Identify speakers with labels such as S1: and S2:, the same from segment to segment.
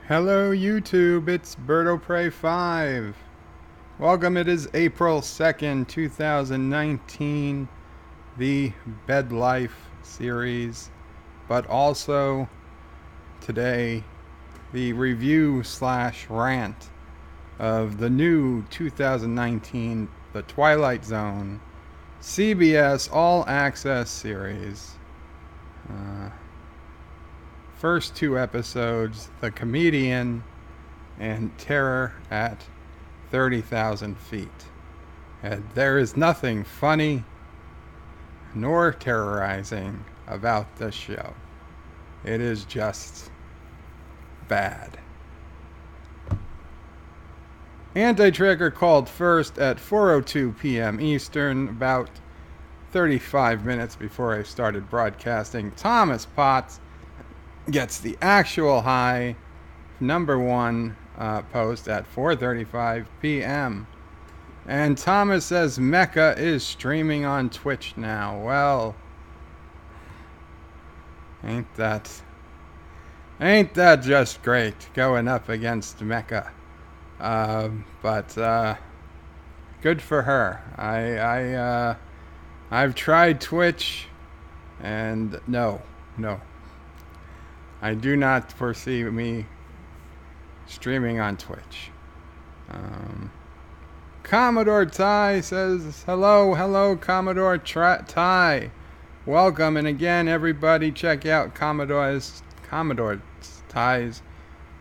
S1: Hello YouTube, it's BirdoPrey5. Welcome, it is April 2nd, 2019, the Bed Life series, but also today the review / rant of the new 2019 The Twilight Zone CBS All Access series. First two episodes, The Comedian and Terror at 30,000 feet. And there is nothing funny nor terrorizing about this show. It is just bad. Anti-Tracker called first at 4:02 p.m. Eastern, about 35 minutes before I started broadcasting. Thomas Potts gets the actual high #1 post at 4:35 p.m. And Thomas says Mecha is streaming on Twitch now. Well, ain't that just great going up against Mecha? But good for her. I've tried Twitch, and no. I do not foresee me streaming on Twitch. Commodore Ty says, hello, Commodore Ty. Welcome, and again, everybody, check out Commodore Ty's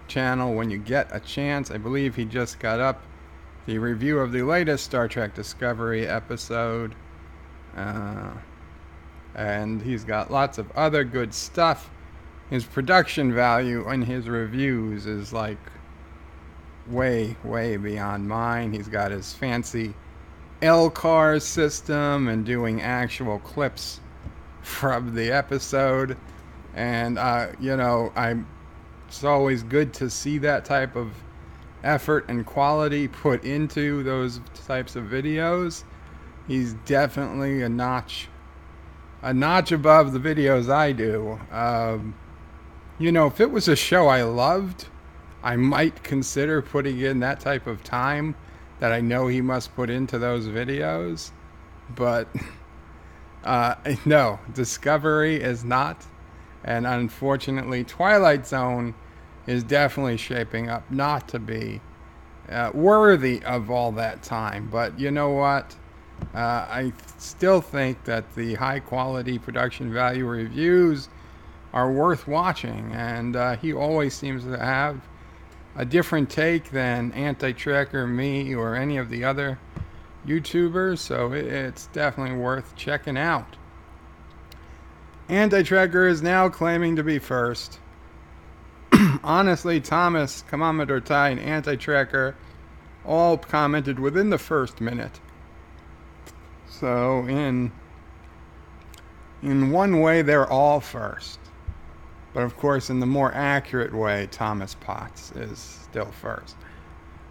S1: channel when you get a chance. I believe he just got up the review of the latest Star Trek Discovery episode. And he's got lots of other good stuff. His production value in his reviews is like way beyond mine. He's got his fancy LCAR system and doing actual clips from the episode. And, it's always good to see that type of effort and quality put into those types of videos. He's definitely a notch above the videos I do. If it was a show I loved, I might consider putting in that type of time that I know he must put into those videos. But, no, Discovery is not. And unfortunately, Twilight Zone is definitely shaping up not to be worthy of all that time. But you know what? I still think that the high-quality production value reviews are worth watching, and he always seems to have a different take than Anti-Tracker, me, or any of the other YouTubers, so it's definitely worth checking out. Anti-Tracker is now claiming to be first. Honestly, Thomas, Commodore Ty, and Anti-Tracker all commented within the first minute. So in one way, they're all first. But of course, in the more accurate way, Thomas Potts is still first.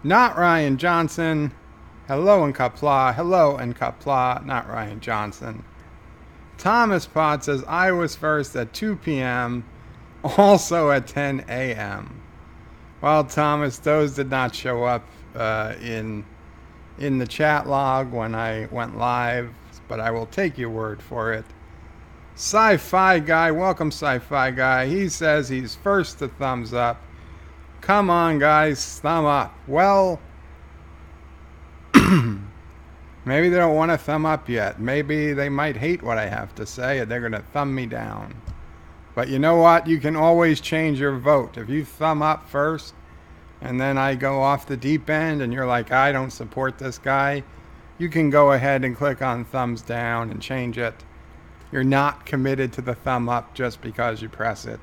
S1: Not Ryan Johnson. Hello and Qapla. Not Ryan Johnson. Thomas Potts says, I was first at 2 p.m., also at 10 a.m. Well, Thomas, those did not show up in the chat log when I went live, but I will take your word for it. Sci-Fi Guy, welcome Sci-Fi Guy. He says he's first to thumbs up. Come on, guys, thumb up. Well, maybe they don't want to thumb up yet. Maybe they might hate what I have to say and they're going to thumb me down. But you know what? You can always change your vote. If you thumb up first and then I go off the deep end and you're like, I don't support this guy, you can go ahead and click on thumbs down and change it. You're not committed to the thumb up just because you press it.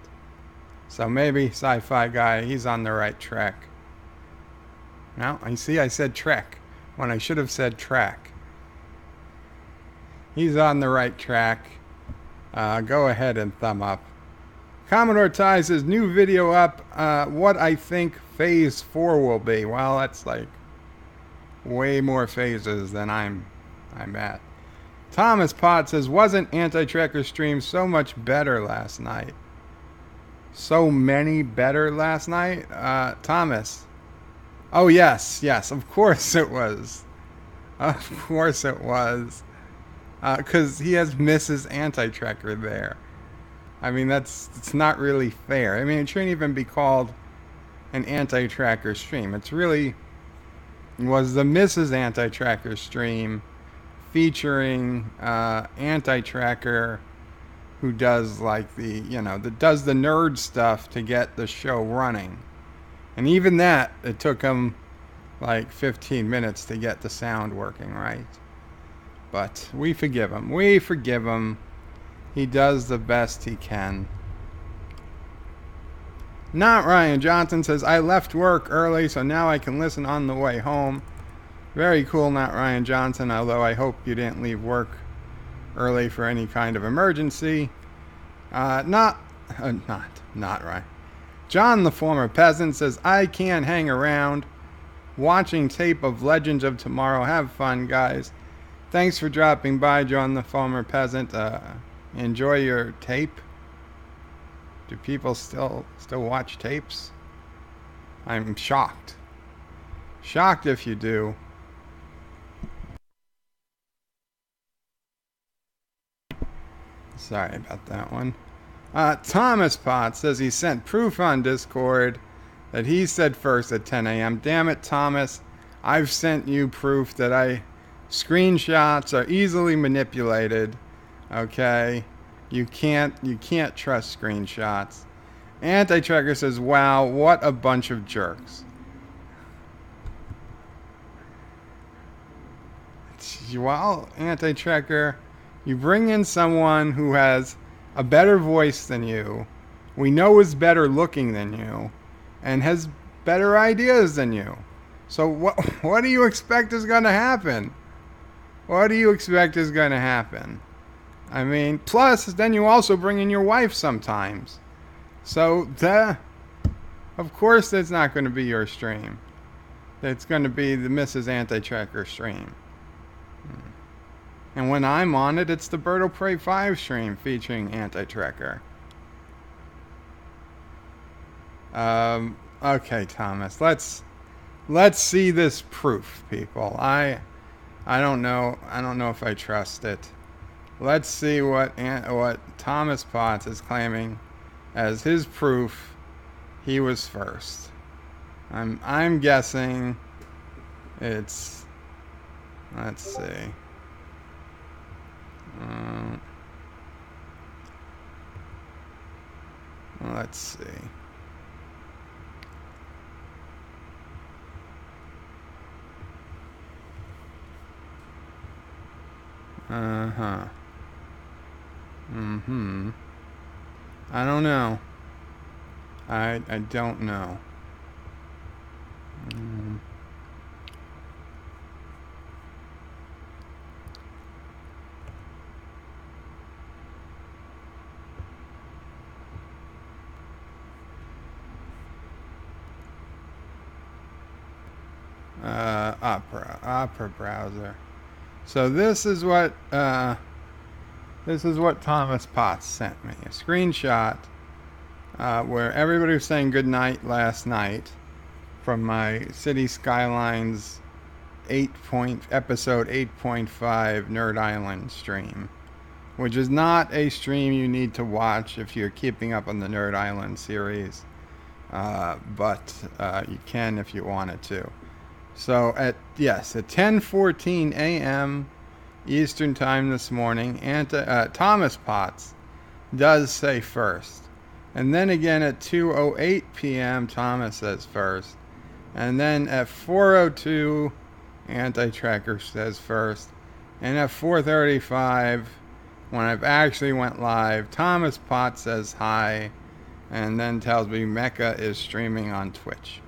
S1: So maybe Sci-Fi Guy, he's on the right track. Now, I said trek when I should have said track. He's on the right track. Go ahead and thumb up. Commodore Ty says, new video up, what I think phase 4 will be. Well, that's like way more phases than I'm at. Thomas Potts says, wasn't Anti-Tracker stream so much better last night? so many better last night? Thomas. Oh, yes, yes, of course it was. Of course it was. Because he has Mrs. Anti-Tracker there. I mean, it's not really fair. I mean, it shouldn't even be called an Anti-Tracker stream. It's really was the Mrs. Anti-Tracker stream featuring Anti-Tracker, who does like that does the nerd stuff to get the show running. And even that, it took him like 15 minutes to get the sound working right. But we forgive him. We forgive him. He does the best he can. Not Ryan Johnson says, I left work early, so now I can listen on the way home. Very cool, Not Ryan Johnson, although I hope you didn't leave work early for any kind of emergency. Not Ryan. John, the former peasant, says, I can't hang around watching tape of Legends of Tomorrow. Have fun, guys. Thanks for dropping by, John, the former peasant. Enjoy your tape. Do people still watch tapes? I'm shocked. Shocked if you do. Sorry about that one. Thomas Potts says he sent proof on Discord that he said first at 10 a.m. Damn it, Thomas. I've sent you proof that screenshots are easily manipulated. Okay? You can't trust screenshots. Anti-Tracker says, wow, what a bunch of jerks. Well, Anti-Tracker, you bring in someone who has a better voice than you, we know is better looking than you, and has better ideas than you. So what do you expect is going to happen? What do you expect is going to happen? I mean, plus, then you also bring in your wife sometimes. So, of course, it's not going to be your stream. It's going to be the Mrs. Anti-Tracker stream. And when I'm on it, it's the Bird of Prey 5 stream featuring Anti-Tracker. Okay, Thomas, let's see this proof, people. I don't know if I trust it. Let's see what Thomas Potts is claiming as his proof he was first. I'm guessing it's, let's see. Let's see. I don't know. I don't know. Opera browser. So this is what Thomas Potts sent me. A screenshot where everybody was saying goodnight last night from my City Skylines episode 8.5 Nerd Island stream, which is not a stream you need to watch if you're keeping up on the Nerd Island series, but you can if you wanted to. So at 10:14 a.m. Eastern Time this morning, Thomas Potts does say first. And then again at 2:08 p.m., Thomas says first. And then at 4:02, Anti-Tracker says first. And at 4:35, when I've actually went live, Thomas Potts says hi. And then tells me Mecha is streaming on Twitch.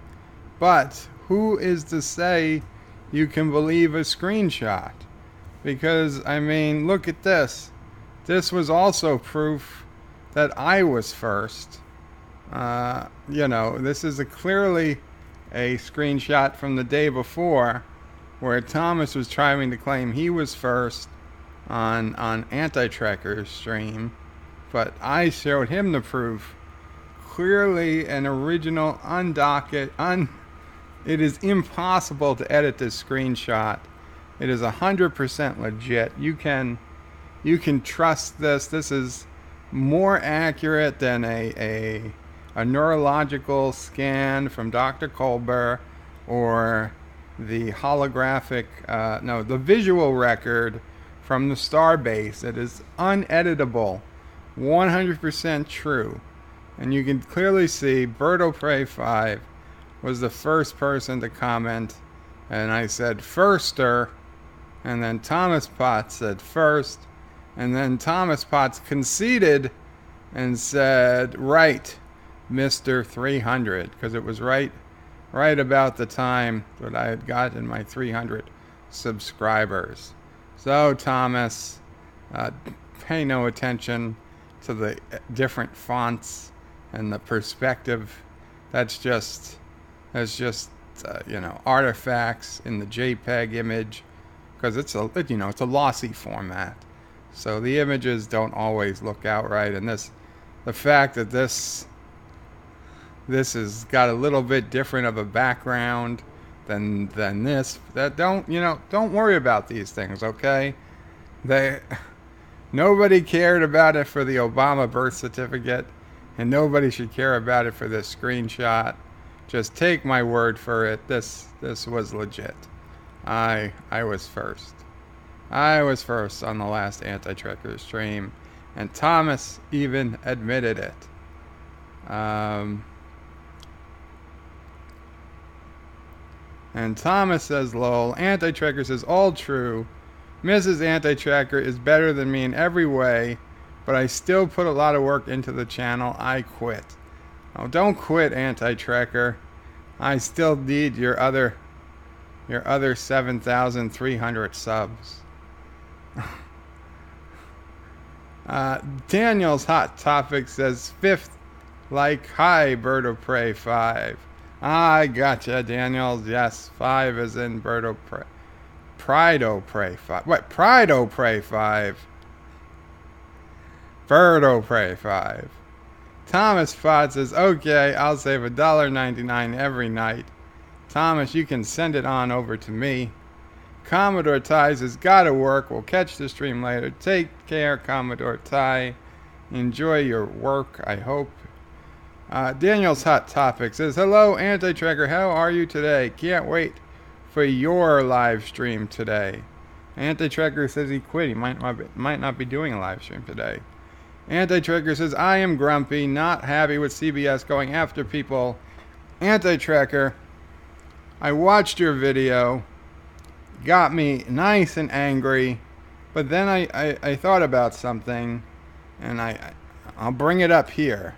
S1: But who is to say you can believe a screenshot? Because, I mean, look at this. This was also proof that I was first. This is clearly a screenshot from the day before where Thomas was trying to claim he was first on Anti-Tracker's stream. But I showed him the proof clearly an original it is impossible to edit this screenshot. It is 100% legit. You can trust this. This is more accurate than a neurological scan from Dr. Kolber, or the holographic, the visual record from the Starbase. It is uneditable, 100% true. And you can clearly see Birdo Prey 5 was the first person to comment, and I said firster, and then Thomas Potts said first, and then Thomas Potts conceded and said, right, Mr. 300, because it was right about the time that I had gotten my 300 subscribers. So Thomas, pay no attention to the different fonts and the perspective. That's just artifacts in the JPEG image, because it's a lossy format. So the images don't always look out right, and the fact that this has got a little bit different of a background than this. Don't worry about these things, okay? Nobody cared about it for the Obama birth certificate, and nobody should care about it for this screenshot. Just take my word for it. This was legit. I was first. I was first on the last Anti-Tracker stream, and Thomas even admitted it. And Thomas says, lol, Anti-Tracker says, all true. Mrs. Anti-Tracker is better than me in every way, but I still put a lot of work into the channel. I quit. Oh, don't quit, Anti-Tracker. I still need your other 7,300 subs. Daniel's Hot Topic says, fifth, like, hi, Bird of Prey 5. I gotcha, Daniels. Yes, 5 is in Bird of Prey. Pride o' Prey 5. What? Pride o' Prey 5. Bird o' Prey 5. Thomas Potts says, okay, I'll save $1.99 every night. Thomas, you can send it on over to me. Commodore Ty says, gotta work. We'll catch the stream later. Take care, Commodore Ty. Enjoy your work, I hope. Daniel's Hot Topic says, hello, Anti-Tracker. How are you today? Can't wait for your live stream today. Anti-Tracker says he quit. He might not be doing a live stream today. Anti-Tracker says, I am grumpy, not happy with CBS going after people. Anti-Tracker, I watched your video. Got me nice and angry, but then I thought about something, and I'll bring it up here.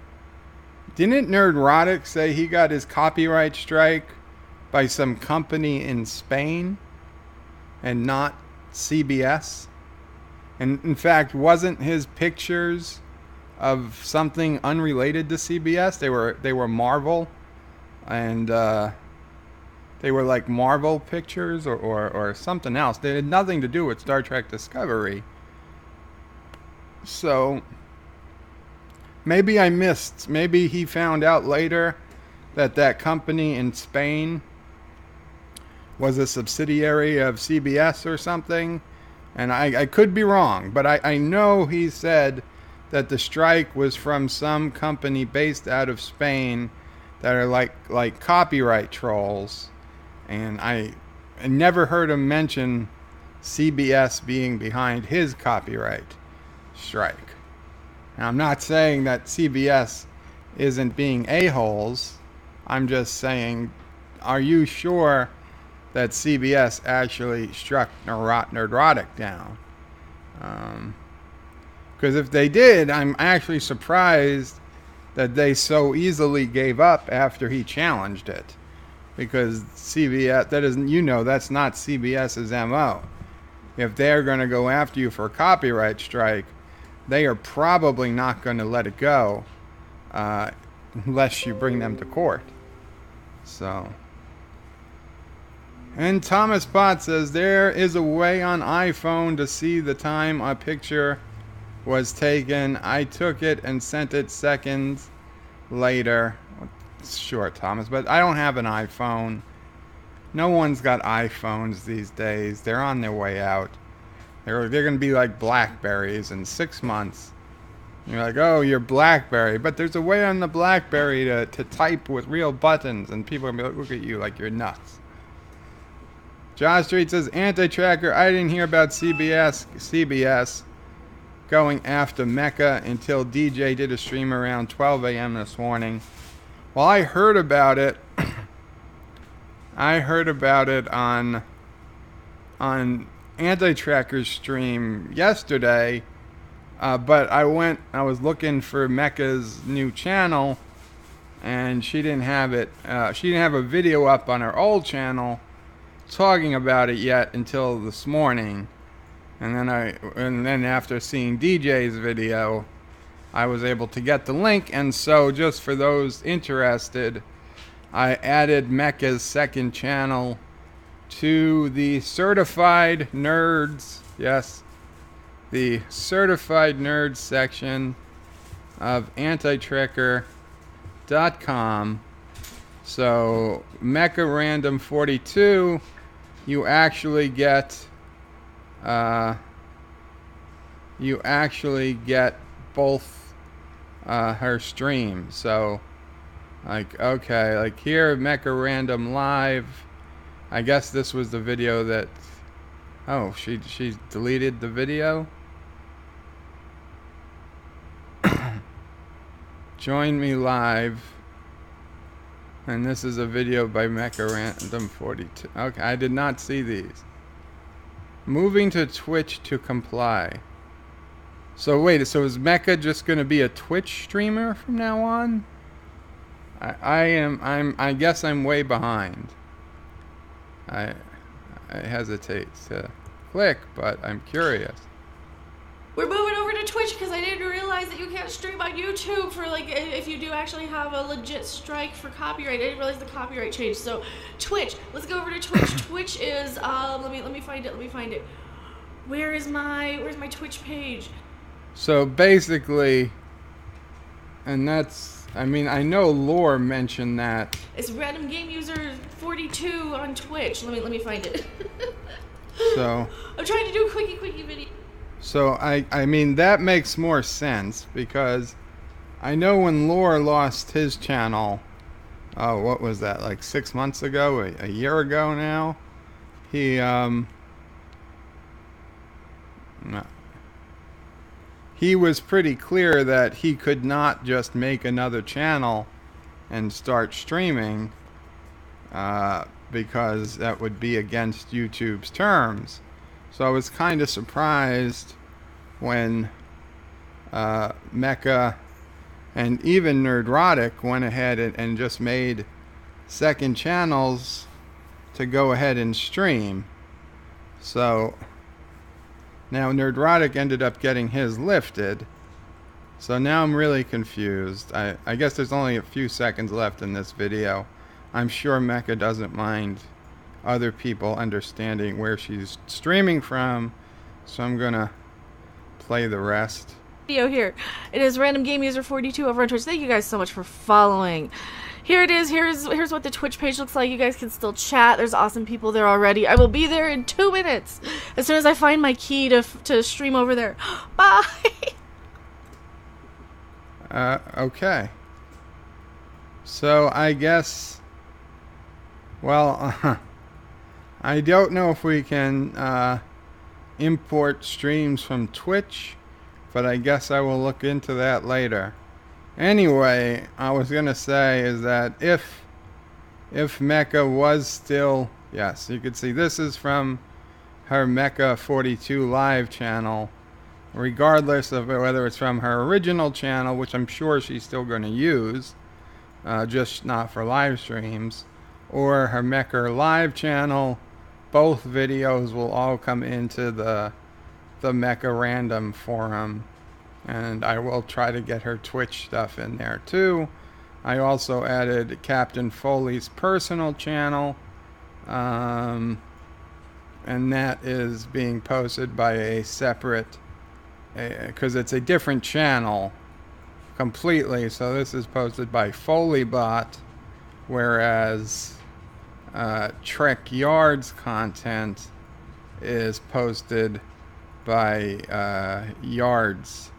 S1: Didn't Nerdrotic say he got his copyright strike by some company in Spain and not CBS? And in fact, wasn't his pictures of something unrelated to CBS? They were Marvel, and they were like Marvel pictures or something else. They had nothing to do with Star Trek Discovery. So maybe I missed. Maybe he found out later that company in Spain was a subsidiary of CBS or something. And I could be wrong, but I know he said that the strike was from some company based out of Spain that are like copyright trolls. And I never heard him mention CBS being behind his copyright strike. Now, I'm not saying that CBS isn't being a-holes. I'm just saying, are you sure that CBS actually struck Nerdrotic down? Because if they did, I'm actually surprised that they so easily gave up after he challenged it. Because CBS, that's not CBS's MO. If they're going to go after you for a copyright strike, they are probably not going to let it go unless you bring them to court. So. And Thomas Potts says, there is a way on iPhone to see the time a picture was taken. I took it and sent it seconds later. Sure, Thomas, but I don't have an iPhone. No one's got iPhones these days. They're on their way out. They're going to be like Blackberries in 6 months. You're like, oh, you're BlackBerry. But there's a way on the BlackBerry to type with real buttons, and people are going to look at you like you're nuts. Josh Street says, anti-tracker, I didn't hear about CBS going after Mecca until DJ did a stream around 12 a.m. this morning. Well, I heard about it. I heard about it on Anti-Tracker's stream yesterday, but I was looking for Mecca's new channel, and she didn't have it. She didn't have a video up on her old channel talking about it yet until this morning, and then after seeing DJ's video, I was able to get the link. And so, just for those interested, I added Mecca's second channel to the Certified Nerds, yes, the Certified Nerds section of antitracker.com. So, Mecca Random 42, you actually get both her streams. So, like, okay, like here, Mecca Random Live. I guess this was the video that... Oh, she deleted the video? Join me live. And this is a video by Mecca Random 42. Okay, I did not see these. Moving to Twitch to comply. So wait, so is Mecca just going to be a Twitch streamer from now on? I guess I'm way behind. I hesitate to click, but I'm curious.
S2: We're moving over to Twitch because I didn't realize that you can't stream on YouTube for, like, if you do actually have a legit strike for copyright. I didn't realize the copyright changed. So Twitch, let's go over to Twitch. Twitch is let me find it. Where's my Twitch page?
S1: So basically, and that's, I mean, I know Lore mentioned that.
S2: It's random game user 42 on Twitch. Let me find it.
S1: So
S2: I'm trying to do a quickie video.
S1: So I mean, that makes more sense because I know when Lore lost his channel, oh, what was that, like 6 months ago, a year ago now? He was pretty clear that he could not just make another channel and start streaming because that would be against YouTube's terms. So I was kind of surprised when Mecca and even Nerdrotic went ahead and just made second channels to go ahead and stream. So now Nerdrotic ended up getting his lifted. So now I'm really confused. I guess there's only a few seconds left in this video. I'm sure Mecca doesn't mind other people understanding where she's streaming from, so I'm gonna play the rest.
S2: Video here. It is random game user 42 over on Twitch. Thank you guys so much for following. Here it is. Here's what the Twitch page looks like. You guys can still chat. There's awesome people there already. I will be there in 2 minutes as soon as I find my key to stream over there. Bye.
S1: Okay. So I guess, well, I don't know if we can import streams from Twitch, but I guess I will look into that later. Anyway, I was gonna say is that if Mecca was still, yes, you could see this is from her Mecca 42 live channel, regardless of whether it's from her original channel, which I'm sure she's still going to use, just not for live streams, or her Mecca live channel. Both videos will all come into the Mecca Random forum, and I will try to get her Twitch stuff in there too. I also added Captain Foley's personal channel, and that is being posted by a separate, because it's a different channel completely. So this is posted by Foleybot, whereas Trek Yards content is posted by Yardsbot.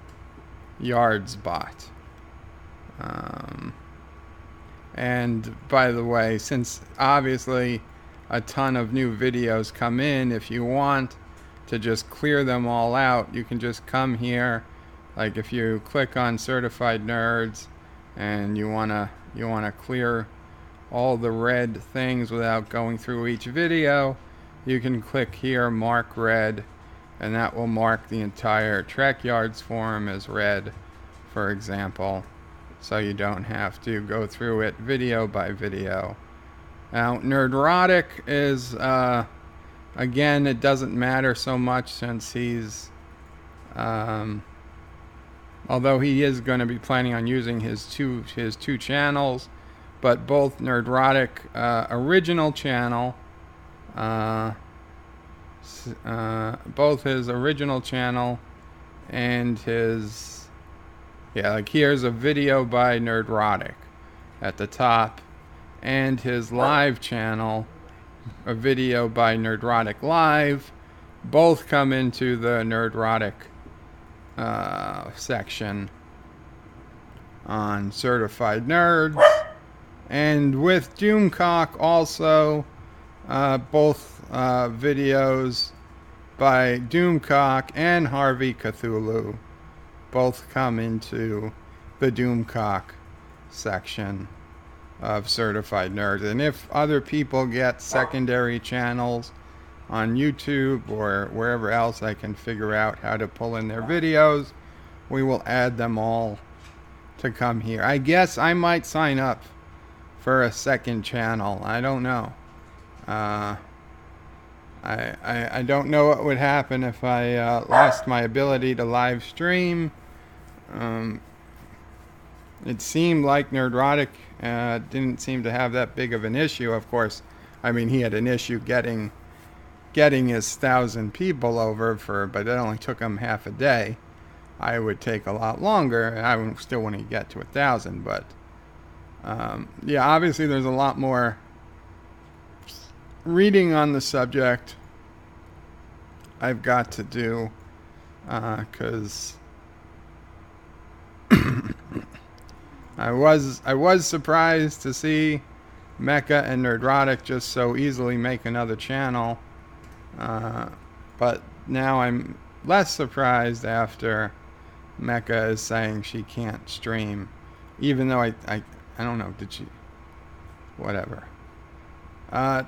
S1: And by the way, since obviously a ton of new videos come in, if you want to just clear them all out, you can just come here. Like if you click on Certified Nerds and you wanna clear all the red things without going through each video, you can click here, mark red, and that will mark the entire Trek Yards forum as red, for example, so you don't have to go through it video by video. Now, Nerdrotic is, again, it doesn't matter so much since he's, although he is going to be planning on using his two channels, but both Nerdrotic original channel, both his original channel and his, like here's a video by Nerdrotic at the top, and his live channel, a video by Nerdrotic Live, both come into the Nerdrotic section on Certified Nerds. And with Doomcock also, both videos by Doomcock and Harvey Cthulhu both come into the Doomcock section of Certified Nerds. And if other people get secondary channels on YouTube or wherever else I can figure out how to pull in their videos, we will add them all to come here. I guess I might sign up for a second channel. I don't know. I don't know what would happen if I lost my ability to live stream. It seemed like Nerdrotic didn't seem to have that big of an issue. Of course, I mean, he had an issue getting his 1,000 people over, but it only took him half a day. I would take a lot longer. I would still want to get to 1,000, but yeah, obviously there's a lot more reading on the subject I've got to do, because I was surprised to see Mecha and Nerdrotic just so easily make another channel, but now I'm less surprised after Mecha is saying she can't stream, even though I don't know, did she? Whatever.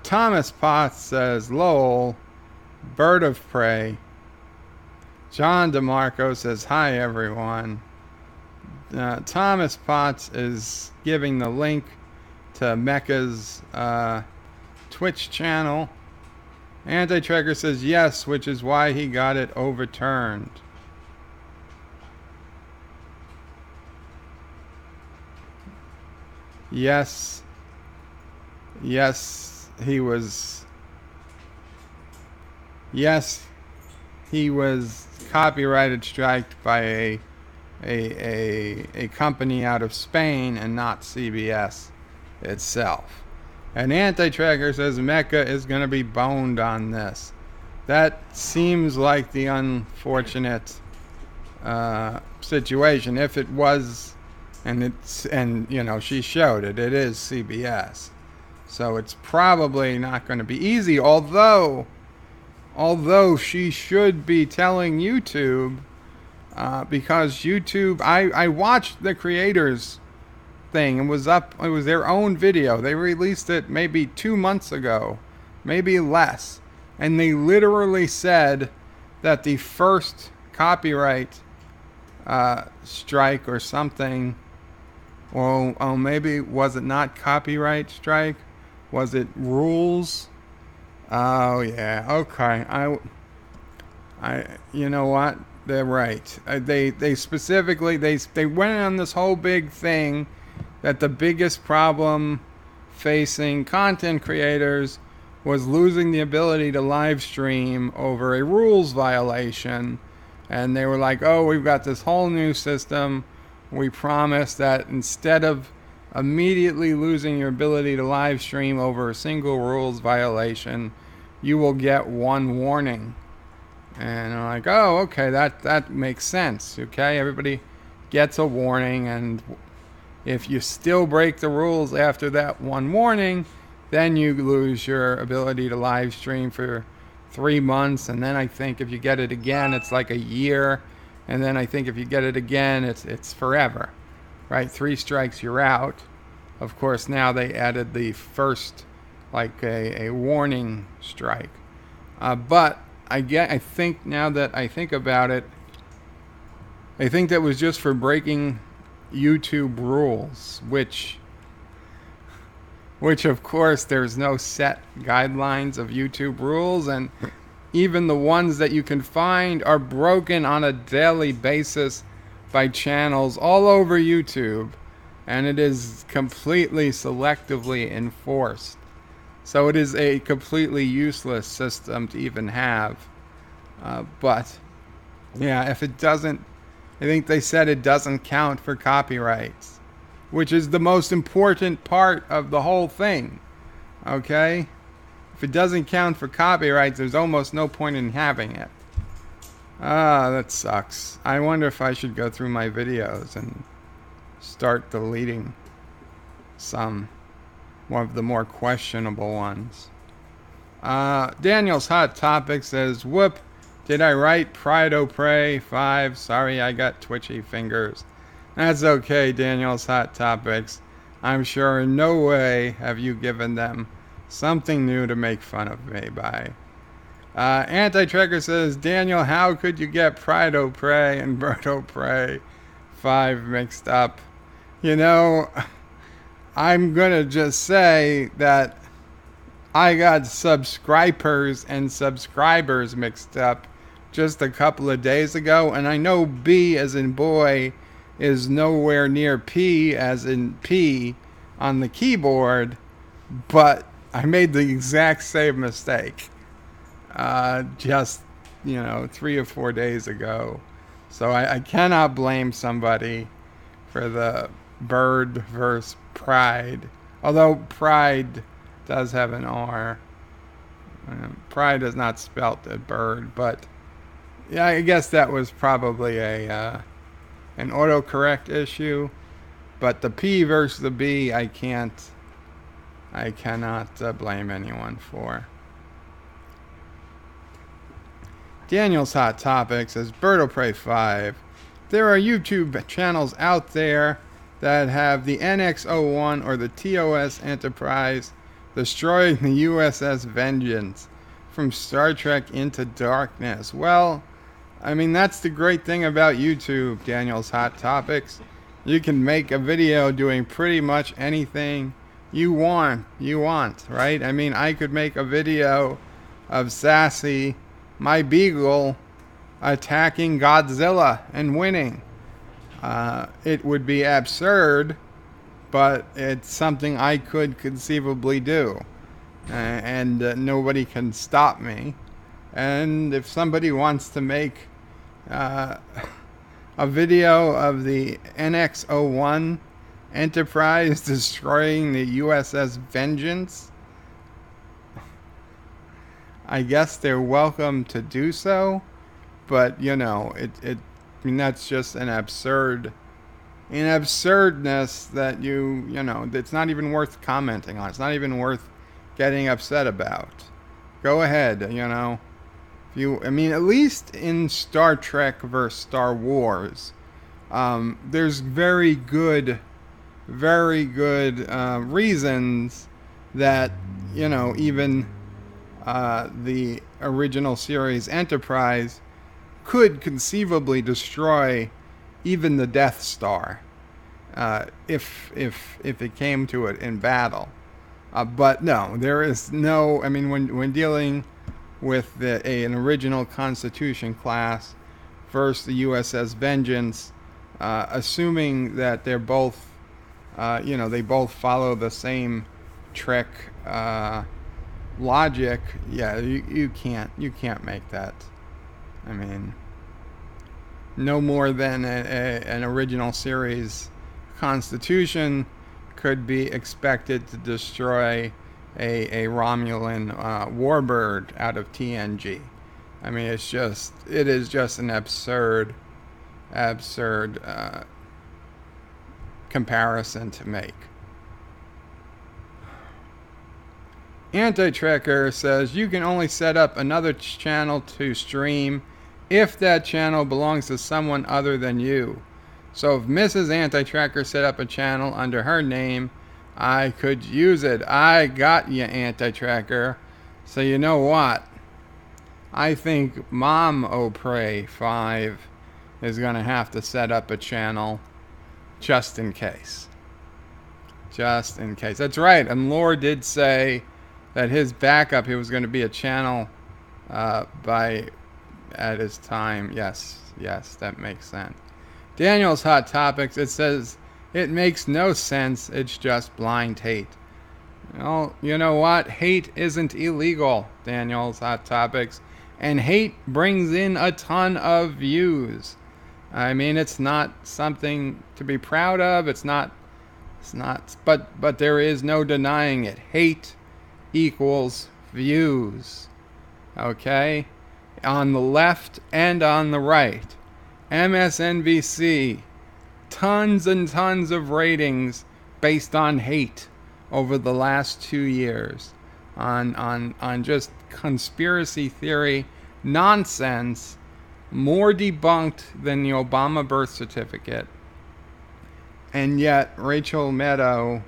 S1: Thomas Potts says, lol, bird of prey. John DeMarco says, hi everyone. Thomas Potts is giving the link to Mecha's Twitch channel. Anti-Tracker says yes, which is why he got it overturned. Yes, he was copyrighted striked by a company out of Spain and not CBS itself. And Anti-Tracker says Mecha is going to be boned on this. That seems like the unfortunate situation. If it was, and you know, she showed it, it is CBS. So it's probably not going to be easy, although she should be telling YouTube, because YouTube, I watched the creators thing. It was their own video. They released it maybe 2 months ago, maybe less. And they literally said that the first copyright strike or something, oh, maybe was it not copyright strike? Was it rules? Oh yeah, okay. I you know what? They're right. They specifically they went on this whole big thing that the biggest problem facing content creators was losing the ability to live stream over a rules violation. And they were like, oh, we've got this whole new system we promise that instead of immediately losing your ability to live stream over a single rules violation, you will get one warning. And I'm like, oh, okay, that makes sense. Okay, everybody gets a warning, and if you still break the rules after that one warning, then you lose your ability to live stream for 3 months. And then I think if you get it again, it's like a year. And then I think if you get it again, it's forever, right? 3 strikes, you're out. Of course, now they added the first, like a warning strike. But I think now that I think about it, I think that was just for breaking YouTube rules, which of course there's no set guidelines of YouTube rules, and even the ones that you can find are broken on a daily basis by channels all over YouTube, and it is completely selectively enforced. So it is a completely useless system to even have. But yeah, if it doesn't, I think they said it doesn't count for copyrights, which is the most important part of the whole thing. Okay? If it doesn't count for copyrights, there's almost no point in having it. That sucks. I wonder if I should go through my videos and start deleting some of the more questionable ones. Daniel's Hot Topic says, whoop, did I write Pride O Pray 5? Sorry, I got twitchy fingers. That's okay, Daniel's Hot Topics. I'm sure in no way have you given them something new to make fun of me by. Anti-Tracker says, Daniel, how could you get Pride O Pray and Bird O Pray 5 mixed up? You know, I'm gonna just say that I got subscribers and subscribers mixed up just a couple of days ago, and I know B as in boy is nowhere near P as in P on the keyboard, but I made the exact same mistake just, 3 or 4 days ago. So I cannot blame somebody for the bird versus pride, although pride does have an R. Pride is not spelt as bird, but yeah, I guess that was probably an autocorrect issue. But the P versus the B, I cannot blame anyone for. Daniel's Hot Topic says, Birdo Prey 5. There are YouTube channels out there that have the NX-01 or the TOS Enterprise destroying the USS Vengeance from Star Trek Into Darkness. Well, I mean, that's the great thing about YouTube, Daniel's Hot Topics. You can make a video doing pretty much anything you want, right? I mean, I could make a video of Sassy, my beagle, attacking Godzilla and winning. It would be absurd, but it's something I could conceivably do. And nobody can stop me. And if somebody wants to make a video of the NX-01 Enterprise destroying the USS Vengeance, I guess they're welcome to do so. But, I mean, that's just an absurdness that it's not even worth commenting on. It's not even worth getting upset about. Go ahead, I mean, at least in Star Trek versus Star Wars, there's very good reasons that, even the original series Enterprise could conceivably destroy even the Death Star if it came to it in battle. But no, there is no. I mean, when dealing with an original Constitution class versus the USS Vengeance, assuming that they're both, they both follow the same Trek logic. Yeah, you can't make that. I mean, no more than an original series constitution could be expected to destroy a Romulan warbird out of TNG. I mean, it is just an absurd comparison to make. Anti-Tracker says you can only set up another channel to stream if that channel belongs to someone other than you. So if Mrs. Anti-Tracker set up a channel under her name, I could use it. I got you, Anti-Tracker. So you know what? I think Mom O'Prey 5 is going to have to set up a channel just in case. Just in case. That's right. And Lore did say that his backup, he was going to be a channel at his time. Yes, that makes sense. Daniel's Hot Topics, it says, it makes no sense, it's just blind hate. Well, you know what? Hate isn't illegal, Daniel's Hot Topics. And hate brings in a ton of views. I mean, it's not something to be proud of. It's not, but there is no denying it. Hate equals views. Okay? On the left and on the right. MSNBC, tons and tons of ratings based on hate over the last 2 years. On just conspiracy theory nonsense, more debunked than the Obama birth certificate. And yet Rachel Maddow,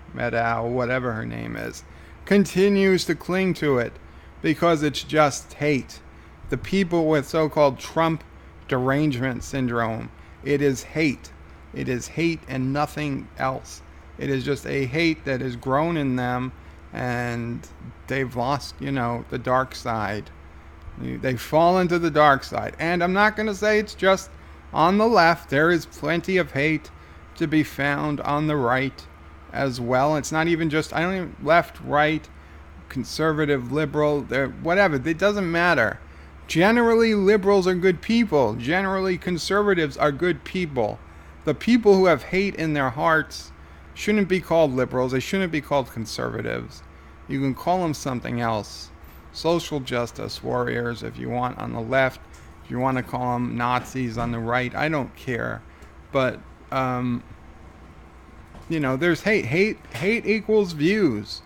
S1: whatever her name is, continues to cling to it because it's just hate. The people with so-called Trump derangement syndrome, it is hate. It is hate and nothing else. It is just a hate that has grown in them, and they've lost, the dark side. They fall into the dark side. And I'm not going to say it's just on the left. There is plenty of hate to be found on the right as well. It's not even just, left, right, conservative, liberal, whatever. It doesn't matter. Generally, liberals are good people. Generally, conservatives are good people. The people who have hate in their hearts shouldn't be called liberals. They shouldn't be called conservatives. You can call them something else. Social justice warriors, if you want, on the left. If you want to call them Nazis on the right, I don't care. But, there's hate. Hate equals views.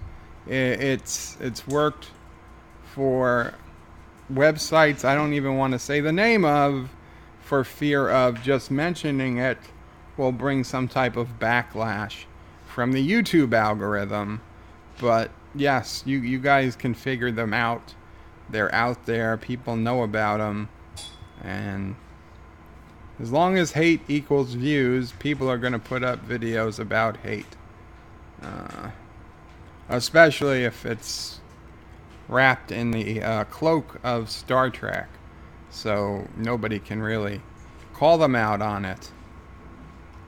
S1: It's worked for websites I don't even want to say the name of, for fear of just mentioning it will bring some type of backlash from the YouTube algorithm. But yes, you guys can figure them out. They're out there. People know about them. And as long as hate equals views, people are going to put up videos about hate. Especially if it's wrapped in the cloak of Star Trek. So nobody can really call them out on it.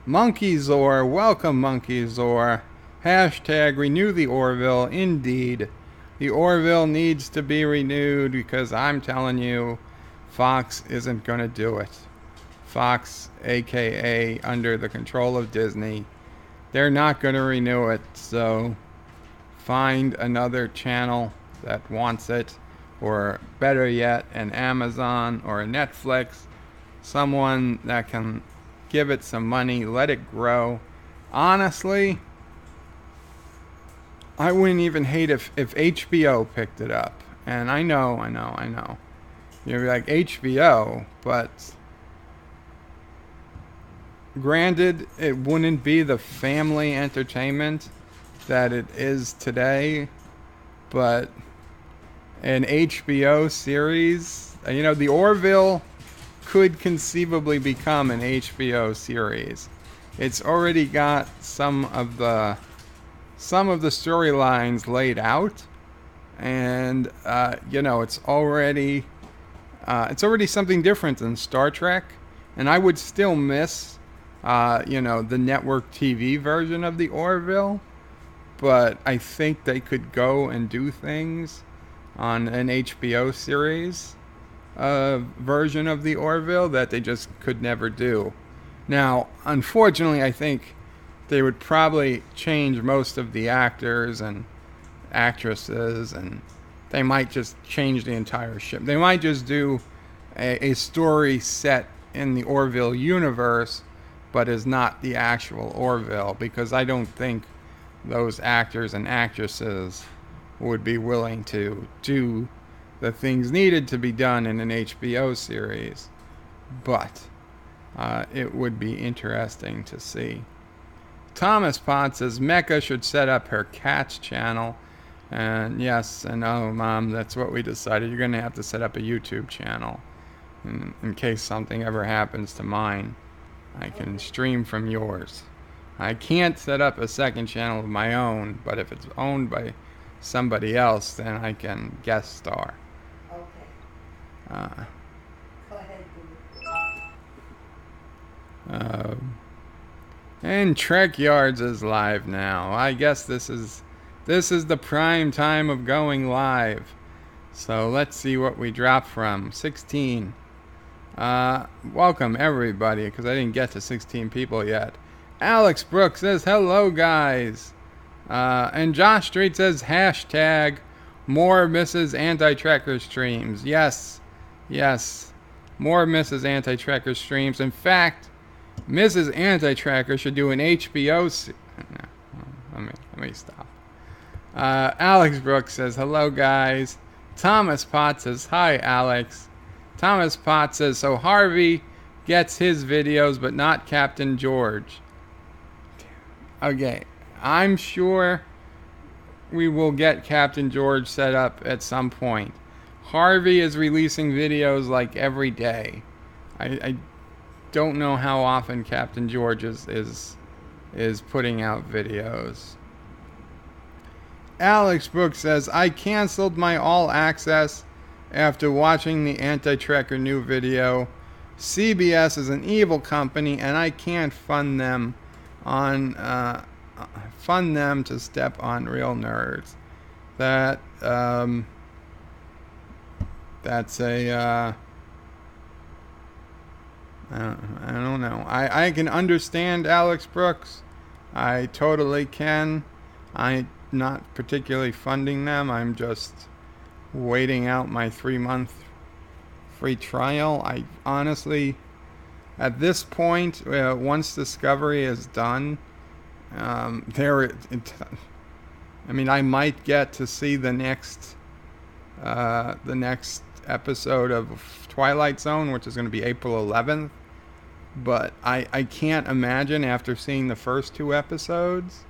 S1: Monkey Zor, welcome Monkey Zor. Hashtag renew the Orville. Indeed, the Orville needs to be renewed because I'm telling you, Fox isn't going to do it. Fox, aka under the control of Disney, they're not going to renew it. So find another channel that wants it, or better yet, an Amazon or a Netflix, someone that can give it some money, let it grow. Honestly, I wouldn't even hate if HBO picked it up. And I know. You'd be like, HBO, but granted, it wouldn't be the family entertainment that it is today, but an HBO series, the Orville could conceivably become an HBO series. It's already got some of the storylines laid out, and it's already something different than Star Trek. And I would still miss the network TV version of the Orville, but I think they could go and do things on an HBO series. version of the Orville that they just could never do. Now, unfortunately, I think they would probably change most of the actors and actresses, and they might just change the entire ship. They might just do a story set in the Orville universe, but is not the actual Orville, because I don't think those actors and actresses would be willing to do the things needed to be done in an HBO series. But it would be interesting to see. Thomas Potts says Mecca should set up her Cats channel. And yes, and oh, Mom, that's what we decided. You're going to have to set up a YouTube channel. In case something ever happens to mine, I can stream from yours. I can't set up a second channel of my own, but if it's owned by somebody else, then I can guest star.
S3: Okay. Go ahead.
S1: And Trek Yards is live now. I guess this is the prime time of going live. So let's see what we drop from 16. Welcome everybody, because I didn't get to 16 people yet. Alex Brooks says hello guys. And Josh Street says hashtag more Mrs. Anti-Tracker streams. Yes. More Mrs. Anti-Tracker streams. In fact, Mrs. Anti-Tracker should do an HBO no, let me stop. Alex Brooks says, hello, guys. Thomas Potts says, hi, Alex. Thomas Potts says, so Harvey gets his videos, but not Captain George. Okay, I'm sure we will get Captain George set up at some point. Harvey is releasing videos like every day. I don't know how often Captain George is putting out videos. Alex Brooks says, I canceled my All Access after watching the Anti-Tracker new video. CBS is an evil company, and I can't fund them to step on real nerds. That's a I don't know. I can understand Alex Brooks. I totally can. I'm not particularly funding them. I'm just waiting out my 3-month free trial. I honestly, at this point, once Discovery is done, I might get to see the next episode of Twilight Zone, which is going to be April 11th. But I can't imagine, after seeing the first 2 episodes,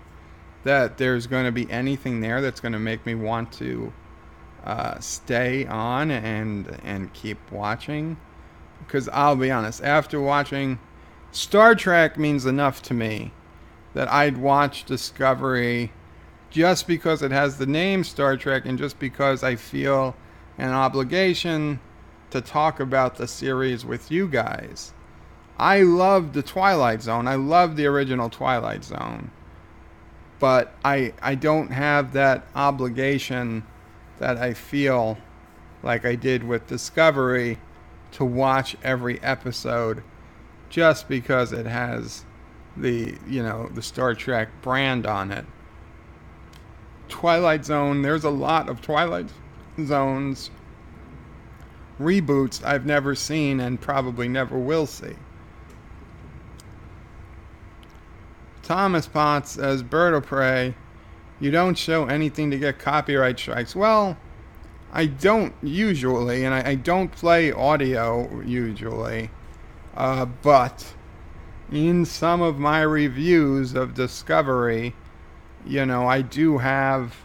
S1: that there's going to be anything there that's going to make me want to stay on and keep watching. Because I'll be honest, after watching Star Trek means enough to me that I'd watch Discovery just because it has the name Star Trek, and just because I feel an obligation to talk about the series with you guys. I love the Twilight Zone. I love the original Twilight Zone. But I don't have that obligation that I feel like I did with Discovery to watch every episode just because it has the Star Trek brand on it. Twilight Zone, there's a lot of Twilight Zones reboots I've never seen and probably never will see. Thomas Potts says, Bird of Prey, you don't show anything to get copyright strikes. Well, I don't usually, and I don't play audio usually, but in some of my reviews of Discovery, I do have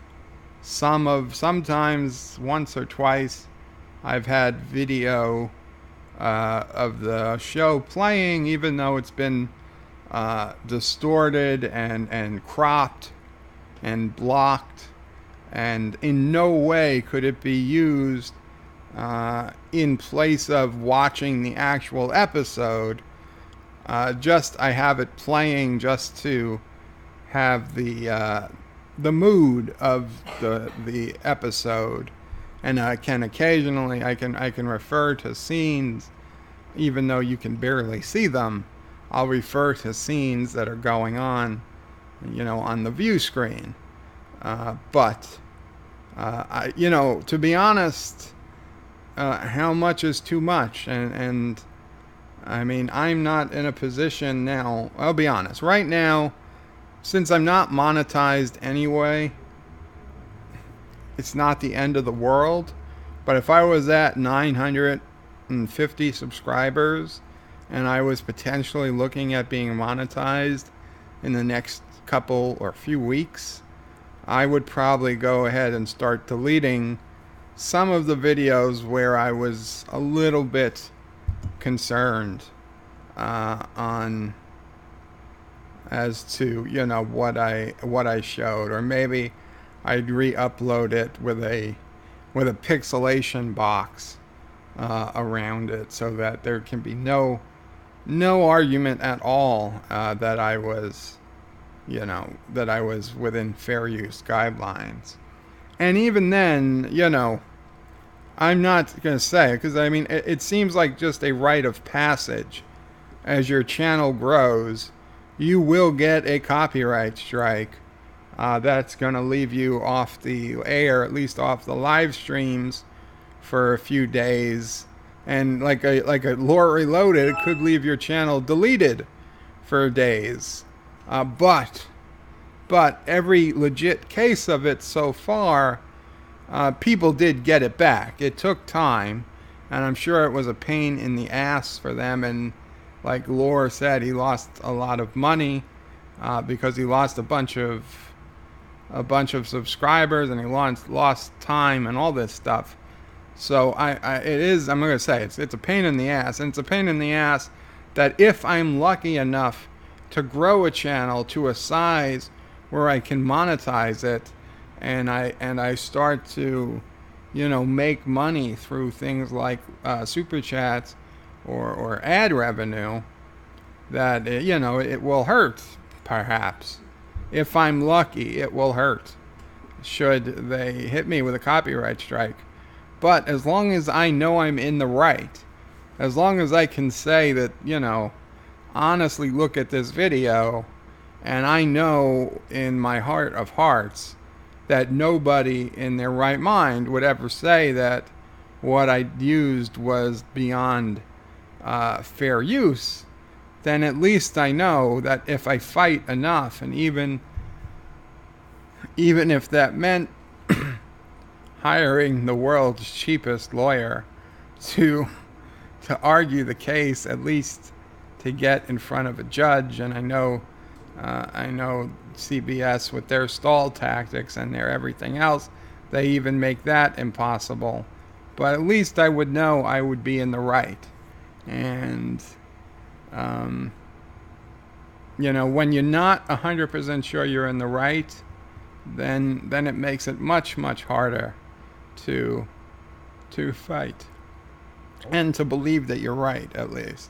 S1: sometimes once or twice I've had video of the show playing, even though it's been distorted and cropped and blocked, and in no way could it be used in place of watching the actual episode. I have it playing just to have the mood of the episode, and I can occasionally I can refer to scenes, even though you can barely see them. I'll refer to scenes that are going on, on the view screen. But to be honest, how much is too much? And I mean, I'm not in a position now. I'll be honest. Right now, since I'm not monetized anyway, it's not the end of the world. But if I was at 950 subscribers and I was potentially looking at being monetized in the next couple or few weeks, I would probably go ahead and start deleting some of the videos where I was a little bit concerned on as to what I showed, or maybe I'd re-upload it with a pixelation box around it, so that there can be no argument at all that I was within fair use guidelines. And even then, I'm not going to say, because I mean, it seems like just a rite of passage. As your channel grows, you will get a copyright strike that's going to leave you off the air, at least off the live streams, for a few days. And like a Lore Reloaded, it could leave your channel deleted for days. But every legit case of it so far, people did get it back. It took time, and I'm sure it was a pain in the ass for them. And like Lore said, he lost a lot of money because he lost a bunch of subscribers, and he lost time and all this stuff. So I'm going to say it's a pain in the ass, and it's a pain in the ass that if I'm lucky enough to grow a channel to a size where I can monetize it, and I start to, make money through things like super chats or ad revenue, that it will hurt. Perhaps if I'm lucky, it will hurt should they hit me with a copyright strike. But as long as I know I'm in the right, as long as I can say that, honestly look at this video, and I know in my heart of hearts that nobody in their right mind would ever say that what I used was beyond fair use, then at least I know that if I fight enough, and even if that meant hiring the world's cheapest lawyer to argue the case, at least to get in front of a judge. And I know CBS with their stall tactics and their everything else, they even make that impossible. But at least I would know I would be in the right. And when you're not 100% sure you're in the right, then it makes it much, much harder to fight and to believe that you're right, at least.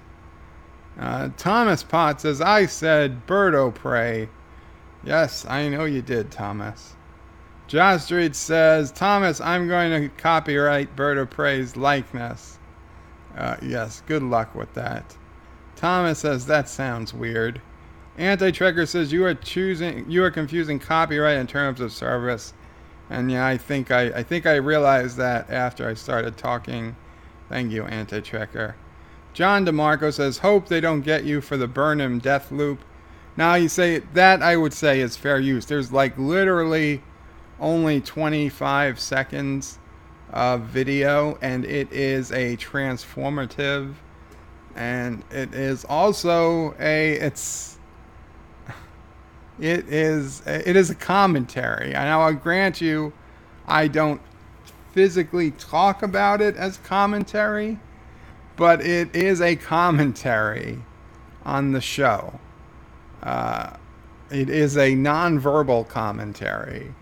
S1: Thomas Potts says, I said Birdo Prey. Yes, I know you did, Thomas. Josh Street says, Thomas, I'm going to copyright Birdo Prey's likeness. Yes, good luck with that. Thomas says, that sounds weird. Anti-Trekker says, you are confusing copyright and terms of service. And yeah, I think I realized that after I started talking. Thank you, Anti-Trekker. John DeMarco says, hope they don't get you for the Burnham death loop. Now you say that, I would say is fair use. There's like literally only 25 seconds of video, and it is a transformative, and it is also it is a commentary. Now I'll grant you, I don't physically talk about it as commentary, but it is a commentary on the show. It is a non-verbal commentary.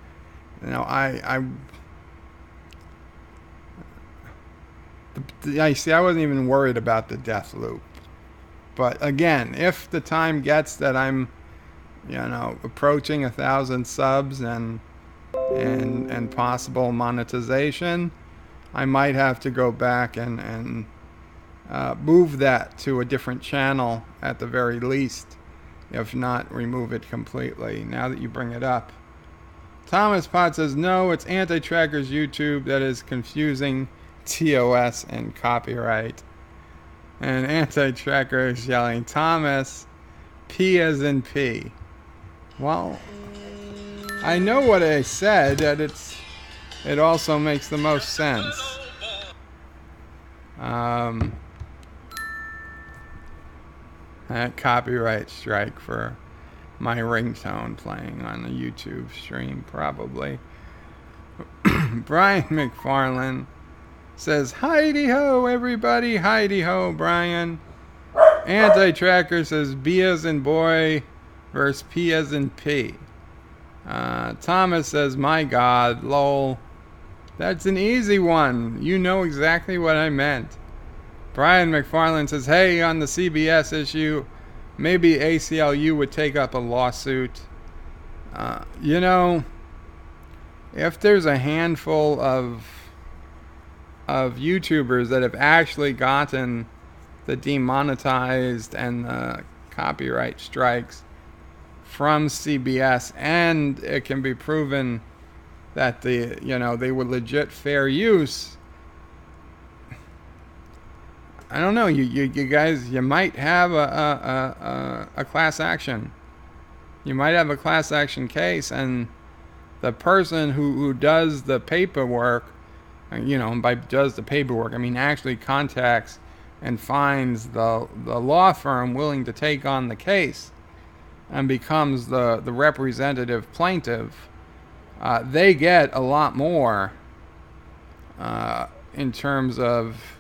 S1: I see, I wasn't even worried about the death loop. But again, if the time gets that I'm, approaching 1,000 subs and possible monetization, I might have to go back and move that to a different channel at the very least, if not remove it completely, now that you bring it up. Thomas Potts says, no, it's Anti-Tracker's YouTube that is confusing TOS and copyright. And Anti-Tracker is yelling, Thomas, P as in P. Well, I know what I said, that it also makes the most sense. That copyright strike for my ringtone playing on the YouTube stream, probably. Brian McFarlane says, Heidi-ho, everybody. Heidi-ho, Brian. Anti-Tracker says, B as in boy versus P as in P. Thomas says, my God, lol. That's an easy one. You know exactly what I meant. Brian McFarlane says, hey, on the CBS issue, maybe ACLU would take up a lawsuit. You know, if there's a handful of YouTubers that have actually gotten the demonetized and the copyright strikes from CBS, and it can be proven that they were legit fair use, I don't know. You guys, you might have a class action. You might have a class action case, and the person who does the paperwork, and by does the paperwork, I mean actually contacts and finds the law firm willing to take on the case and becomes the representative plaintiff, they get a lot more in terms of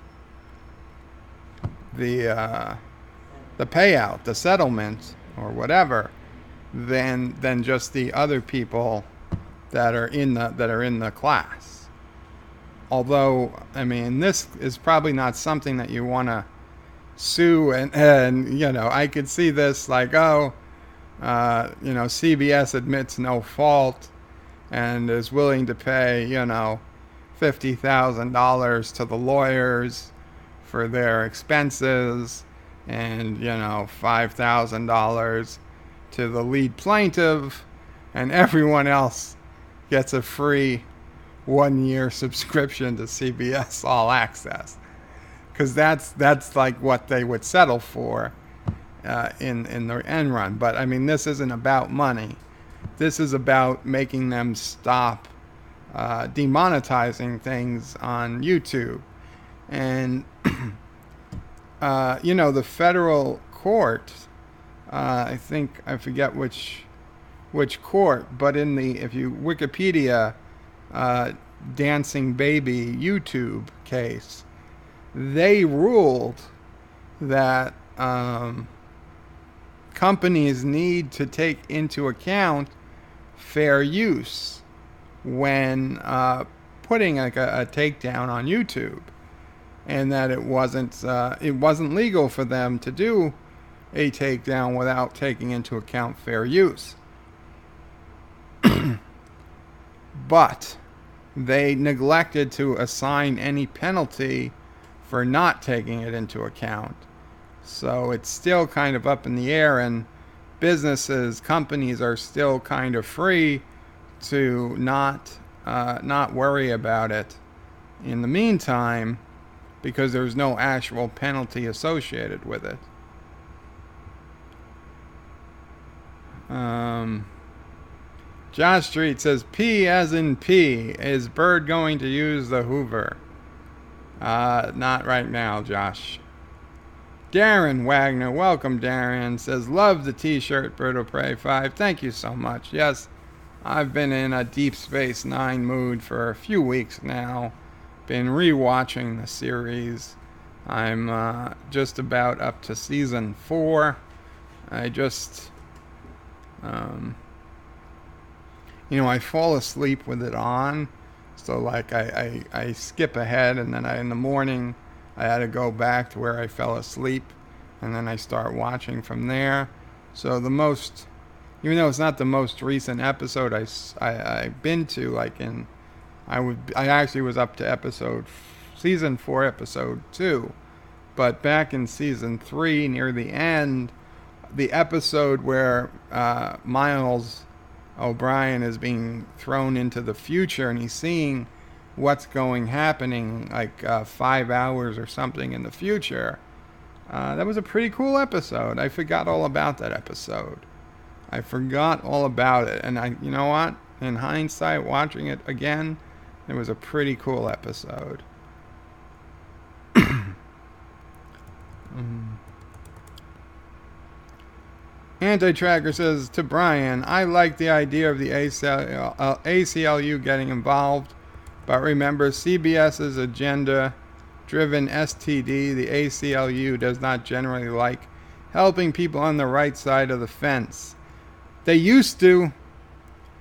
S1: the payout, the settlement, or whatever, than just the other people that are in the class. Although, I mean, this is probably not something that you want to sue, and I could see this like, CBS admits no fault and is willing to pay, $50,000 to the lawyers for their expenses, and $5,000 to the lead plaintiff, and everyone else gets a free 1-year subscription to CBS All Access, because that's like what they would settle for in the end run. But I mean, this isn't about money. This is about making them stop demonetizing things on YouTube. And the federal court, I forget which court, but if you Wikipedia Dancing Baby YouTube case, they ruled that companies need to take into account fair use when putting like a takedown on YouTube, and that it wasn't legal for them to do a takedown without taking into account fair use. But they neglected to assign any penalty for not taking it into account. So it's still kind of up in the air, and companies are still kind of free to not worry about it in the meantime, because there's no actual penalty associated with it. Josh Street says, P as in P. Is Bird going to use the Hoover? Not right now, Josh. Darren Wagner, welcome Darren, says, love the t-shirt, Bird of Prey 5. Thank you so much. Yes, I've been in a Deep Space Nine mood for a few weeks now. Been rewatching the series. I'm just about up to season 4. I just... I fall asleep with it on, so like I skip ahead, and then in the morning I had to go back to where I fell asleep, and then I start watching from there. So even though it's not the most recent episode I've been to, like in I actually was up to season 4, episode 2. But back in season 3, near the end, the episode where Miles O'Brien is being thrown into the future and he's seeing what's happening like 5 hours or something in the future. That was a pretty cool episode. I forgot all about that episode. I forgot all about it. And you know what? In hindsight, watching it again, it was a pretty cool episode. Anti-Tracker says to Brian, I like the idea of the ACLU getting involved, but remember CBS's agenda-driven STD, the ACLU does not generally like helping people on the right side of the fence. They used to.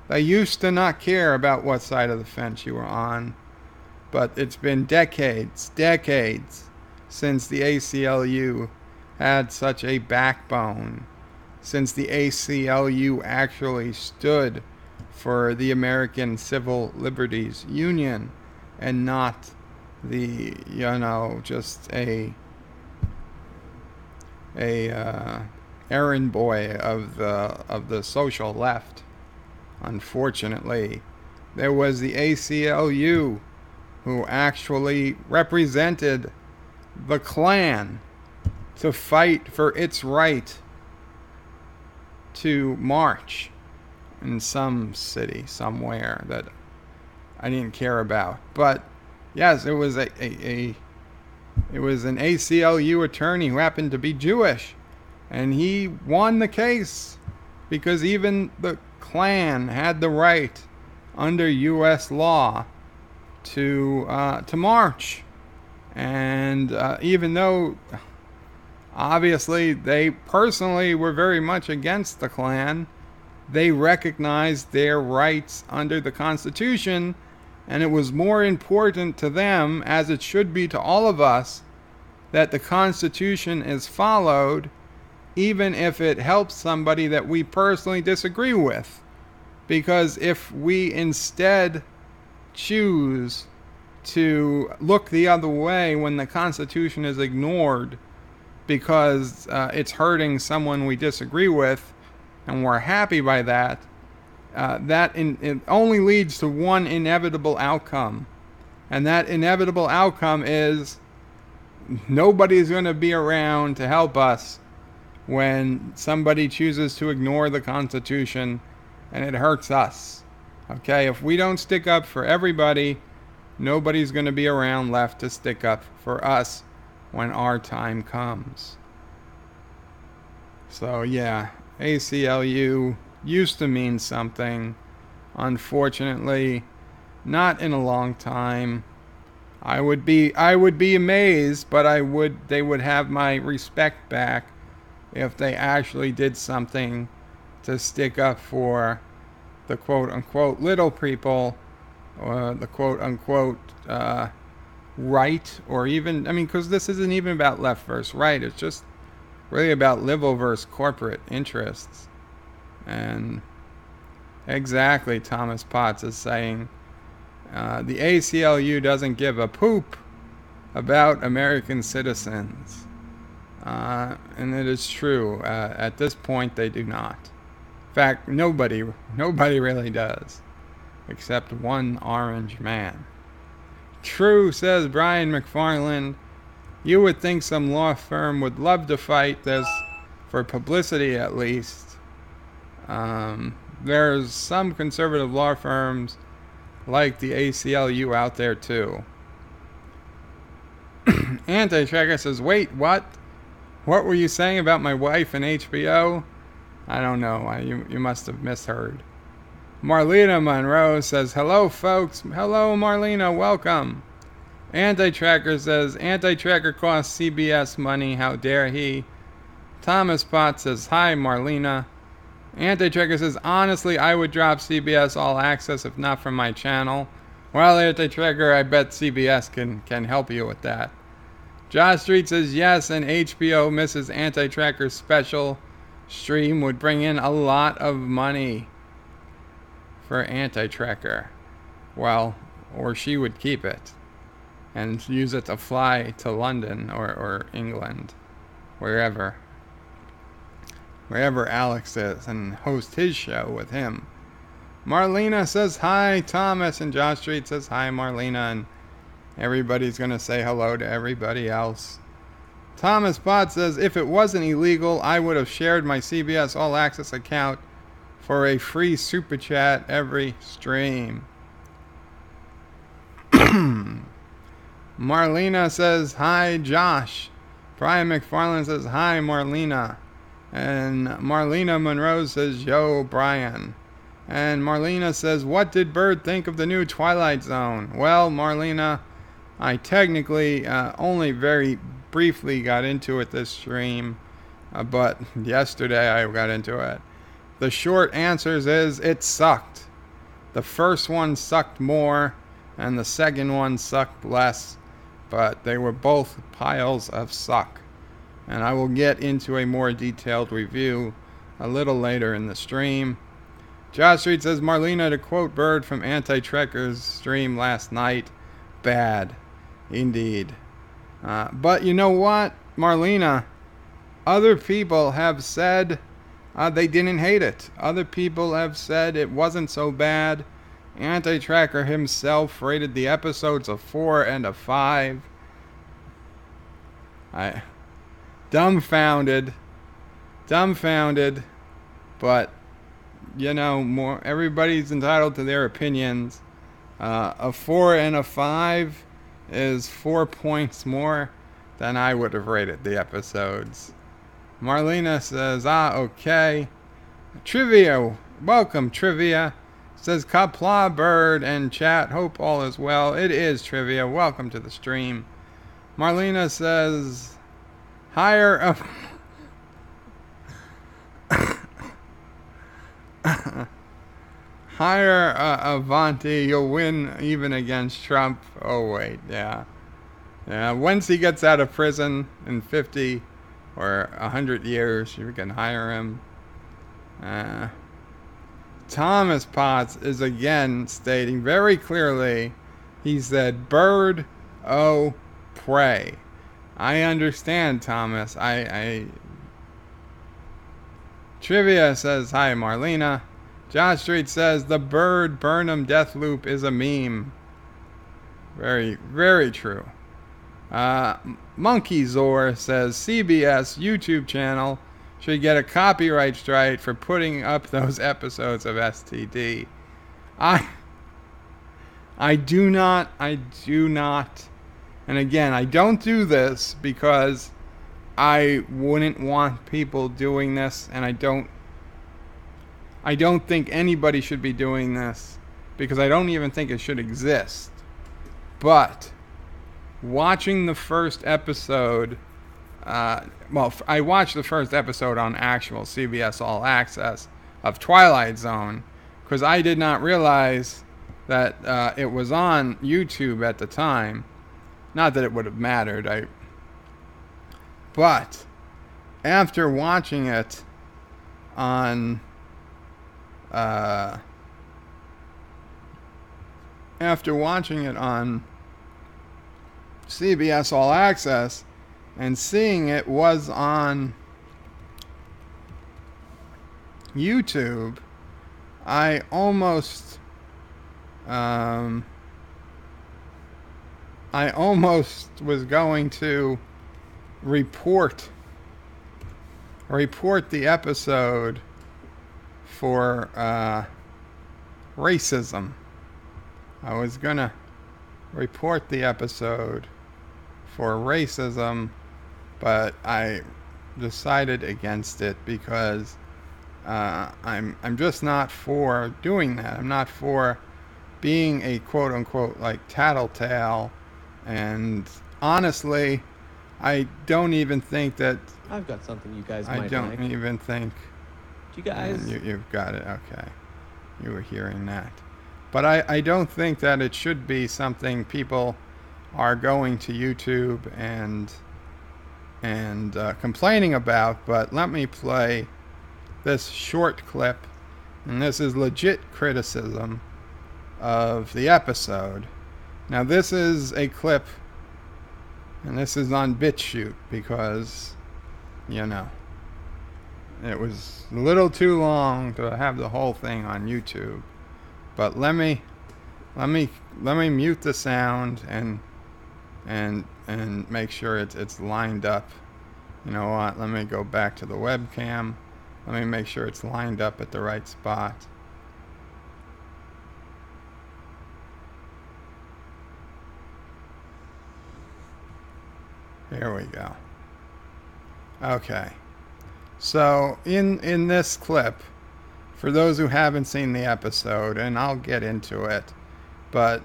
S1: They used to not care about what side of the fence you were on, but it's been decades since the ACLU had such a backbone, since the ACLU actually stood for the American Civil Liberties Union and not the, just a errand boy of the social left. Unfortunately, there was the ACLU who actually represented the Klan to fight for its right to march in some city somewhere that I didn't care about. But yes, it was it was an ACLU attorney who happened to be Jewish, and he won the case because even the Klan had the right under U.S. law to march. And even though obviously they personally were very much against the Klan, they recognized their rights under the Constitution, and it was more important to them, as it should be to all of us, that the Constitution is followed, even if it helps somebody that we personally disagree with. Because if we instead choose to look the other way when the Constitution is ignored because it's hurting someone we disagree with, and we're happy by that, it only leads to one inevitable outcome. And that inevitable outcome is nobody's going to be around to help us when somebody chooses to ignore the Constitution and it hurts us. Okay, if we don't stick up for everybody, nobody's going to be around left to stick up for us when our time comes. So yeah, ACLU used to mean something. Unfortunately, not in a long time. I would be amazed, but they would have my respect back if they actually did something to stick up for the quote-unquote little people, or the quote-unquote right, or even, because this isn't even about left versus right, it's just really about liberal versus corporate interests. And exactly, Thomas Potts is saying, the ACLU doesn't give a poop about American citizens. And it is true. At this point, they do not. In fact, nobody really does, except one orange man. True, says Brian McFarland. You would think some law firm would love to fight this, for publicity at least. There's some conservative law firms like the ACLU out there too. Anti-Tracker says, wait, what? What were you saying about my wife and HBO? I don't know. You must have misheard. Marlena Monroe says, hello, folks. Hello, Marlena. Welcome. Anti-Tracker says, Anti-Tracker costs CBS money. How dare he? Thomas Potts says, hi, Marlena. Anti-Tracker says, honestly, I would drop CBS All Access if not for my channel. Well, Anti-Tracker, I bet CBS can help you with that. Josh Street says, yes, an HBO Mrs. Anti-Tracker special stream would bring in a lot of money for Anti-Tracker. Well, or she would keep it and use it to fly to London or England, wherever Alex is, and host his show with him. Marlena says hi, Thomas, and Josh Street says hi, Marlena, and everybody's going to say hello to everybody else. Thomas Bott says, if it wasn't illegal, I would have shared my CBS All Access account for a free super chat every stream. Marlena says, hi, Josh. Brian McFarland says, hi, Marlena. And Marlena Monroe says, yo, Brian. And Marlena says, what did Bird think of the new Twilight Zone? Well, Marlena, I technically only very briefly got into it this stream, but yesterday I got into it. The short answers is it sucked. The first one sucked more, and the second one sucked less, but they were both piles of suck. And I will get into a more detailed review a little later in the stream. Josh Street says, Marlena, to quote Bird from Anti-Trekker's stream last night, bad. Indeed. But you know what, Marlena? Other people have said they didn't hate it. Other people have said it wasn't so bad. Anti-Tracker himself rated the episodes a 4 and a 5. Dumbfounded, but you know, everybody's entitled to their opinions. A 4 and a 5 is 4 points more than I would have rated the episodes. Marlena says, okay. Trivia, welcome, Trivia. Says, Qapla, Bird, and chat, hope all is well. It is, Trivia, welcome to the stream. Marlena says, hire Avanti, you'll win even against Trump. Oh wait, yeah. Once he gets out of prison in 50 or 100 years, you can hire him. Thomas Potts is again stating very clearly, he said, Bird, oh, pray. I understand, Thomas. Trivia says, hi, Marlena. Josh Street says, the Bird Burnham death loop is a meme. Very, very true. Monkey Zor says, CBS YouTube channel should get a copyright strike for putting up those episodes of STD. I do not, and again, I don't do this because I wouldn't want people doing this, and I don't think anybody should be doing this because I don't even think it should exist. But watching the first episode, I watched the first episode on actual CBS All Access of Twilight Zone because I did not realize that it was on YouTube at the time. Not that it would have mattered. But after watching it on CBS All Access and seeing it was on YouTube, I almost was going to report the episode for racism. I was gonna report the episode for racism, but I decided against it because I'm just not for doing that. I'm not for being a quote unquote like tattletale, and honestly, I don't even think that
S3: I've got something you guys might like.
S1: I don't even think.
S3: Do you guys?
S1: You've got it. Okay, you were hearing that, but I don't think that it should be something people are going to YouTube and complaining about. But let me play this short clip, and this is legit criticism of the episode. Now this is a clip, and this is on BitChute because, you know, it was a little too long to have the whole thing on YouTube. But let me mute the sound and make sure it's lined up. You know what? Let me go back to the webcam. Let me make sure it's lined up at the right spot. Here we go. Okay. So in this clip, for those who haven't seen the episode, and I'll get into it, but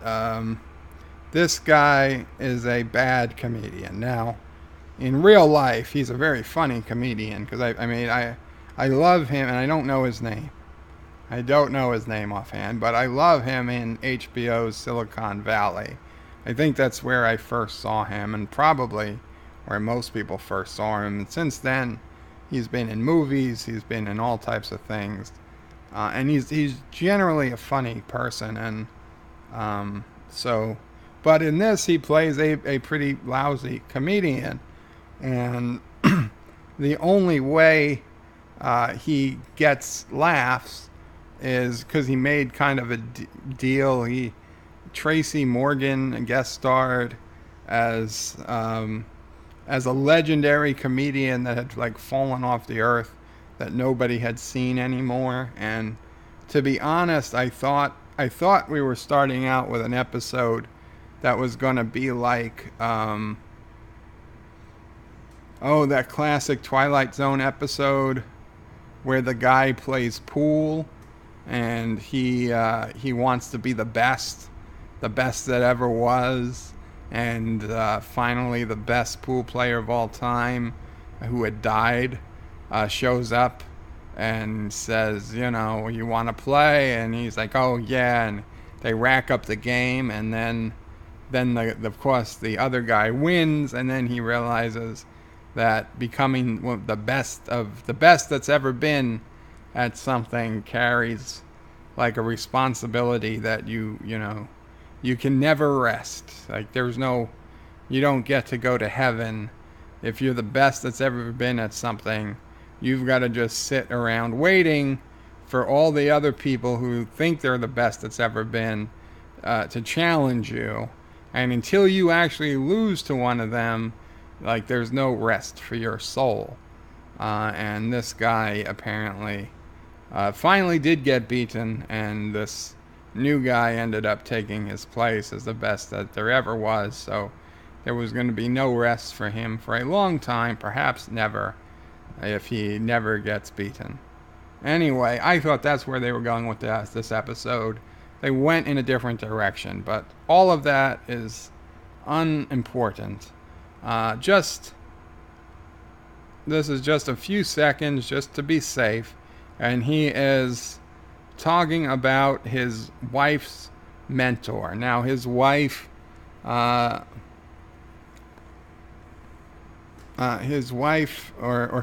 S1: this guy is a bad comedian. Now, in real life, he's a very funny comedian because I love him, and I don't know his name. I don't know his name offhand, but I love him in HBO's Silicon Valley. I think that's where I first saw him, and probably where most people first saw him. And since then, he's been in movies, he's been in all types of things, and he's generally a funny person. And but in this, he plays a pretty lousy comedian, and the only way he gets laughs is because he made kind of a deal. Tracy Morgan guest starred as a legendary comedian that had like fallen off the earth that nobody had seen anymore. And to be honest, I thought we were starting out with an episode that was going to be like that classic Twilight Zone episode where the guy plays pool and he wants to be the best that ever was. And finally, the best pool player of all time, who had died, shows up and says, you know, you want to play? And he's like, oh yeah. And they rack up the game, and then of course the other guy wins, and then he realizes that becoming the best that's ever been at something carries like a responsibility that you can never rest. Like you don't get to go to heaven if you're the best that's ever been at something. You've got to just sit around waiting for all the other people who think they're the best that's ever been to challenge you. And until you actually lose to one of them, like, there's no rest for your soul. And this guy apparently finally did get beaten, and this new guy ended up taking his place as the best that there ever was. So there was going to be no rest for him for a long time, perhaps never, if he never gets beaten. Anyway, I thought that's where they were going with this episode. They went in a different direction, but all of that is unimportant. This is just a few seconds just to be safe, and he is talking about his wife's mentor. Now, his wife, or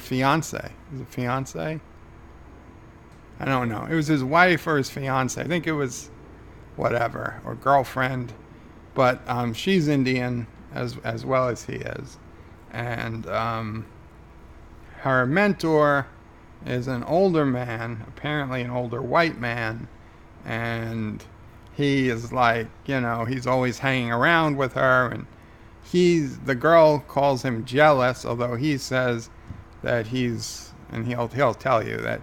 S1: fiance. Is it fiance? I don't know. It was his wife or his fiance. I think it was whatever, or girlfriend. But she's Indian as well as he is. And her mentor is an older man, apparently an older white man. And he is like, he's always hanging around with her. And the girl calls him jealous, although he says that and he'll tell you that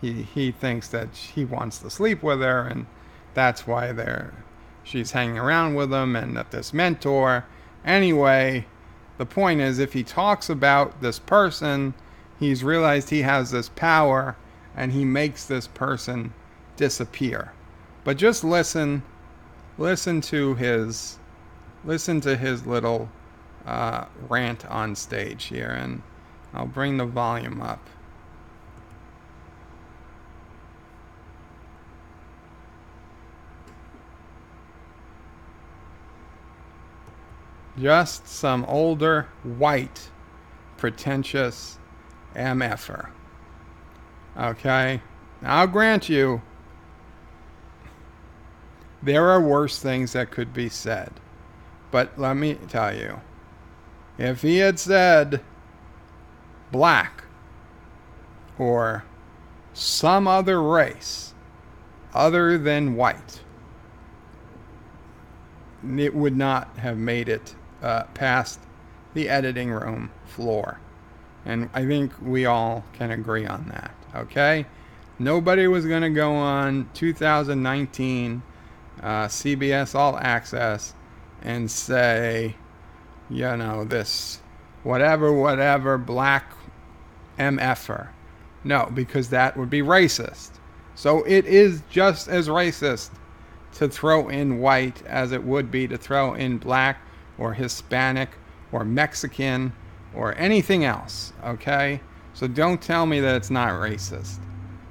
S1: he thinks that he wants to sleep with her, and that's why she's hanging around with him, and that this mentor. Anyway, the point is, if he talks about this person, he's realized he has this power, and he makes this person disappear. But just listen to his little rant on stage here, and I'll bring the volume up. Just some older, white, pretentious MFer. Okay? Now, I'll grant you, there are worse things that could be said. But let me tell you, if he had said black or some other race other than white, it would not have made it past the editing room floor. And I think we all can agree on that, okay? Nobody was going to go on 2019 CBS All Access and say, you know, this whatever black MFer. No, because that would be racist. So it is just as racist to throw in white as it would be to throw in black or Hispanic or Mexican or anything else, okay? So don't tell me that it's not racist.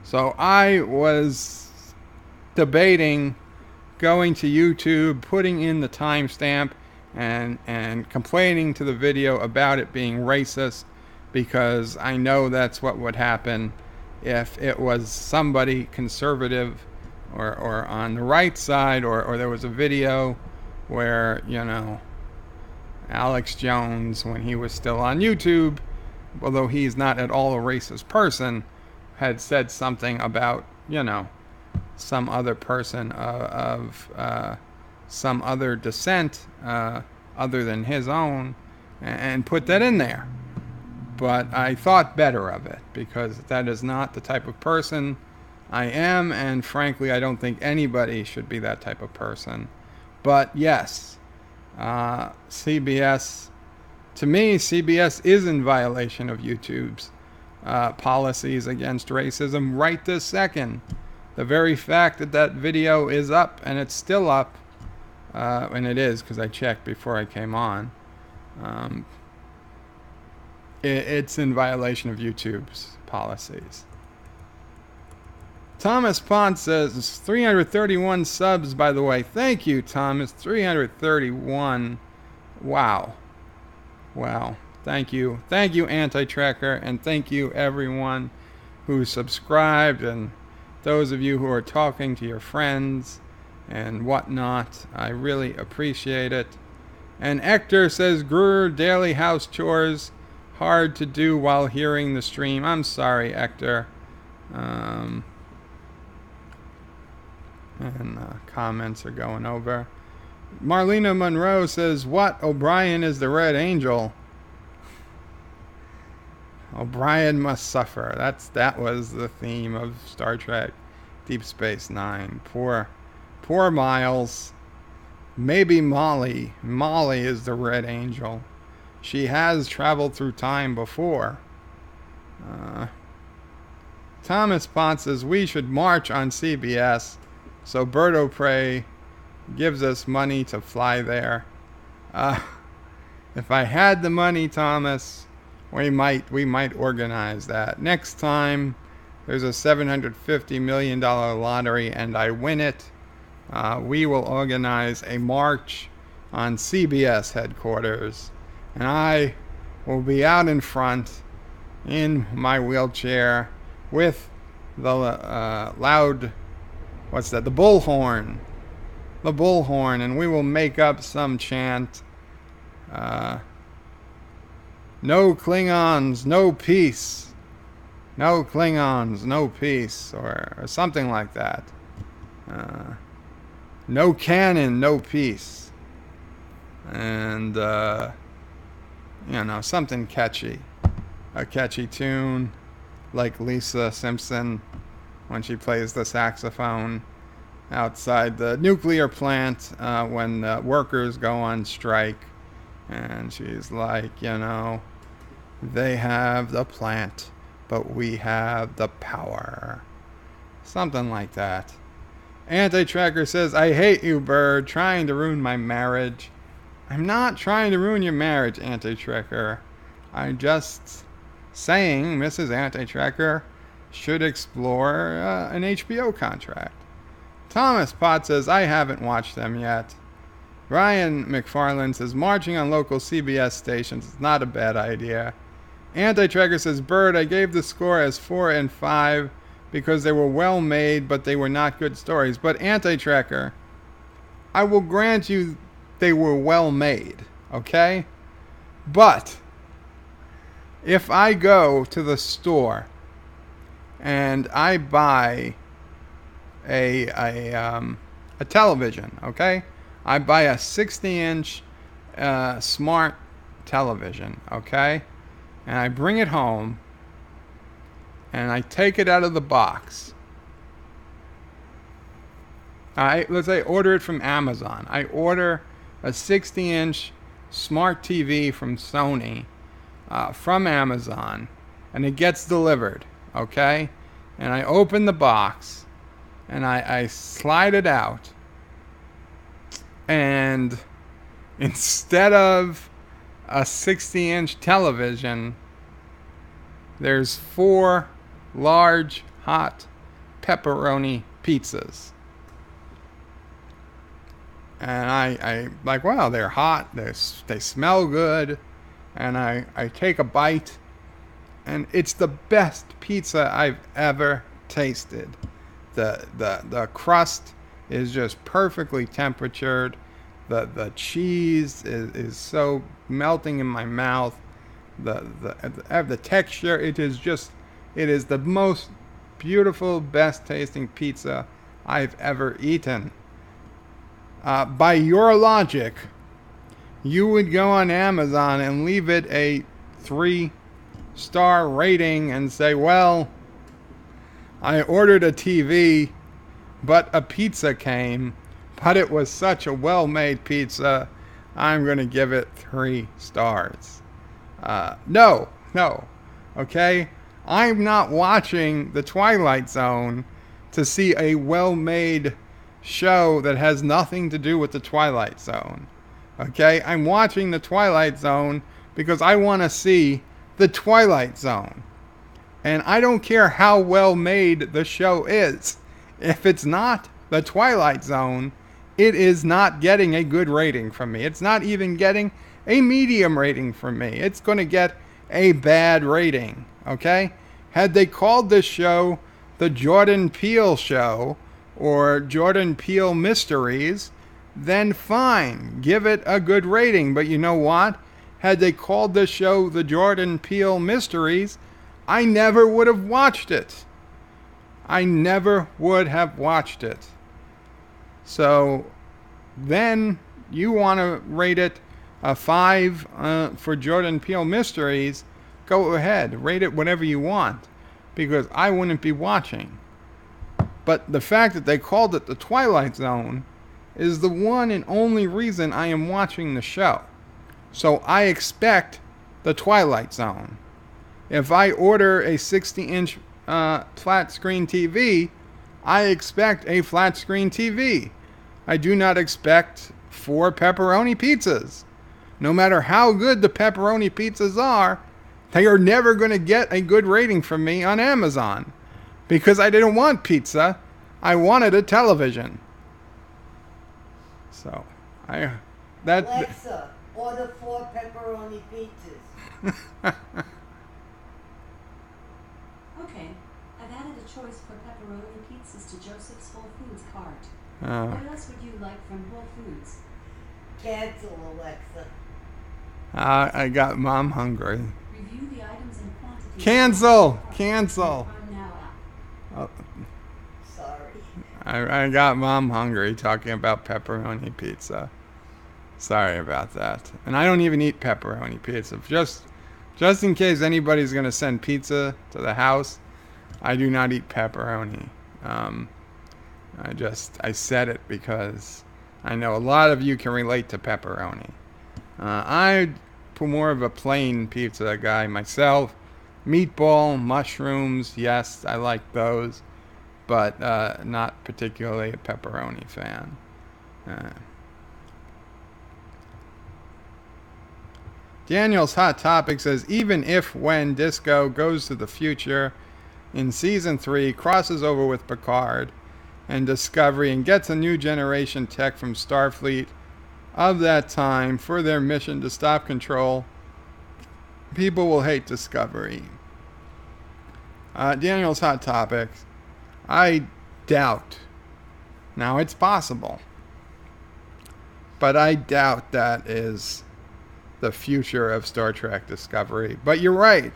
S1: So I was debating going to YouTube, putting in the timestamp, and complaining to the video about it being racist, because I know that's what would happen if it was somebody conservative or on the right side, or there was a video where, you know, Alex Jones, when he was still on YouTube, although he's not at all a racist person, had said something about, you know, some other person of some other descent other than his own, and put that in there. But I thought better of it, because that is not the type of person I am, and frankly, I don't think anybody should be that type of person. But yes, CBS, to me, CBS is in violation of YouTube's policies against racism right this second. The very fact that that video is up, and it's still up, and it is because I checked before I came on, it's in violation of YouTube's policies. Thomas Pond says 331 subs, by the way. Thank you, Thomas. 331. Wow. Wow. Thank you. Thank you, Anti-Tracker, and thank you, everyone who subscribed, and those of you who are talking to your friends and whatnot. I really appreciate it. And Hector says, Grr, daily house chores, hard to do while hearing the stream. I'm sorry, Hector. Comments are going over. Marlena Monroe says, what? O'Brien is the Red Angel. O'Brien must suffer. That was the theme of Star Trek Deep Space Nine. Poor Miles. Maybe Molly. Molly is the Red Angel. She has traveled through time before. Thomas Pont says, we should march on CBS so Berto Prey gives us money to fly there. If I had the money, Thomas, we might organize that. Next time there's a $750 million lottery and I win it, we will organize a march on CBS headquarters, and I will be out in front in my wheelchair with the loud, what's that, the bullhorn, and we will make up some chant, no Klingons, no peace, no Klingons, no peace, or something like that. No cannon, no peace. And, you know, something catchy. A catchy tune, like Lisa Simpson when she plays the saxophone outside the nuclear plant when the workers go on strike. And she's like, you know, they have the plant, but we have the power. Something like that. Anti-Tracker says, I hate you, Bird, trying to ruin my marriage. I'm not trying to ruin your marriage, Anti-Tracker. I'm just saying Mrs. Anti-Tracker should explore an HBO contract. Thomas Potts says, I haven't watched them yet. Ryan McFarland says, marching on local CBS stations is not a bad idea. Anti-Tracker says, Bird, I gave the score as 4 and 5 because they were well made, but they were not good stories. But Anti-Tracker, I will grant you they were well made, okay? But if I go to the store and I buy a television, okay? I buy a 60-inch smart television, okay? And I bring it home and I take it out of the box. Let's say order it from Amazon. I order a 60-inch smart TV from Sony from Amazon, and it gets delivered, okay? And I open the box and I slide it out, and instead of a 60-inch television, there's 4 large hot pepperoni pizzas. And I like, wow, they're hot, they smell good. And I take a bite, and it's the best pizza I've ever tasted. The crust is just perfectly temperatured. The cheese is so melting in my mouth. The texture, it is the most beautiful, best tasting pizza I've ever eaten. By your logic, you would go on Amazon and leave it a 3-star rating and say, well, I ordered a TV, but a pizza came, but it was such a well-made pizza, I'm going to give it 3 stars. No, okay? I'm not watching the Twilight Zone to see a well-made show that has nothing to do with the Twilight Zone. Okay? I'm watching the Twilight Zone because I want to see the Twilight Zone. And I don't care how well made the show is. If it's not the Twilight Zone, it is not getting a good rating from me. It's not even getting a medium rating from me. It's going to get a bad rating. Okay? Had they called this show the Jordan Peele Show or Jordan Peele Mysteries, then fine, give it a good rating. But you know what? Had they called this show the Jordan Peele Mysteries, I never would have watched it. I never would have watched it. So then you want to rate it a 5 for Jordan Peele Mysteries, go ahead, rate it whatever you want, because I wouldn't be watching. But the fact that they called it the Twilight Zone is the one and only reason I am watching the show. So I expect the Twilight Zone. If I order a 60-inch flat screen TV, I expect a flat screen TV. I do not expect 4 pepperoni pizzas. No matter how good the pepperoni pizzas are, they are never going to get a good rating from me on Amazon. Because I didn't want pizza, I wanted a television. So,
S4: Alexa, order 4 pepperoni pizzas.
S5: Okay, I've added a choice for pepperoni pizzas to Joseph's Whole Foods cart.
S1: Oh.
S5: What else would you like from Whole Foods?
S4: Cancel, Alexa.
S1: I got Mom hungry.
S5: Review the items and quantities.
S1: Cancel.
S5: I'm now out.
S1: Oh,
S4: Sorry.
S1: I got Mom hungry talking about pepperoni pizza. Sorry about that. And I don't even eat pepperoni pizza. Just in case anybody's going to send pizza to the house, I do not eat pepperoni. I said it because I know a lot of you can relate to pepperoni. I'm more of a plain pizza guy myself. Meatball, mushrooms, yes, I like those, but not particularly a pepperoni fan. Daniel's Hot Topic says, even if when Disco goes to the future in Season 3, crosses over with Picard and Discovery and gets a new generation tech from Starfleet of that time for their mission to stop control, people will hate Discovery. Daniel's Hot Topics, I doubt. Now, it's possible. but I doubt that is the future of Star Trek Discovery. But you're right.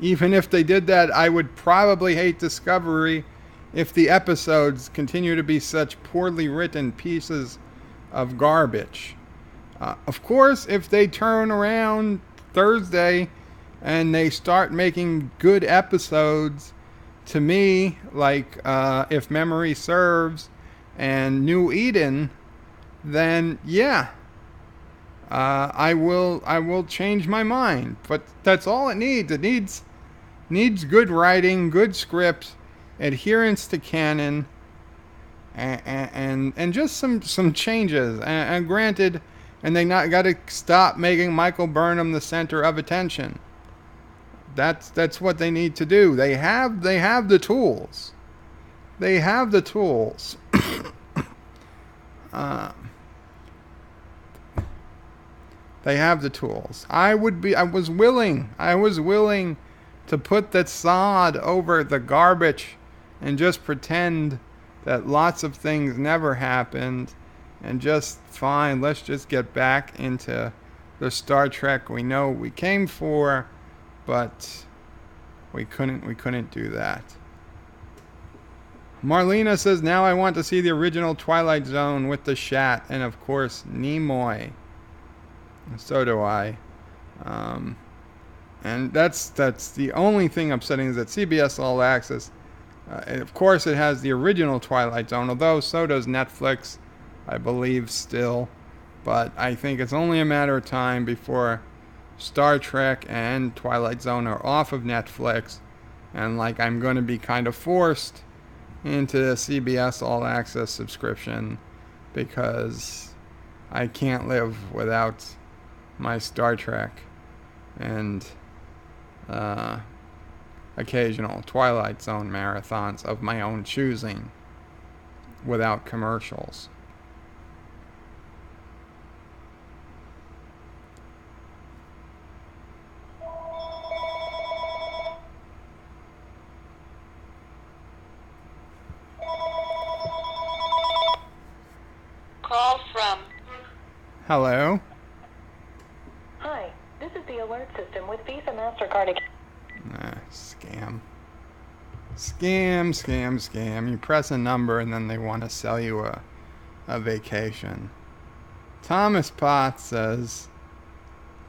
S1: Even if they did that, I would probably hate Discovery if the episodes continue to be such poorly written pieces of garbage. Of course, if they turn around Thursday and they start making good episodes, to me, like If Memory Serves and New Eden, then yeah, I will change my mind. But that's all it needs. It needs good writing, good script, adherence to canon, and just some changes. And granted, and they not got to stop making Michael Burnham the center of attention. That's what they need to do. They have the tools. They have the tools. They have the tools. I was willing to put that sod over the garbage and just pretend that lots of things never happened, and just fine, let's just get back into the Star Trek we know we came for, but we couldn't do that. Marlena says, now I want to see the original Twilight Zone with the Shat and of course Nimoy. So do I. And that's the only thing upsetting, is that CBS All Access, and of course it has the original Twilight Zone, although so does Netflix, I believe, still. But I think it's only a matter of time before Star Trek and Twilight Zone are off of Netflix, and like I'm going to be kind of forced into the CBS All Access subscription, because I can't live without my Star Trek and occasional Twilight Zone marathons of my own choosing without commercials.
S6: Call from.
S1: Hello?
S7: Hi, this is the alert system with Visa MasterCard.
S1: Scam. You press a number and then they want to sell you a vacation. Thomas Potts says,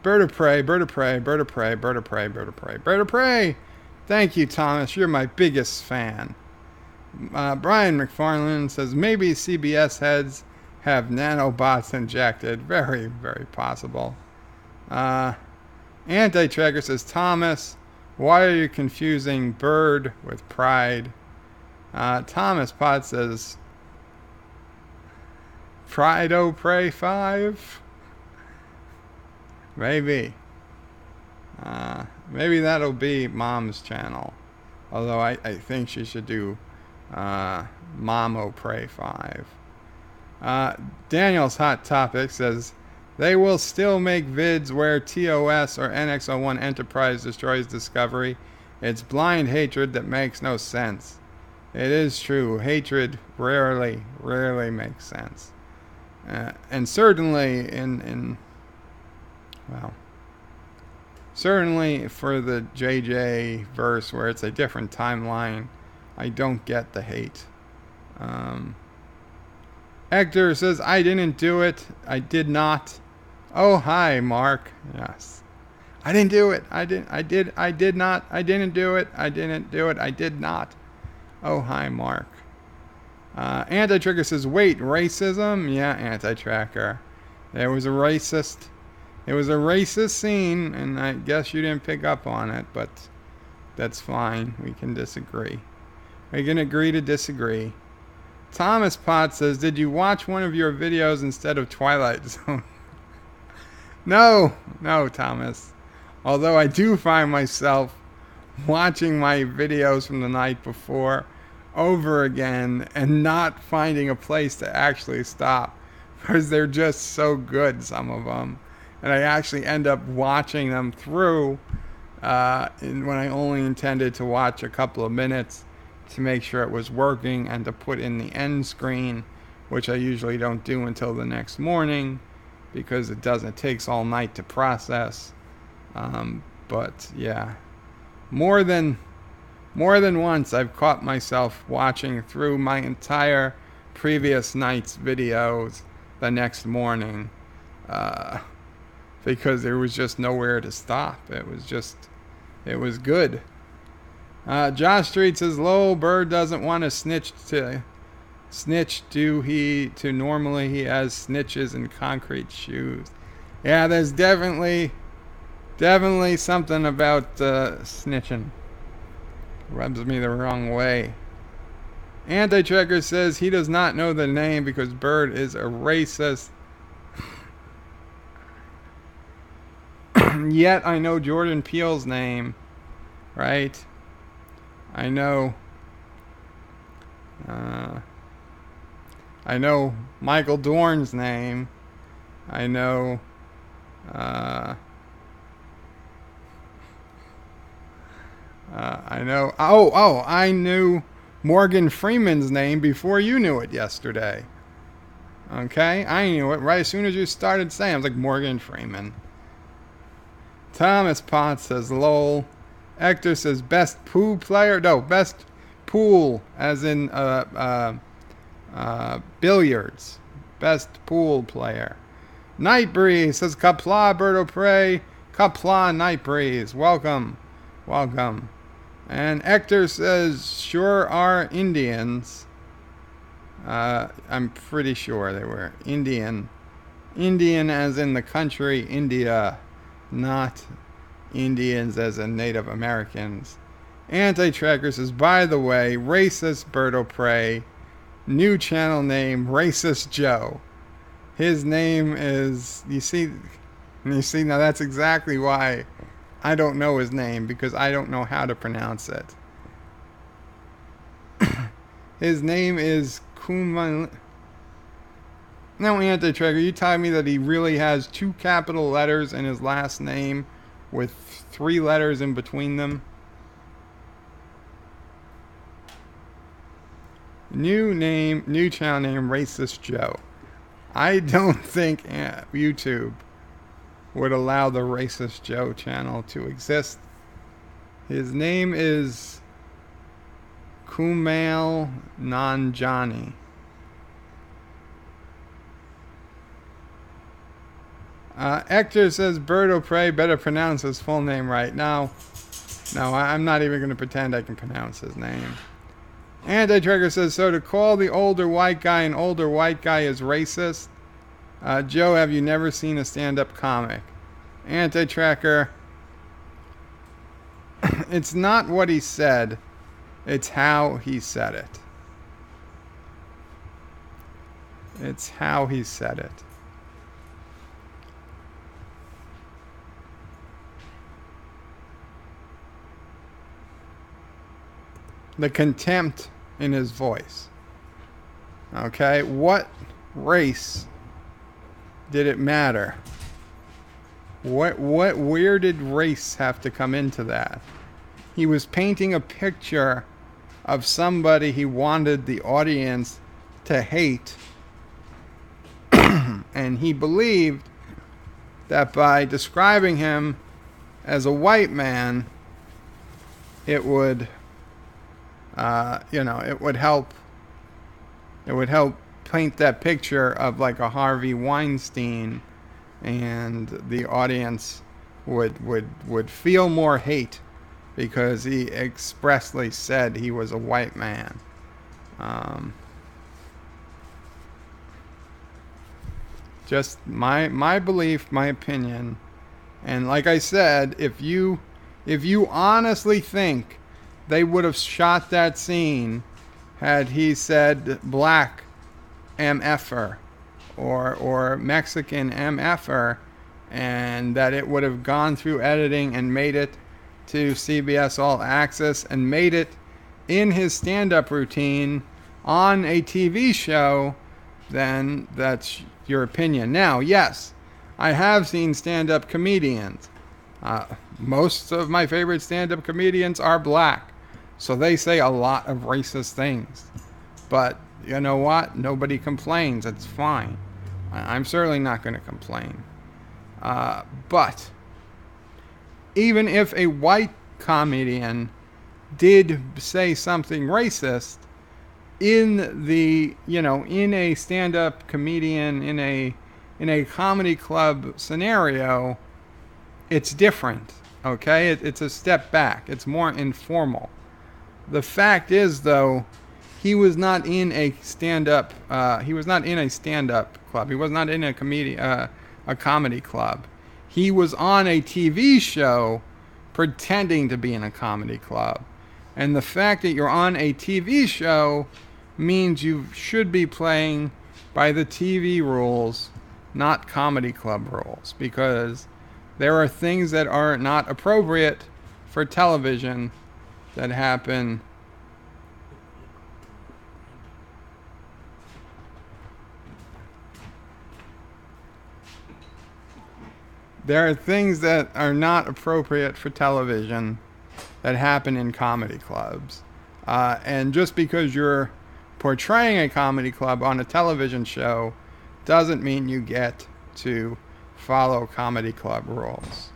S1: bird of prey, bird of prey, bird of prey, bird of prey, bird of prey, bird of prey. Thank you, Thomas. You're my biggest fan. Brian McFarland says, maybe CBS heads have nanobots injected. Very, very possible. Anti-Tracker says, Thomas, why are you confusing bird with pride? Thomas Potts says, Pride O Pray 5? Maybe. Maybe that'll be Mom's channel. Although I think she should do Mom O Pray 5. Daniel's Hot Topic says, they will still make vids where TOS or NX-01 Enterprise destroys Discovery. It's blind hatred that makes no sense. It is true. Hatred rarely makes sense. And certainly certainly for the JJ verse where it's a different timeline, I don't get the hate. Hector says, I didn't do it. I did not. Oh, hi, Mark. Yes. I didn't do it. I did not. I didn't do it. I didn't do it. I did not. Oh, hi, Mark. Anti-Tracker says, wait, racism? Yeah, Anti-Tracker. It was a racist scene, and I guess you didn't pick up on it, but that's fine. We can disagree. We can agree to disagree. Thomas Potts says, did you watch one of your videos instead of Twilight Zone? No, Thomas. Although I do find myself watching my videos from the night before over again and not finding a place to actually stop, because they're just so good, some of them. And I actually end up watching them through when I only intended to watch a couple of minutes to make sure it was working and to put in the end screen which I usually don't do until the next morning because it takes all night to process. But yeah, more than once I've caught myself watching through my entire previous night's videos the next morning, because there was just nowhere to stop. It was good. Josh Street says, Lowell Bird doesn't want to snitch. Normally he has snitches in concrete shoes. Yeah, there's definitely something about snitching. Rubs me the wrong way. Anti-Tracker says he does not know the name because Bird is a racist. Yet I know Jordan Peele's name, right? I know Michael Dorn's name. I know I knew Morgan Freeman's name before you knew it yesterday. Okay? I knew it right as soon as you started saying it. I was like, Morgan Freeman. Thomas Potts says, lol. Hector says, best pool player? No, best pool, as in billiards. Best pool player. Night Breeze says, Qapla, Birdo Prey. Qapla, Night Breeze. Welcome. And Hector says, sure are Indians. I'm pretty sure they were Indian. Indian as in the country India, not Indians as in Native Americans. Anti-Tracker says, by the way, racist Birdo Prey. New channel name, Racist Joe. His name is, you see, now that's exactly why I don't know his name, because I don't know how to pronounce it. His name is Kuman. Now, Anti-Tracker, you telling me that he really has 2 capital letters in his last name with 3 letters in between them? New channel name, Racist Joe. I don't think YouTube would allow the Racist Joe channel to exist. His name is Kumail Nanjiani. Hector says Birdo Prey better pronounce his full name right. No, I'm not even going to pretend I can pronounce his name. Anti-Tracker says, so to call the older white guy an older white guy is racist? Joe, have you never seen a stand-up comic? Anti-Tracker, it's not what he said, it's how he said it. It's how he said it. The contempt in his voice. Okay, what race did it matter? Where did race have to come into that? He was painting a picture of somebody he wanted the audience to hate. And he believed that by describing him as a white man, it would it would help paint that picture of like a Harvey Weinstein, and the audience would feel more hate because he expressly said he was a white man. Just my belief, my opinion. And like I said, if you honestly think they would have shot that scene had he said black MFer or Mexican MFer, and that it would have gone through editing and made it to CBS All Access and made it in his stand-up routine on a TV show, then that's your opinion. Now, yes, I have seen stand-up comedians. Most of my favorite stand-up comedians are black, so they say a lot of racist things. But you know what? Nobody complains. It's fine. I'm certainly not going to complain. But even if a white comedian did say something racist in the, in a stand-up comedian, in a comedy club scenario, it's different. Okay, it's a step back. It's more informal. The fact is, though, he was not in a stand-up. He was not in a stand-up club. He was not in a comedy club. He was on a TV show, pretending to be in a comedy club. And the fact that you're on a TV show means you should be playing by the TV rules, not comedy club rules, because there are things that are not appropriate for television that happen. There are things that are not appropriate for television that happen in comedy clubs. And just because you're portraying a comedy club on a television show doesn't mean you get to follow comedy club rules.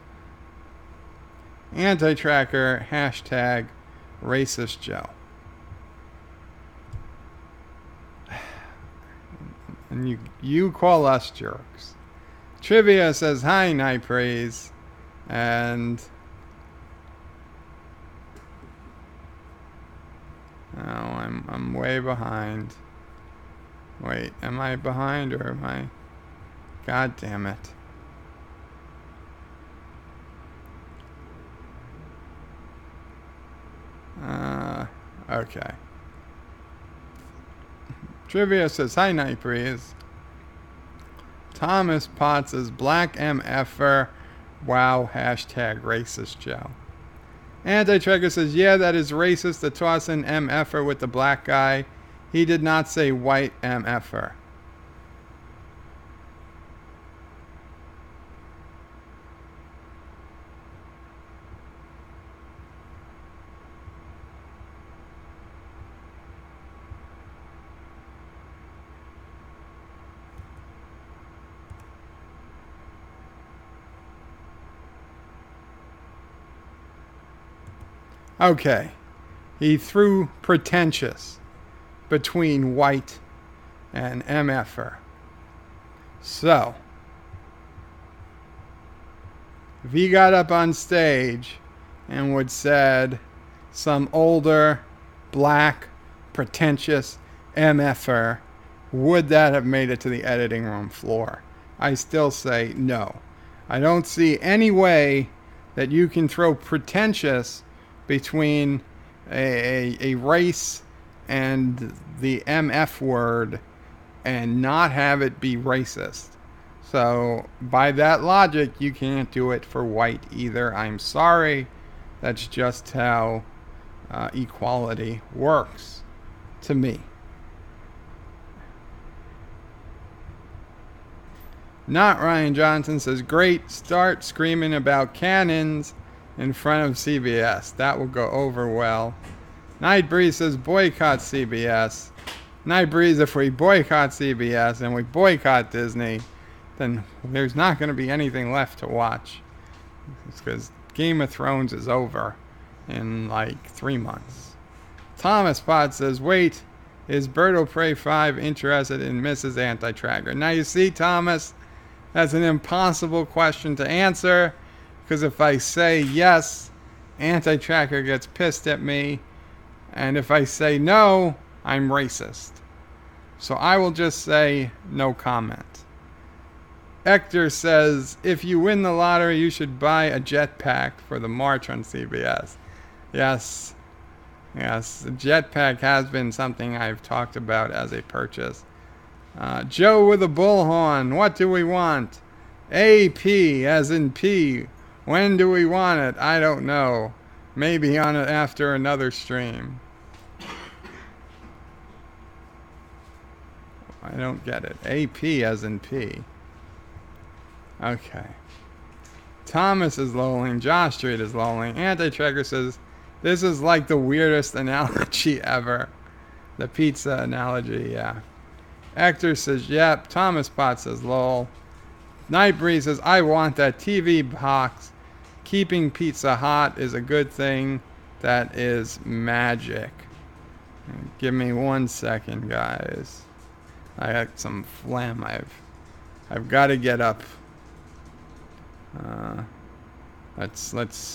S1: Anti-tracker, hashtag racist Joe. And you call us jerks. Trivia says, hi, Night Praise. And oh, I'm way behind. Wait, am I behind or am I? God damn it. Okay. Trivia says, hi, Night Breeze. Thomas Potts says, black MFer. Wow, hashtag racist Joe. Anti-Tracker says, yeah, that is racist to toss in MFer with the black guy. He did not say white MFer. Okay. He threw pretentious between white and MFer. So, if he got up on stage and would said some older, black, pretentious MFer, would that have made it to the editing room floor? I still say no. I don't see any way that you can throw pretentious between a race and the MF word and not have it be racist. So by that logic, you can't do it for white either. I'm sorry. That's just how equality works to me. Not Ryan Johnson says, great, start screaming about cannons in front of CBS. That will go over well. Night Breeze says, boycott CBS. Night Breeze, if we boycott CBS and we boycott Disney, then there's not going to be anything left to watch. It's because Game of Thrones is over in like 3 months. Thomas Potts says, wait, is Bird of Prey 5 interested in Mrs. Anti-Tracker? Now you see, Thomas, that's an impossible question to answer, because if I say yes, Anti-Tracker gets pissed at me, and if I say no, I'm racist. So I will just say no comment. Hector says, if you win the lottery, you should buy a jetpack for the march on CBS. Yes, the jetpack has been something I've talked about as a purchase. Joe with a bullhorn, what do we want? AP, as in P. When do we want it? I don't know. Maybe on it after another stream. I don't get it. AP as in P. Okay. Thomas is lolling. Josh Street is lolling. Anti-Tracker says, this is like the weirdest analogy ever. The pizza analogy, yeah. Actor says, yep. Thomas Pot says, lol. Nightbreeze says, I want that TV box. Keeping pizza hot is a good thing. That is magic. Give me 1 second, guys. I got some phlegm. I've got to get up. Let's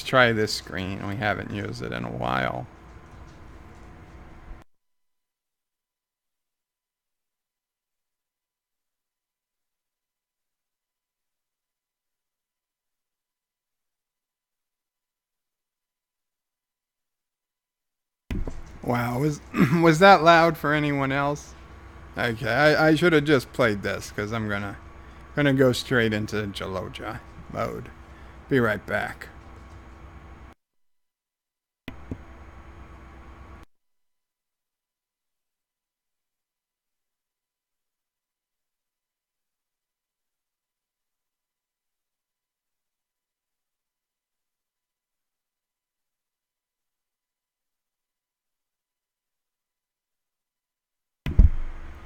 S1: try this screen. We haven't used it in a while. Wow, was that loud for anyone else? Okay, I should have just played this because I'm gonna go straight into Jaloja mode. Be right back.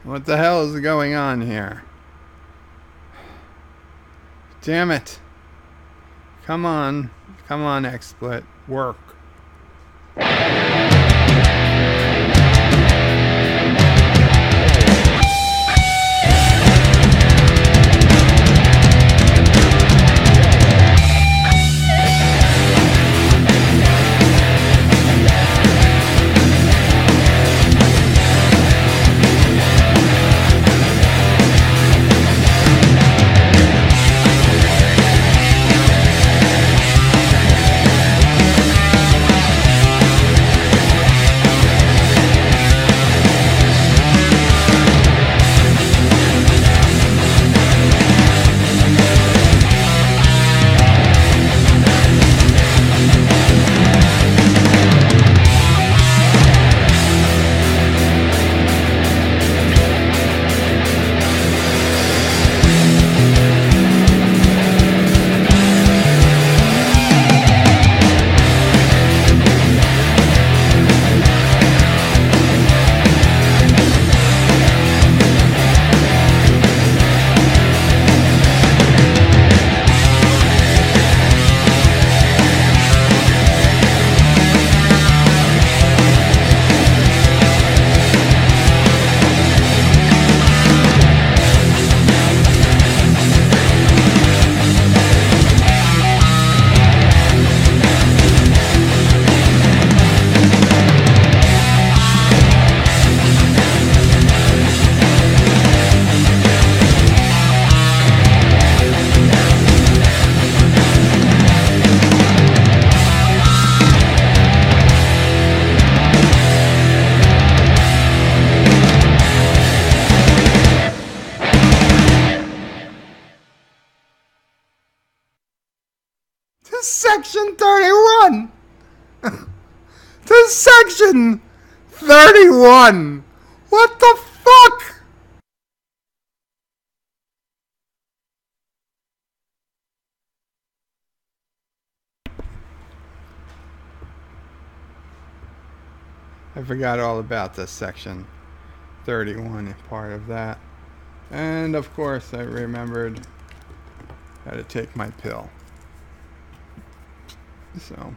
S1: What the hell is going on here? Damn it. Come on, XSplit, work. Section 31! To Section 31! What the fuck? I forgot all about this Section 31 part of that. And of course I remembered how to take my pill. So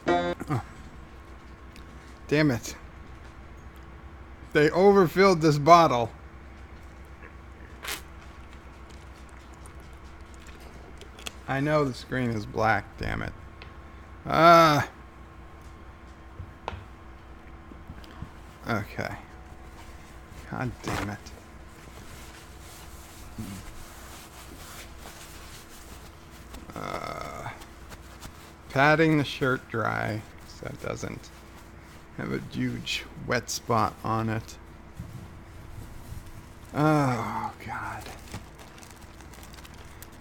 S1: oh. Damn it. They overfilled this bottle. I know the screen is black, damn it. Okay. God damn it. Patting the shirt dry so it doesn't have a huge wet spot on it. Oh, God.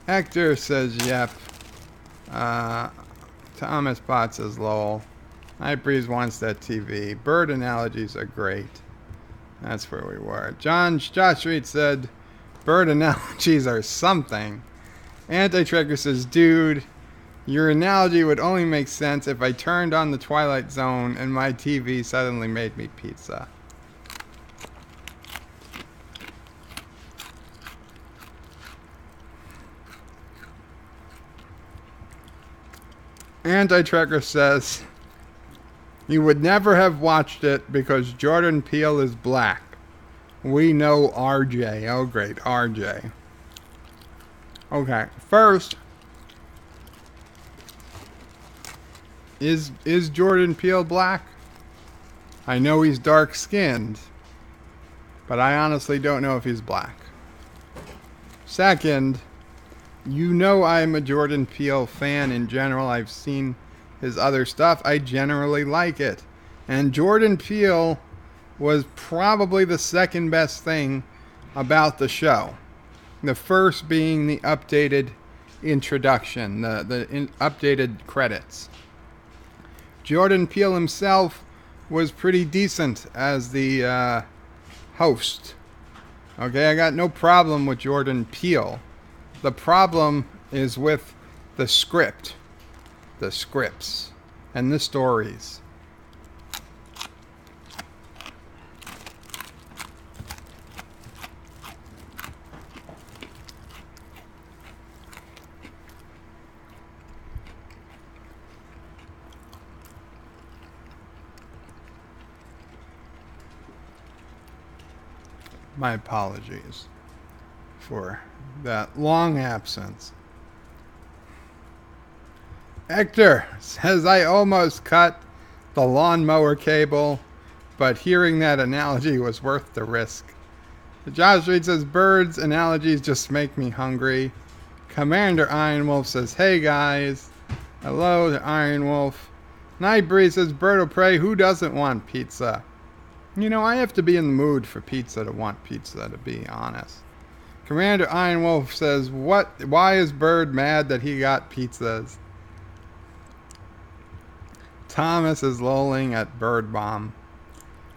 S1: Hector says yep. Thomas Bot says lol. Night Breeze wants that TV. Bird analogies are great. That's where we were. Josh Reed said, bird analogies are something. Anti-Tracker says, dude, your analogy would only make sense if I turned on the Twilight Zone and my TV suddenly made me pizza. Anti-Tracker says, you would never have watched it because Jordan Peele is black. We know RJ. Oh, great. RJ. Okay. First, is Jordan Peele black? I know he's dark-skinned, but I honestly don't know if he's black. Second, you know I'm a Jordan Peele fan in general. I've seen his other stuff. I generally like it. And Jordan Peele was probably the second best thing about the show. The first being the updated introduction, the updated credits. Jordan Peele himself was pretty decent as the host. Okay, I got no problem with Jordan Peele. The problem is with the script. The scripts and the stories. My apologies for that long absence. Hector says, I almost cut the lawnmower cable, but hearing that analogy was worth the risk. Josh Reed says, birds analogies just make me hungry. Commander Iron Wolf says, hey guys. Hello to Iron Wolf. Night Breeze says, bird of prey, who doesn't want pizza? You know, I have to be in the mood for pizza to want pizza, to be honest. Commander Iron Wolf says, why is Bird mad that he got pizzas? Thomas is lolling at Bird Bomb.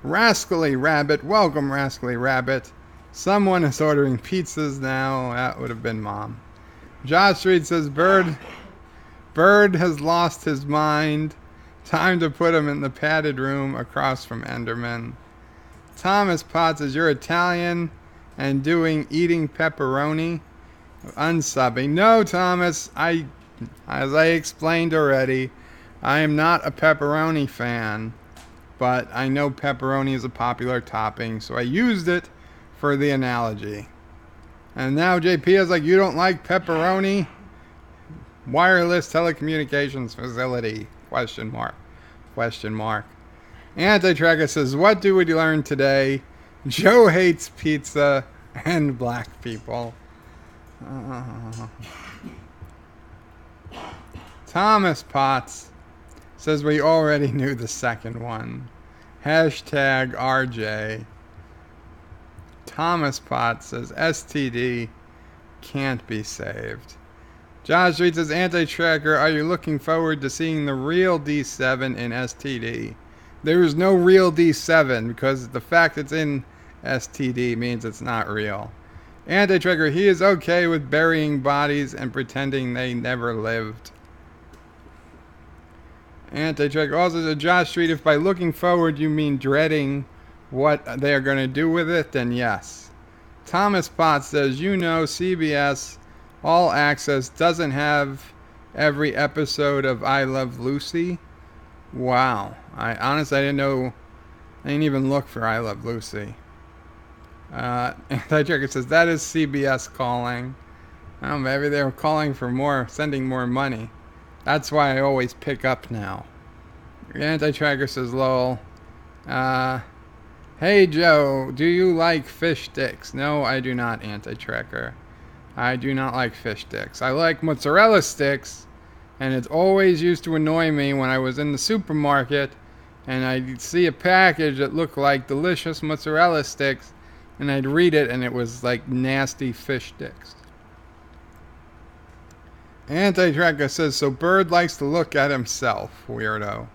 S1: Rascally Rabbit, welcome Rascally Rabbit. Someone is ordering pizzas now. That would have been Mom. Josh Reed says, Bird has lost his mind. Time to put him in the padded room across from Enderman. Thomas Potts says, you're Italian and eating pepperoni. Unsubbing. No, Thomas, as I explained already, I am not a pepperoni fan, but I know pepperoni is a popular topping, so I used it for the analogy. And now JP is like, you don't like pepperoni? Wireless telecommunications facility? Question mark. Question mark. Anti-Tracker says, what do we learn today? Joe hates pizza and black people. Thomas Potts says we already knew the second one. Hashtag RJ. Thomas Potts says STD can't be saved. Josh Reed says, Anti-Tracker, are you looking forward to seeing the real D7 in STD? There is no real D7 because the fact it's in STD means it's not real. Anti-Tracker, he is okay with burying bodies and pretending they never lived. Anti-Tracker also says, Josh Street, if by looking forward you mean dreading what they're going to do with it, then yes. Thomas Potts says, you know CBS All Access doesn't have every episode of I Love Lucy. Wow. I didn't know. I didn't even look for I Love Lucy. Anti-Tracker says, that is CBS calling. Oh, maybe they're calling for more, sending more money. That's why I always pick up now. Anti-Tracker says, lol. Hey Joe, do you like fish sticks? No, I do not, Anti-Tracker. I do not like fish sticks. I like mozzarella sticks, and it always used to annoy me when I was in the supermarket and I'd see a package that looked like delicious mozzarella sticks, and I'd read it and it was like nasty fish sticks. Anti-Tracker says, so Bird likes to look at himself, weirdo.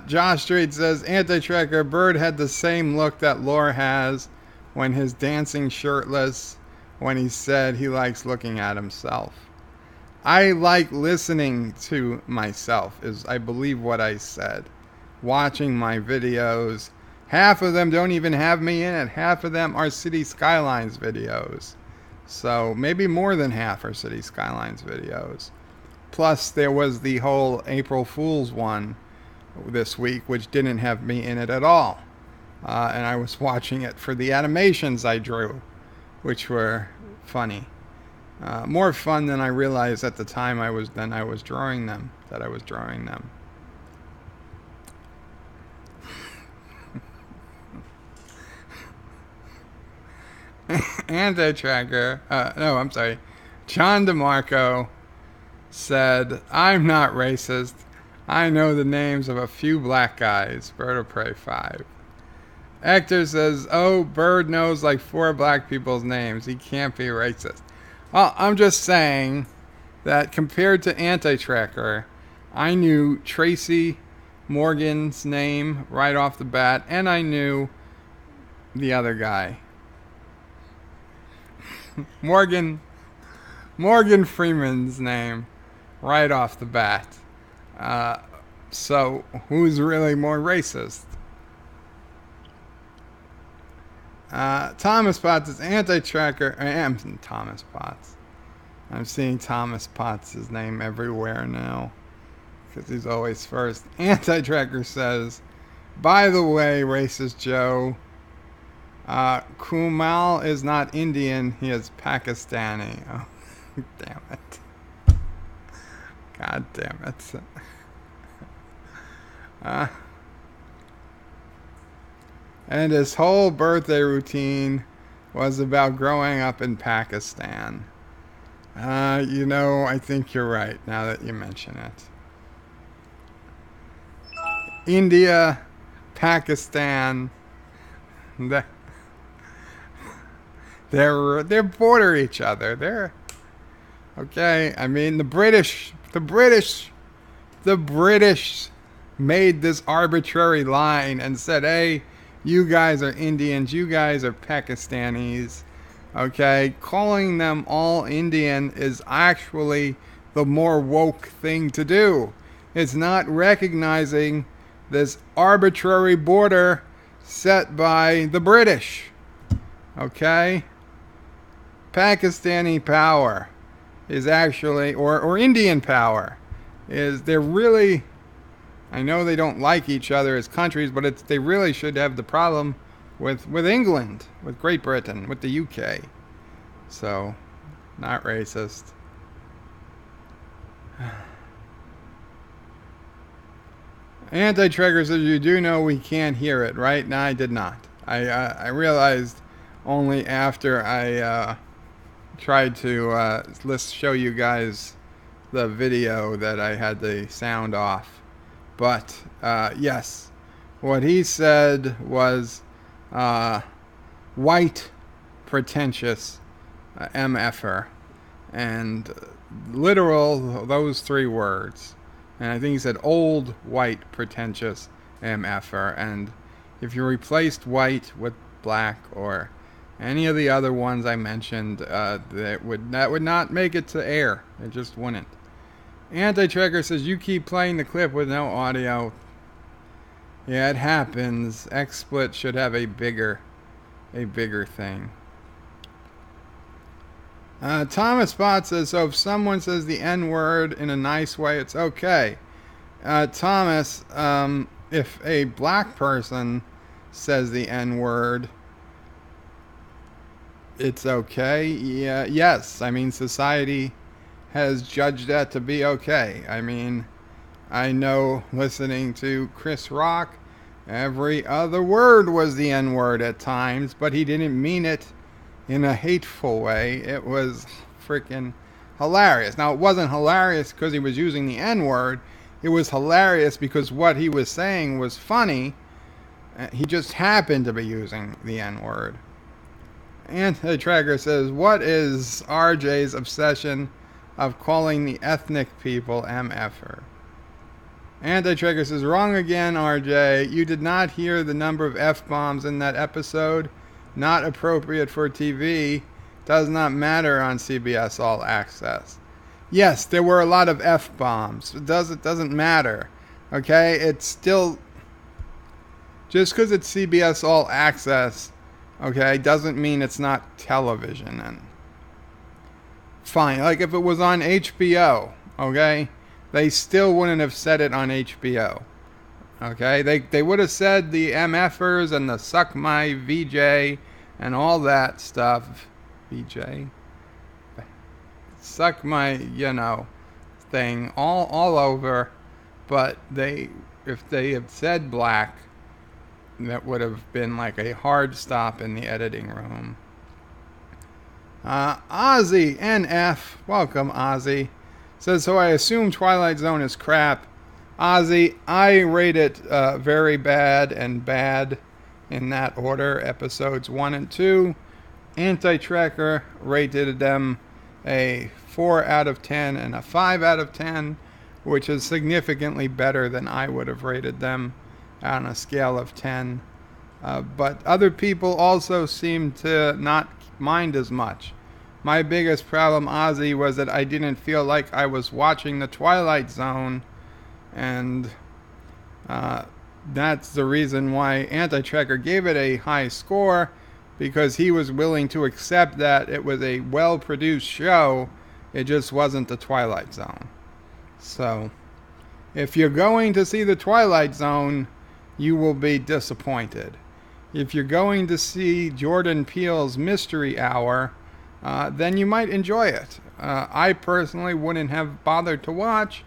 S1: Josh Street says, Anti-Tracker, Bird had the same look that Lore has when he's dancing shirtless when he said he likes looking at himself. I like listening to myself, is I believe what I said. Watching my videos. Half of them don't even have me in it. Half of them are City Skylines videos. So maybe more than half are City Skylines videos. Plus there was the whole April Fool's one this week, which didn't have me in it at all. And I was watching it for the animations I drew, which were funny. More fun than I realized at the time I was drawing them. Anti-Tracker, no, I'm sorry. John DeMarco said, I'm not racist. I know the names of a few black guys. Bird of Prey 5. Hector says, oh, Bird knows like 4 black people's names. He can't be racist. Well, I'm just saying that compared to Anti-Tracker, I knew Tracy Morgan's name right off the bat, and I knew the other guy. Morgan Freeman's name right off the bat. So who's really more racist? Thomas Potts is Anti-Tracker. I am Thomas Potts. I'm seeing Thomas Potts' name everywhere now because he's always first. Anti-Tracker says, by the way, racist Joe, Kumal is not Indian, he is Pakistani. Oh, damn it. God damn it. And his whole birthday routine was about growing up in Pakistan. You know, I think you're right now that you mention it. India, Pakistan, they're border each other. They're okay. I mean, the British made this arbitrary line and said, hey, you guys are Indians, you guys are Pakistanis. Okay, calling them all Indian is actually the more woke thing to do. It's not recognizing this arbitrary border set by the British. Okay? Pakistani power is actually, or Indian power, is they're really, I know they don't like each other as countries, but they really should have the problem with England, with Great Britain, with the UK. So, not racist. Anti-Tracker says, you do know we can't hear it, right? No, I did not. I realized only after I tried to show you guys the video that I had the sound off. But, yes, what he said was white, pretentious MFer. And literal, those 3 words. And I think he said old, white, pretentious MFer. And if you replaced white with black or any of the other ones I mentioned, that would not make it to air. It just wouldn't. Anti-Tracker says, you keep playing the clip with no audio. Yeah, it happens. XSplit should have a bigger thing. Thomas Bot says, so if someone says the N-word in a nice way, it's okay. Thomas, if a black person says the N-word, it's okay. Yeah, yes. I mean, society has judged that to be okay. I mean, I know listening to Chris Rock, every other word was the N-word at times, but he didn't mean it in a hateful way. It was freaking hilarious. Now, it wasn't hilarious because he was using the N-word. It was hilarious because what he was saying was funny. He just happened to be using the N-word. Anti-Tracker says, what is RJ's obsession of calling the ethnic people MFer? Anti-Tracker says, wrong again, RJ. You did not hear the number of F-bombs in that episode. Not appropriate for TV. Does not matter on CBS All Access. Yes, there were a lot of F-bombs. It doesn't matter. Okay? It's still... Just because it's CBS All Access, okay, doesn't mean it's not television. And fine. Like if it was on HBO, okay, they still wouldn't have said it on HBO. Okay? They would have said the MFers and the suck my VJ and all that stuff. VJ? Suck my, thing all over. But if they had said black, that would have been like a hard stop in the editing room. Ozzy NF, welcome Ozzy, says, so I assume Twilight Zone is crap. Ozzy, I rate it very bad and bad in that order, episodes 1 and 2. Anti-Tracker rated them a 4 out of 10 and a 5 out of 10, which is significantly better than I would have rated them on a scale of 10. But other people also seem to not mind as much. My biggest problem, Ozzy, was that I didn't feel like I was watching the Twilight Zone, and that's the reason why Anti-Tracker gave it a high score, because he was willing to accept that it was a well-produced show. It just wasn't the Twilight Zone. So, if you're going to see the Twilight Zone, you will be disappointed. If you're going to see Jordan Peele's Mystery Hour, then you might enjoy it. I personally wouldn't have bothered to watch,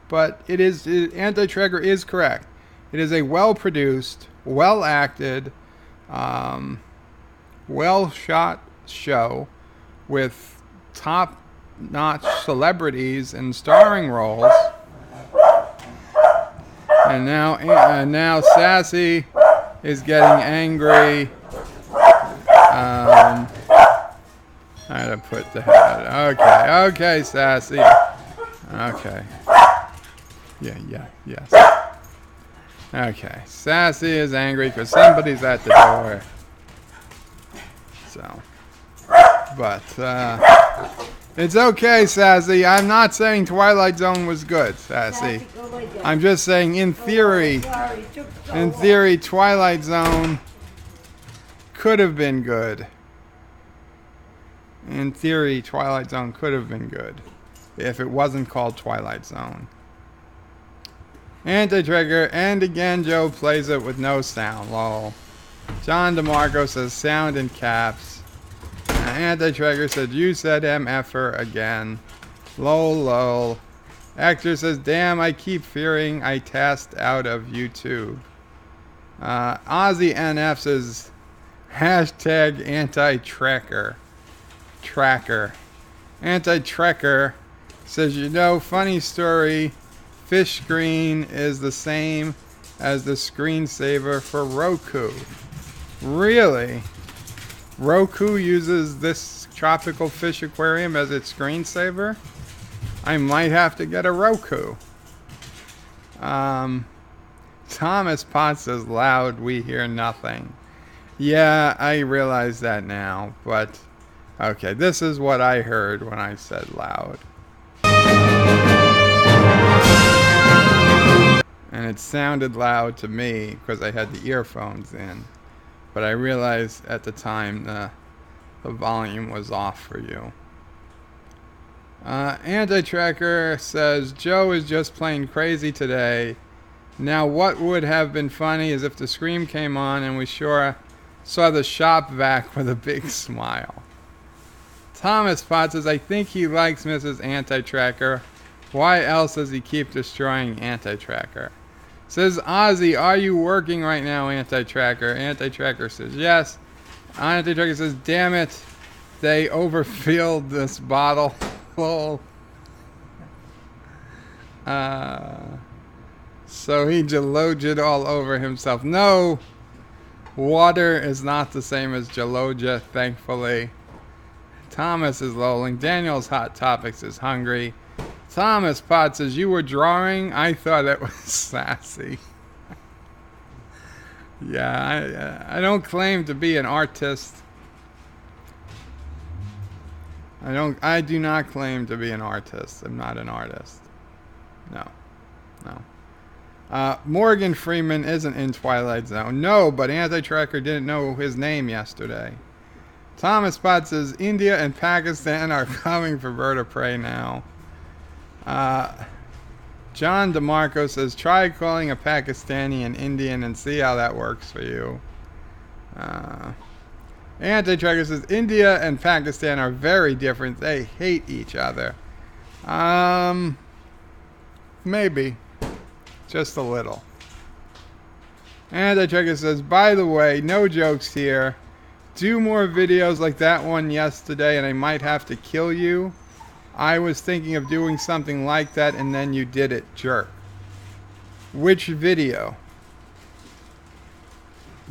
S1: but Anti-Tracker is correct. It is a well-produced, well-acted, well-shot show with top-notch celebrities in starring roles. And now Sassy is getting angry. How to put that? Okay, Sassy. Okay. Yes. Okay, Sassy is angry because somebody's at the door. So, but it's okay, Sassy. I'm not saying Twilight Zone was good, Sassy. I'm just saying, in theory, Twilight Zone could have been good. In theory, Twilight Zone could have been good if it wasn't called Twilight Zone. Anti-Trigger, and again Joe plays it with no sound, lol. John DeMarco says sound in caps. Anti-Trigger said, you said MFer again. Lol. Actor says, damn, I keep fearing I test out of YouTube. Ozzy NF says, hashtag anti-tracker. Anti-tracker says, funny story, fish screen is the same as the screensaver for Roku. Really? Roku uses this tropical fish aquarium as its screensaver? I might have to get a Roku. Thomas Potts says, loud, we hear nothing. Yeah, I realize that now, but okay, this is what I heard when I said loud. And it sounded loud to me because I had the earphones in. But I realized at the time the volume was off for you. Anti-Tracker says, Joe is just plain crazy today. Now what would have been funny is if the scream came on and we sure saw the shop vac with a big smile. Thomas Potts says, I think he likes Mrs. Anti-Tracker. Why else does he keep destroying Anti-Tracker? Says Ozzy, are you working right now, Anti-Tracker? Anti-Tracker says yes. Anti-Tracker says, damn it, they overfilled this bottle. Lol. So he jaloged all over himself. No, water is not the same as jaloja, thankfully. Thomas is lolling. Daniel's Hot Topics is hungry. Thomas Potts, as you were drawing, I thought it was sassy. Yeah, I don't claim to be an artist. I do not claim to be an artist. I'm not an artist. No. Morgan Freeman isn't in Twilight Zone. No, but Anti-Tracker didn't know his name yesterday. Thomas Potts says India and Pakistan are coming for bird of prey now. John DeMarco says try calling a Pakistani an Indian and see how that works for you. Anti-Tracker says India and Pakistan are very different. They hate each other. Maybe. Just a little. Anti-Tracker says, by the way, no jokes here. Do more videos like that one yesterday and I might have to kill you. I was thinking of doing something like that and then you did it, jerk. Which video?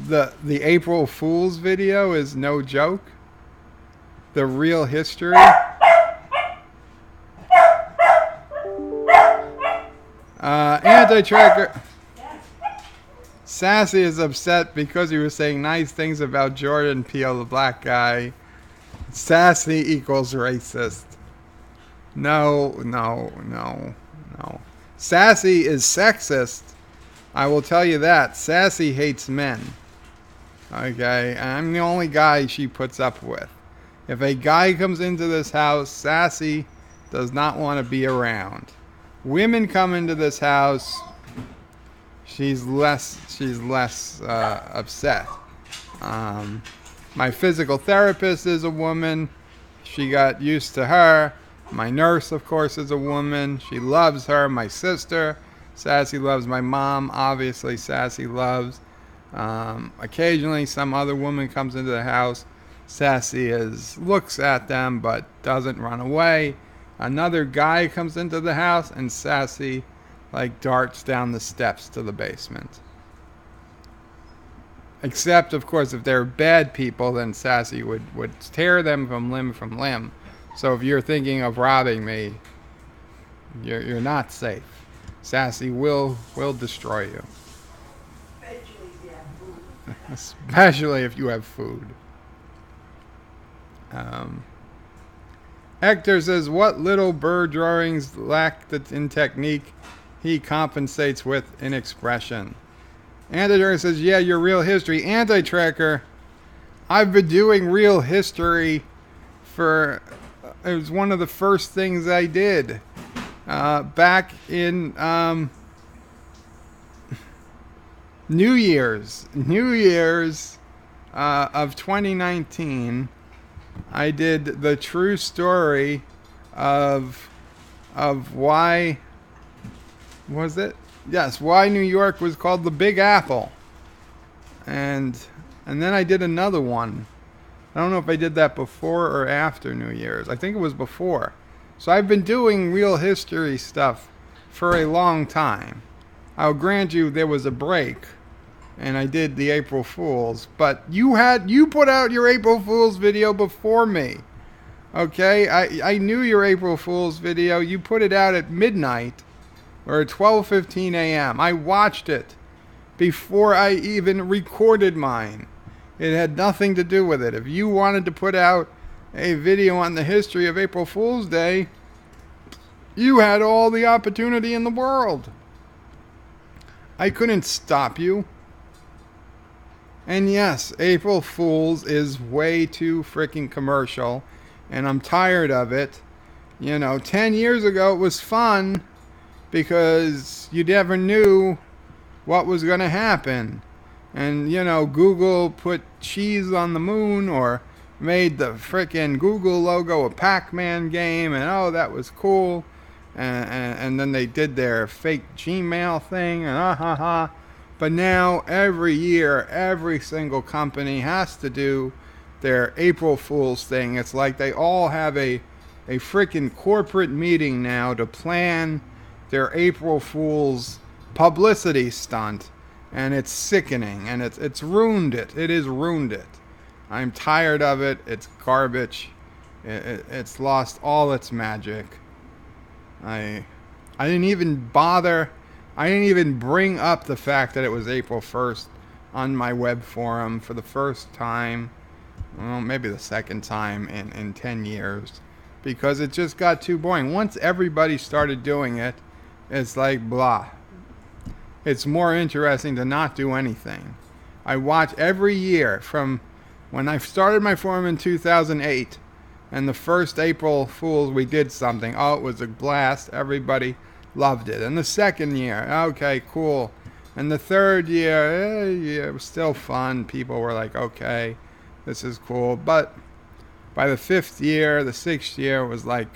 S1: The April Fool's video is no joke? The real history? Anti-Tracker. Sassy is upset because he was saying nice things about Jordan Peele, the black guy. Sassy equals racist. No. Sassy is sexist. I will tell you that. Sassy hates men. Okay, I'm the only guy she puts up with. If a guy comes into this house, Sassy does not want to be around. Women come into this house, she's less upset. My physical therapist is a woman. She got used to her. My nurse, of course, is a woman. She loves her. My sister, Sassy loves. My mom, obviously, Sassy loves. Occasionally, some other woman comes into the house. Sassy looks at them but doesn't run away. Another guy comes into the house and Sassy darts down the steps to the basement. Except, of course, if they're bad people, then Sassy would tear them from limb. So if you're thinking of robbing me, you're not safe. Sassy will destroy you. Especially if you have food. Hector says, what little bird drawings lack in technique, he compensates with in expression. Anti-Tracker says, yeah, your real history. Anti-Tracker, I've been doing real history it was one of the first things I did. Back in New Year's of 2019, I did the true story of why was it? Yes, why New York was called the Big Apple. And then I did another one. I don't know if I did that before or after New Year's. I think it was before. So I've been doing real history stuff for a long time. I'll grant you there was a break and I did the April Fools, but you put out your April Fools video before me. Okay? I knew your April Fools video. You put it out at midnight or 12:15 a.m. I watched it before I even recorded mine. It had nothing to do with it. If you wanted to put out a video on the history of April Fool's Day, you had all the opportunity in the world. I couldn't stop you. And yes, April Fool's is way too freaking commercial, and I'm tired of it. 10 years ago it was fun because you never knew what was going to happen. And, Google put cheese on the moon or made the frickin' Google logo a Pac-Man game, and oh, that was cool. And then they did their fake Gmail thing, and But now, every year, every single company has to do their April Fool's thing. It's like they all have a frickin' corporate meeting now to plan their April Fool's publicity stunt. And it's sickening, and it's ruined it. It has ruined it. I'm tired of it. It's garbage. It's lost all its magic. I didn't even bother. I didn't even bring up the fact that it was April 1st on my web forum for the first time, well, maybe the second time in 10 years, because it just got too boring. Once everybody started doing it, it's like blah. It's more interesting to not do anything. I watch every year from when I started my forum in 2008, and the first April Fools we did something. Oh, it was a blast. Everybody loved it. And the second year, okay, cool. And the third year, yeah, it was still fun. People were like, okay, this is cool. But by the fifth year, the sixth year, it was like,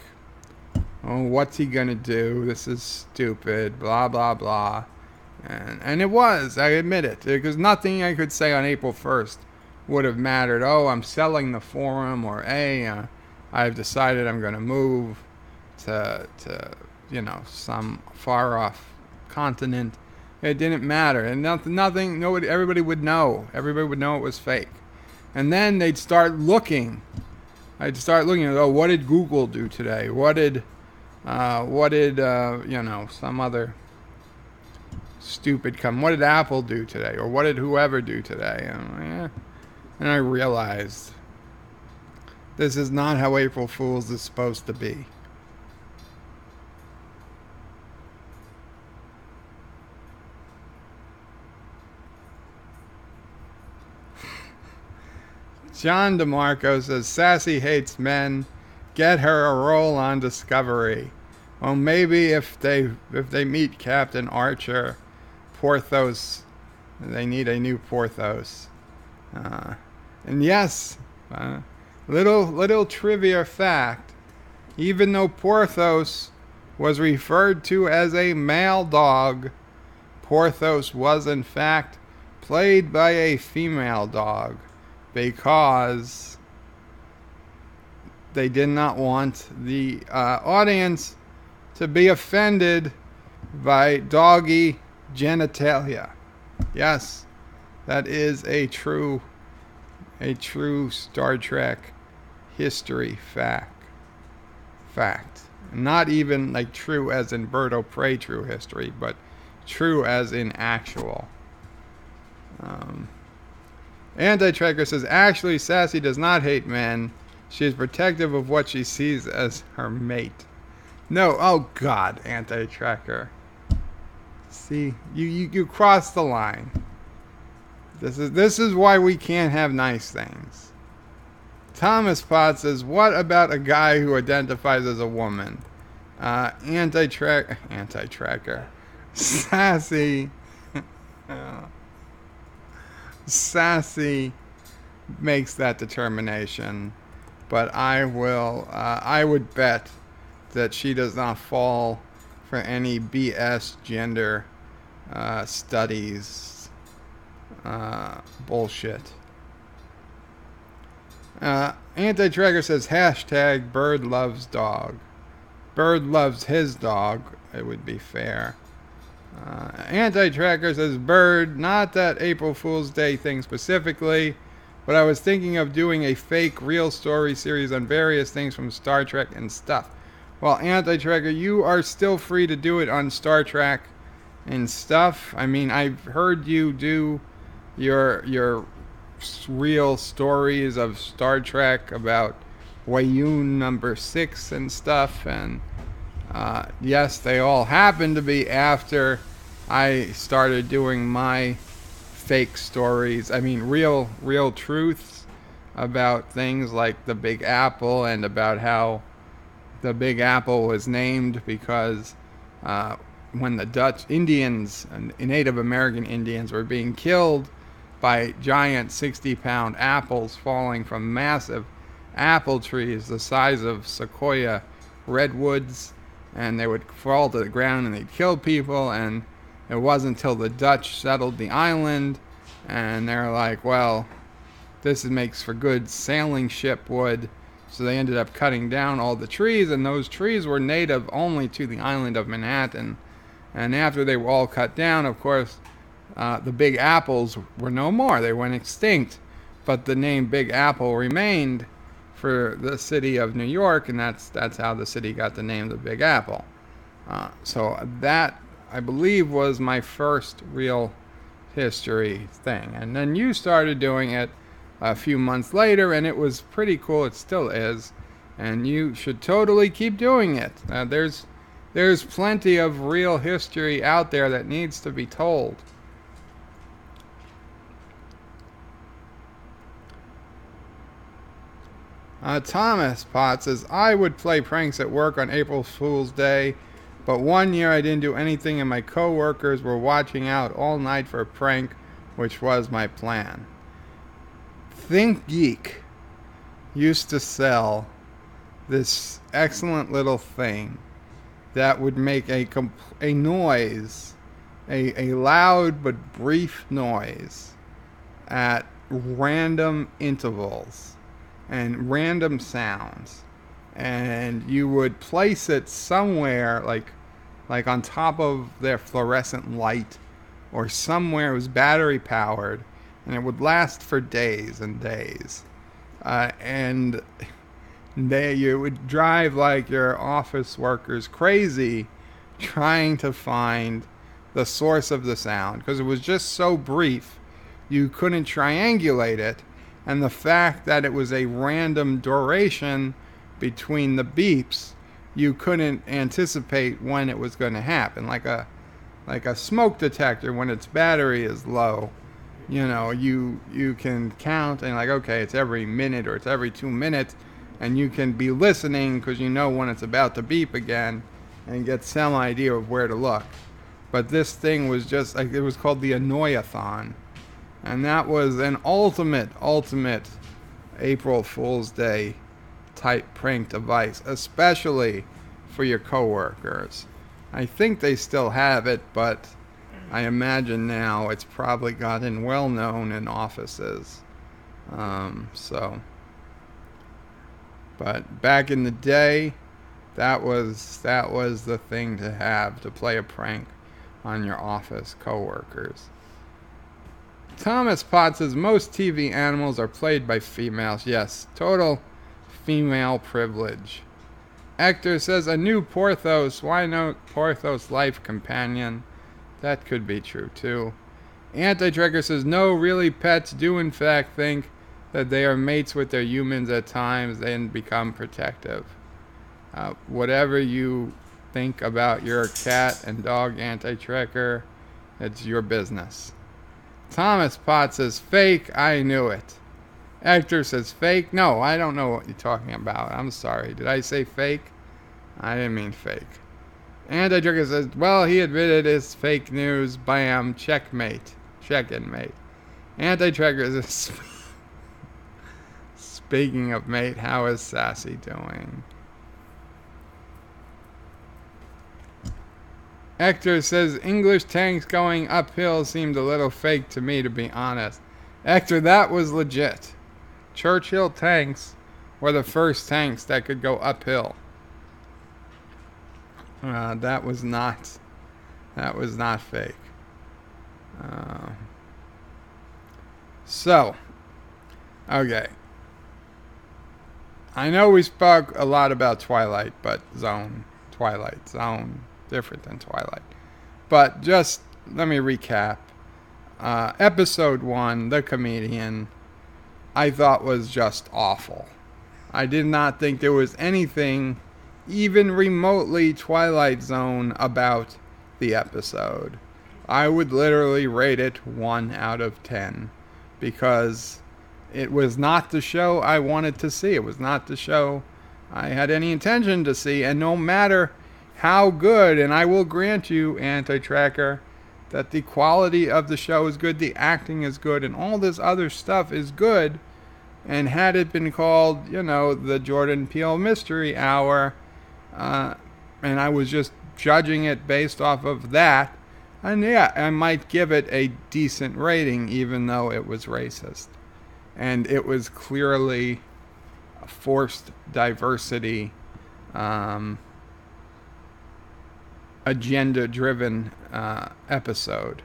S1: oh, what's he going to do? This is stupid, blah, blah, blah. And it was, I admit it, because nothing I could say on April 1st would have mattered. Oh, I'm selling the forum, or hey, I've decided I'm going to move to some far off continent. It didn't matter, and nothing. Nobody, everybody would know. Everybody would know it was fake, and then they'd start looking. I'd start looking at, oh, what did Google do today? What did some other stupid come? What did Apple do today? Or what did whoever do today? And I realized this is not how April Fool's is supposed to be. John DeMarco says, Sassy hates men. Get her a role on Discovery. Well, maybe if they meet Captain Archer, Porthos, they need a new Porthos. And yes, little trivia fact, even though Porthos was referred to as a male dog, Porthos was in fact played by a female dog, because they did not want the audience to be offended by doggy genitalia. Yes, that is a true Star Trek history fact. Not even like true as in Bird o' Prey true history, but true as in actual. Anti-Tracker says, actually, Sassy does not hate men. She is protective of what she sees as her mate. No, oh God, Anti-Tracker. See, you crossed the line. This is why we can't have nice things. Thomas Potts says, what about a guy who identifies as a woman? Anti-Tracker. Sassy. Sassy makes that determination, but I would bet that she does not fall for any BS gender studies bullshit. Anti-Tracker says, hashtag Bird loves dog. Bird loves his dog, it would be fair. Anti-Tracker says, Bird, not that April Fool's Day thing specifically, but I was thinking of doing a fake real story series on various things from Star Trek and stuff. Well, Anti-Tracker, you are still free to do it on Star Trek and stuff. I mean, I've heard you do your real stories of Star Trek about Wayun number 6 and stuff, and yes, they all happen to be after I started doing my fake stories. I mean, real truths about things like the Big Apple, and about how the Big Apple was named because when the Dutch Indians and Native American Indians were being killed by giant 60-pound apples falling from massive apple trees the size of sequoia redwoods, and they would fall to the ground and they'd kill people, and it wasn't until the Dutch settled the island and they're like, well, this makes for good sailing ship wood, so they ended up cutting down all the trees, and those trees were native only to the island of Manhattan. And after they were all cut down, of course, the Big Apples were no more. They went extinct, but the name Big Apple remained for the city of New York, and that's how the city got the name the Big Apple. So that, I believe, was my first real history thing. And then you started doing it a few months later, and it was pretty cool. It still is. And you should totally keep doing it. There's plenty of real history out there that needs to be told. Thomas Potts says, I would play pranks at work on April Fool's Day, but one year I didn't do anything and my coworkers were watching out all night for a prank, which was my plan. Think Geek used to sell this excellent little thing that would make a noise, a loud but brief noise at random intervals and random sounds, and you would place it somewhere like on top of their fluorescent light or somewhere it was battery powered, and it would last for days and days, and you would drive like your office workers crazy trying to find the source of the sound because it was just so brief you couldn't triangulate it. And the fact that it was a random duration between the beeps, you couldn't anticipate when it was going to happen. Like a smoke detector, when its battery is low, you can count and okay, it's every minute or it's every 2 minutes, and you can be listening because you know when it's about to beep again and get some idea of where to look. But this thing was just it was called the Annoyathon. And that was an ultimate April Fool's Day type prank device, especially for your coworkers. I think they still have it, but I imagine now it's probably gotten well known in offices. But back in the day, that was the thing to have to play a prank on your office coworkers. Thomas Potts says most TV animals are played by females. Yes, total female privilege. Hector says a new Porthos. Why no Porthos life companion? That could be true too. Anti-Tracker says no, really pets do in fact think that they are mates with their humans at times and become protective. Whatever you think about your cat and dog, Anti-Tracker, it's your business. Thomas Potts says fake, I knew it. Hector says fake. No, I don't know what you're talking about. I'm sorry. Did I say fake? I didn't mean fake. Anti-Tracker says, well, he admitted it's fake news. Bam, checkmate. Check-in, mate. Anti-Tracker says, speaking of mate, how is Sassy doing? Hector says, English tanks going uphill seemed a little fake to me, to be honest. Hector, that was legit. Churchill tanks were the first tanks that could go uphill. That was not fake. Okay. I know we spoke a lot about Twilight Zone. Different than Twilight. But just let me recap. Episode 1, The Comedian, I thought was just awful. I did not think there was anything even remotely Twilight Zone about the episode. I would literally rate it 1 out of 10 because it was not the show I wanted to see. It was not the show I had any intention to see, and no matter how good, and I will grant you, Anti-Tracker, that the quality of the show is good, the acting is good, and all this other stuff is good, and had it been called, the Jordan Peele Mystery Hour, and I was just judging it based off of that, and yeah, I might give it a decent rating, even though it was racist. And it was clearly a forced diversity, agenda-driven episode.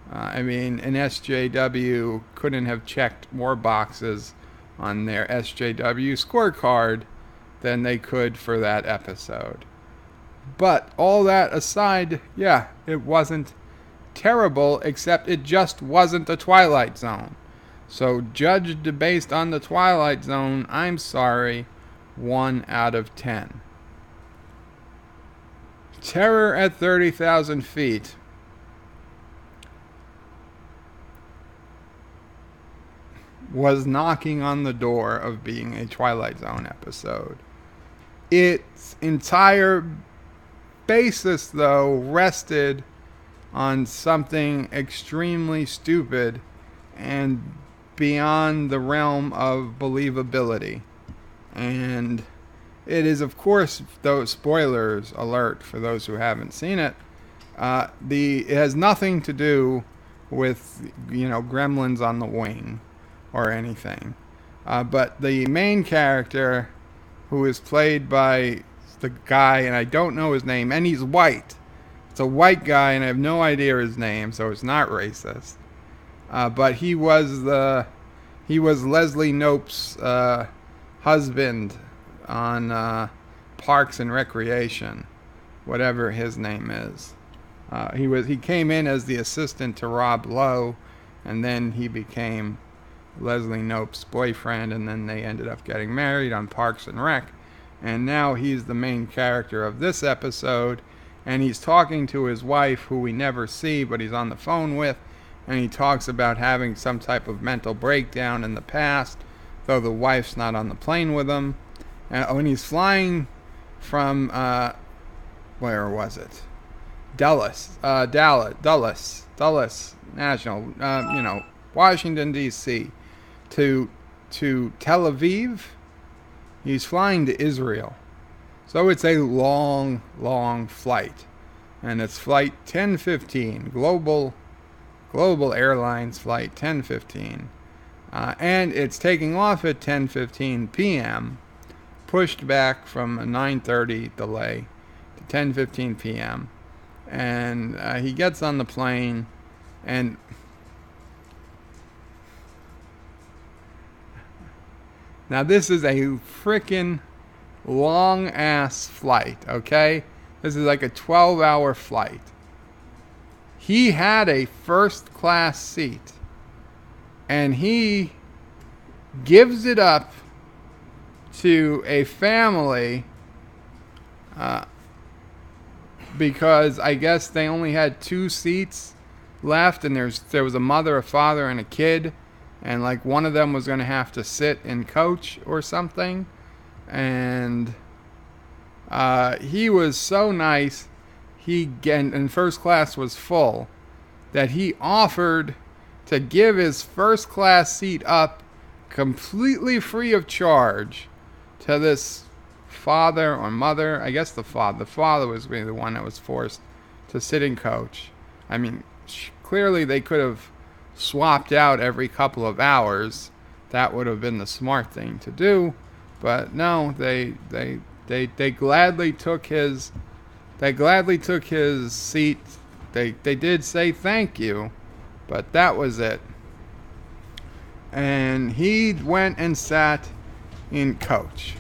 S1: An SJW couldn't have checked more boxes on their SJW scorecard than they could for that episode. But all that aside, yeah, it wasn't terrible, except it just wasn't the Twilight Zone. So judged based on the Twilight Zone, I'm sorry, 1 out of 10. Terror at 30,000 feet. Was knocking on the door of being a Twilight Zone episode. Its entire basis, though, rested on something extremely stupid and beyond the realm of believability. And it is, of course, those spoilers alert for those who haven't seen it. It has nothing to do with, gremlins on the wing or anything. But the main character, who is played by the guy, and I don't know his name, and he's white. It's a white guy, and I have no idea his name, so it's not racist. But he was Leslie Knope's husband on Parks and Recreation, whatever his name is. He came in as the assistant to Rob Lowe, and then he became Leslie Knope's boyfriend, and then they ended up getting married on Parks and Rec. And now he's the main character of this episode, and he's talking to his wife, who we never see, but he's on the phone with, and he talks about having some type of mental breakdown in the past, though the wife's not on the plane with him. And when he's flying from, where was it? Dallas National, Washington, D.C., to Tel Aviv. He's flying to Israel. So it's a long, long flight. And it's flight 1015, Global Airlines flight 1015. And it's taking off at 10:15 p.m., pushed back from a 9:30 delay to 10:15 p.m. And he gets on the plane, and now this is a frickin' long ass flight, okay? This is like a 12-hour flight. He had a first class seat, and he gives it up to a family because I guess they only had 2 seats left, and there was a mother, a father, and a kid, and like one of them was going to have to sit in coach or something. And he was so nice, and first class was full, that he offered to give his first class seat up completely free of charge to this father or mother. I guess the father was really the one that was forced to sit in coach. I mean, clearly they could have swapped out every couple of hours. That would have been the smart thing to do. But no, they gladly took his seat. They did say thank you, but that was it. And he went and sat in coach.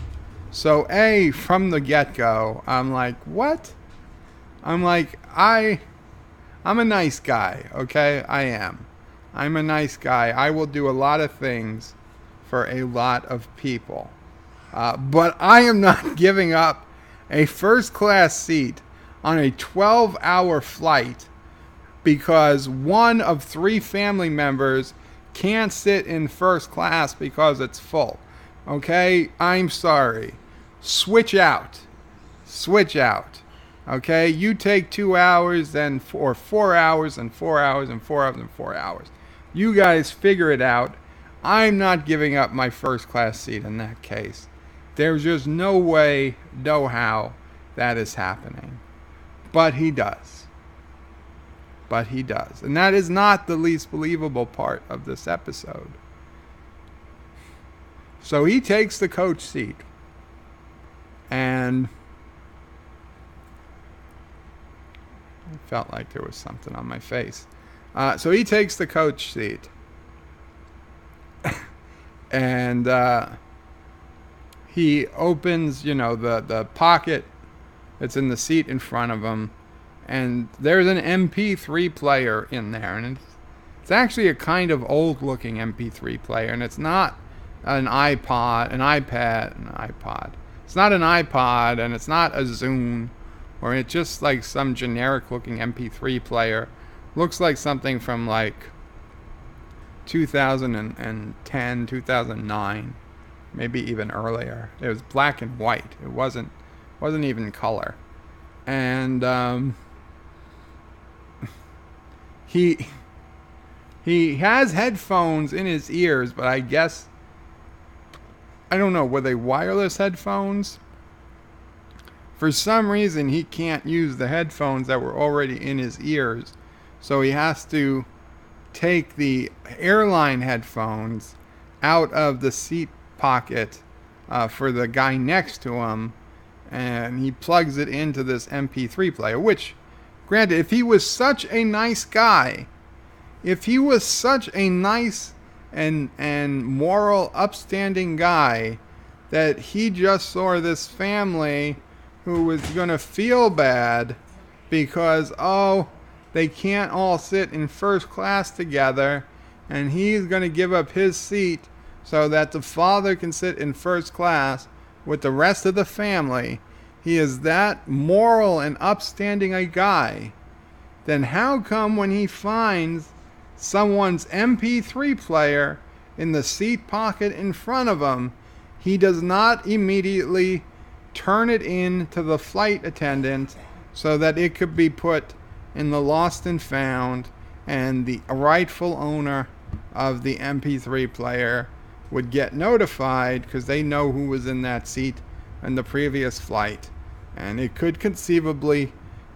S1: So from the get-go, I'm like, what? I'm like, I'm a nice guy, okay? I am. I'm a nice guy. I will do a lot of things for a lot of people. But I am not giving up a first-class seat on a 12-hour flight because one of 3 family members can't sit in first class because it's full. Okay? I'm sorry. Switch out. Okay? You take 2 hours, or 4 hours, and 4 hours, and 4 hours, and 4 hours. You guys figure it out. I'm not giving up my first-class seat in that case. There's just no way, no how that is happening. But he does. And that is not the least believable part of this episode. So he takes the coach seat. And I felt like there was something on my face. So he takes the coach seat. And he opens, the pocket It's in the seat in front of him. And there's an MP3 player in there. And it's actually a kind of old-looking MP3 player. And it's not an iPod. It's not an iPod, and it's not a Zune. Or it's just like some generic-looking MP3 player. Looks like something from like 2010, 2009, maybe even earlier. It was black and white. It wasn't even color. And he has headphones in his ears, but I guess, I don't know, were they wireless headphones? For some reason, he can't use the headphones that were already in his ears. So he has to take the airline headphones out of the seat pocket for the guy next to him. And he plugs it into this MP3 player. Which, granted, if he was such a nice guy, if he was such a nice and moral, upstanding guy, that he just saw this family who was going to feel bad because, oh, they can't all sit in first class together, and he's going to give up his seat so that the father can sit in first class with the rest of the family. He is that moral and upstanding a guy. Then how come when he finds someone's MP3 player in the seat pocket in front of him, he does not immediately turn it in to the flight attendant so that it could be put in the lost and found, and the rightful owner of the MP3 player would get notified because they know who was in that seat in the previous flight, and it could conceivably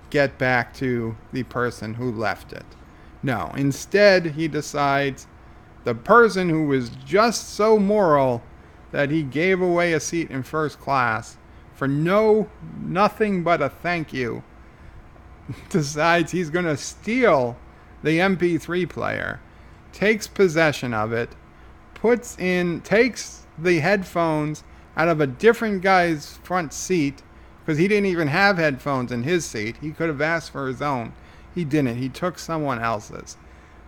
S1: get back to the person who left it. No, instead he decides the person who was just so moral that he gave away a seat in first class for nothing but a thank you, decides he's going to steal the MP3 player, takes possession of it, takes the headphones out of a different guy's front seat, because he didn't even have headphones in his seat. He could have asked for his own. He didn't. He took someone else's.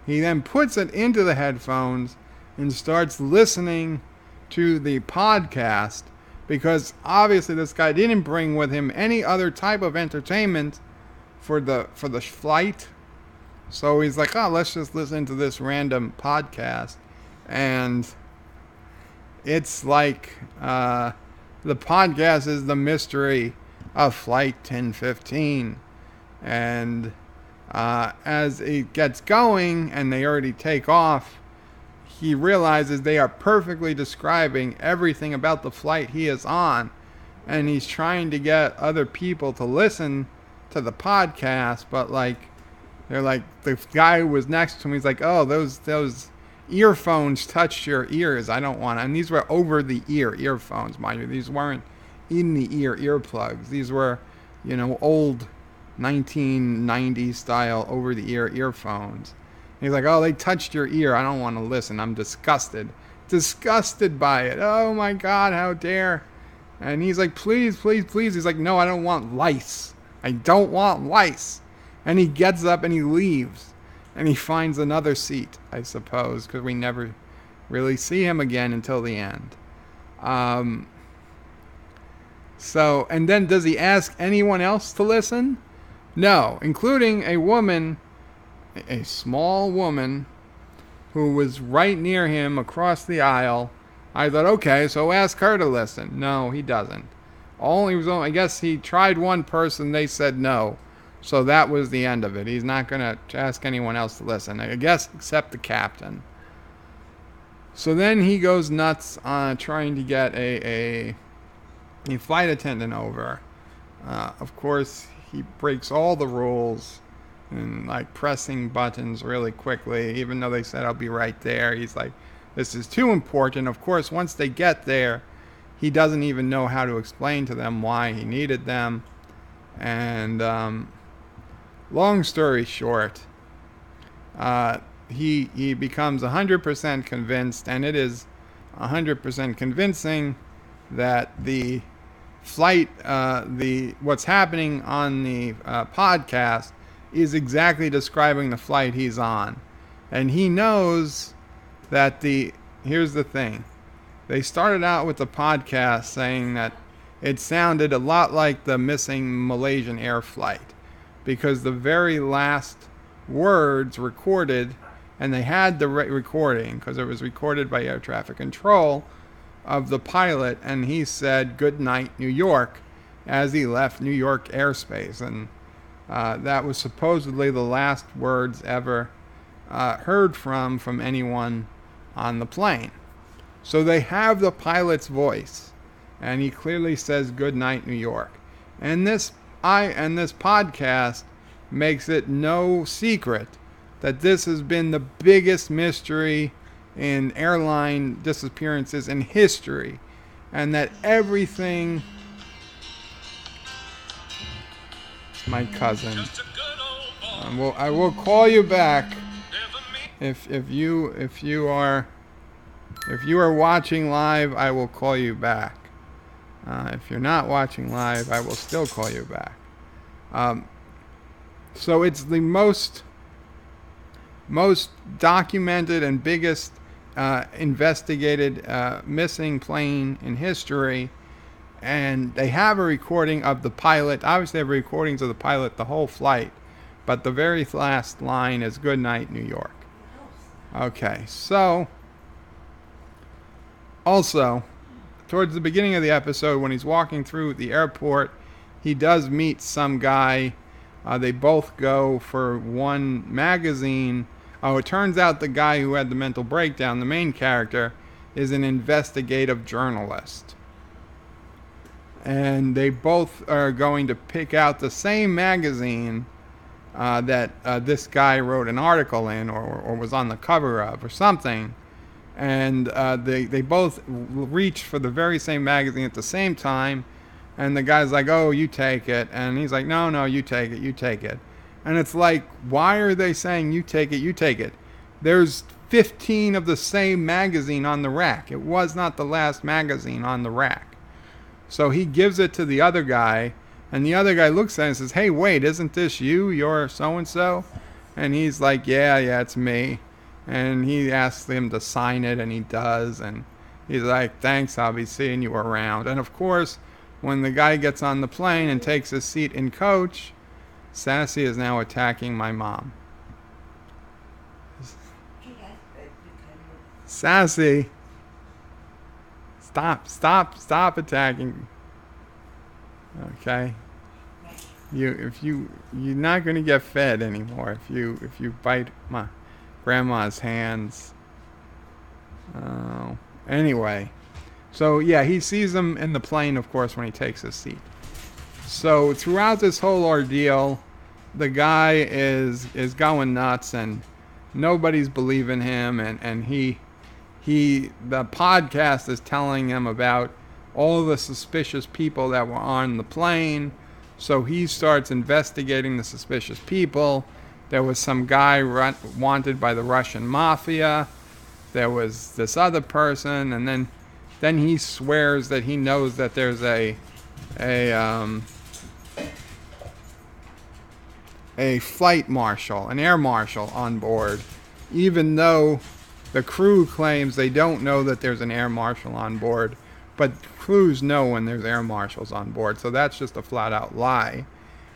S1: He then puts it into the headphones and starts listening to the podcast, because obviously this guy didn't bring with him any other type of entertainment for the flight. So he's like, oh, let's just listen to this random podcast. And it's like the podcast is the mystery of Flight 1015. And as it gets going and they already take off, he realizes they are perfectly describing everything about the flight he is on. And he's trying to get other people to listen to the podcast, but they're like, the guy who was next to him, he's like, oh, those earphones touched your ears. I don't want to. And these were over the ear earphones, mind you. These weren't in the ear earplugs. These were, old 1990s style over the ear earphones. He's like, oh, they touched your ear. I don't want to listen. I'm disgusted by it. Oh my God, how dare. And he's like, please, please, please. He's like, no, I don't want lice. I don't want lice. And he gets up and he leaves. And he finds another seat, I suppose, because we never really see him again until the end. And then does he ask anyone else to listen? No, including a woman, a small woman, who was right near him across the aisle. I thought, okay, so ask her to listen. No, he doesn't. I guess he tried one person, they said no. So that was the end of it. He's not going to ask anyone else to listen, I guess, except the captain. So then he goes nuts on trying to get a flight attendant over. Of course, he breaks all the rules and pressing buttons really quickly, even though they said I'll be right there. He's like, this is too important. Of course, once they get there, he doesn't even know how to explain to them why he needed them. And long story short, he becomes 100% convinced, and it is 100% convincing, that the flight, what's happening on the podcast is exactly describing the flight he's on. And he knows that here's the thing. They started out with the podcast saying that it sounded a lot like the missing Malaysian air flight, because the very last words recorded, and they had the recording because it was recorded by air traffic control of the pilot, and he said "Good night, New York" as he left New York airspace, and that was supposedly the last words ever heard from anyone on the plane. So they have the pilot's voice, and he clearly says "Good night, New York." And this podcast makes it no secret that this has been the biggest mystery in airline disappearances in history, and that everything. It's my cousin. I will call you back if you are watching live. I will call you back. If you're not watching live, I will still call you back. So it's the most documented and biggest investigated missing plane in history, and they have a recording of the pilot. Obviously, they have recordings of the pilot the whole flight, but the very last line is "Good night, New York." Okay, so also towards the beginning of the episode, when he's walking through the airport, he does meet some guy. They both go for one magazine. Oh, it turns out the guy who had the mental breakdown, the main character, is an investigative journalist. And they both are going to pick out the same magazine that this guy wrote an article in, or was on the cover of, or something. And they both reach for the very same magazine at the same time. And the guy's like, "Oh, you take it." And he's like, No, you take it, you take it. And it's like, why are they saying you take it, you take it? There's 15 of the same magazine on the rack. It was not the last magazine on the rack. So he gives it to the other guy, and the other guy looks at it and says, "Hey, wait, isn't this you? You're so-and-so?" And he's like, yeah, it's me. And he asks him to sign it, and he does. And he's like, "Thanks, I'll be seeing you around." And of course, when the guy gets on the plane and takes his seat in coach, Sassy is now attacking my mom. Sassy, stop attacking. Okay, you're not going to get fed anymore if you bite my grandma's hands. Anyway, so yeah, he sees him in the plane, of course, when he takes his seat. So throughout this whole ordeal, the guy is going nuts, and nobody's believing him, and the podcast is telling him about all the suspicious people that were on the plane. So he starts investigating the suspicious people. There was some guy wanted by the Russian mafia. There was this other person, and then he swears that he knows that there's a flight marshal, an air marshal on board, even though the crew claims they don't know that there's an air marshal on board, but crews know when there's air marshals on board, so that's just a flat-out lie.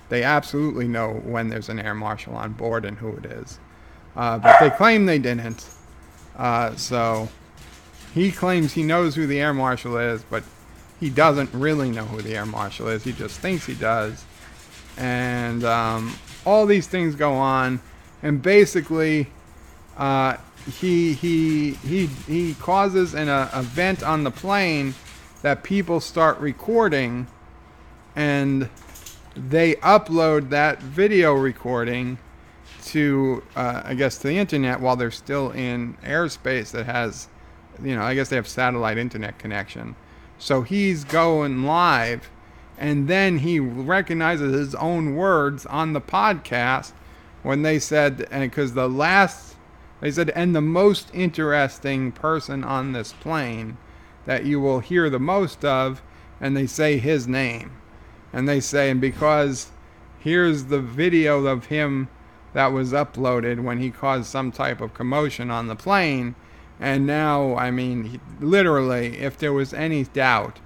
S1: They absolutely know when there's an air marshal on board and who it is, but they claim they didn't. So he claims he knows who the air marshal is, but he doesn't really know who the air marshal is. He just thinks he does. And all these things go on, and basically he causes an event on the plane that people start recording, and they upload that video recording to I guess to the internet while they're still in airspace that has, I guess they have satellite internet connection. So he's going live, and then he recognizes his own words on the podcast when they said, and because they said, "And the most interesting person on this plane that you will hear the most of and they say his name. And they say, and because here's the video of him that was uploaded when he caused some type of commotion on the plane. And now, I mean, literally, if there was any doubt,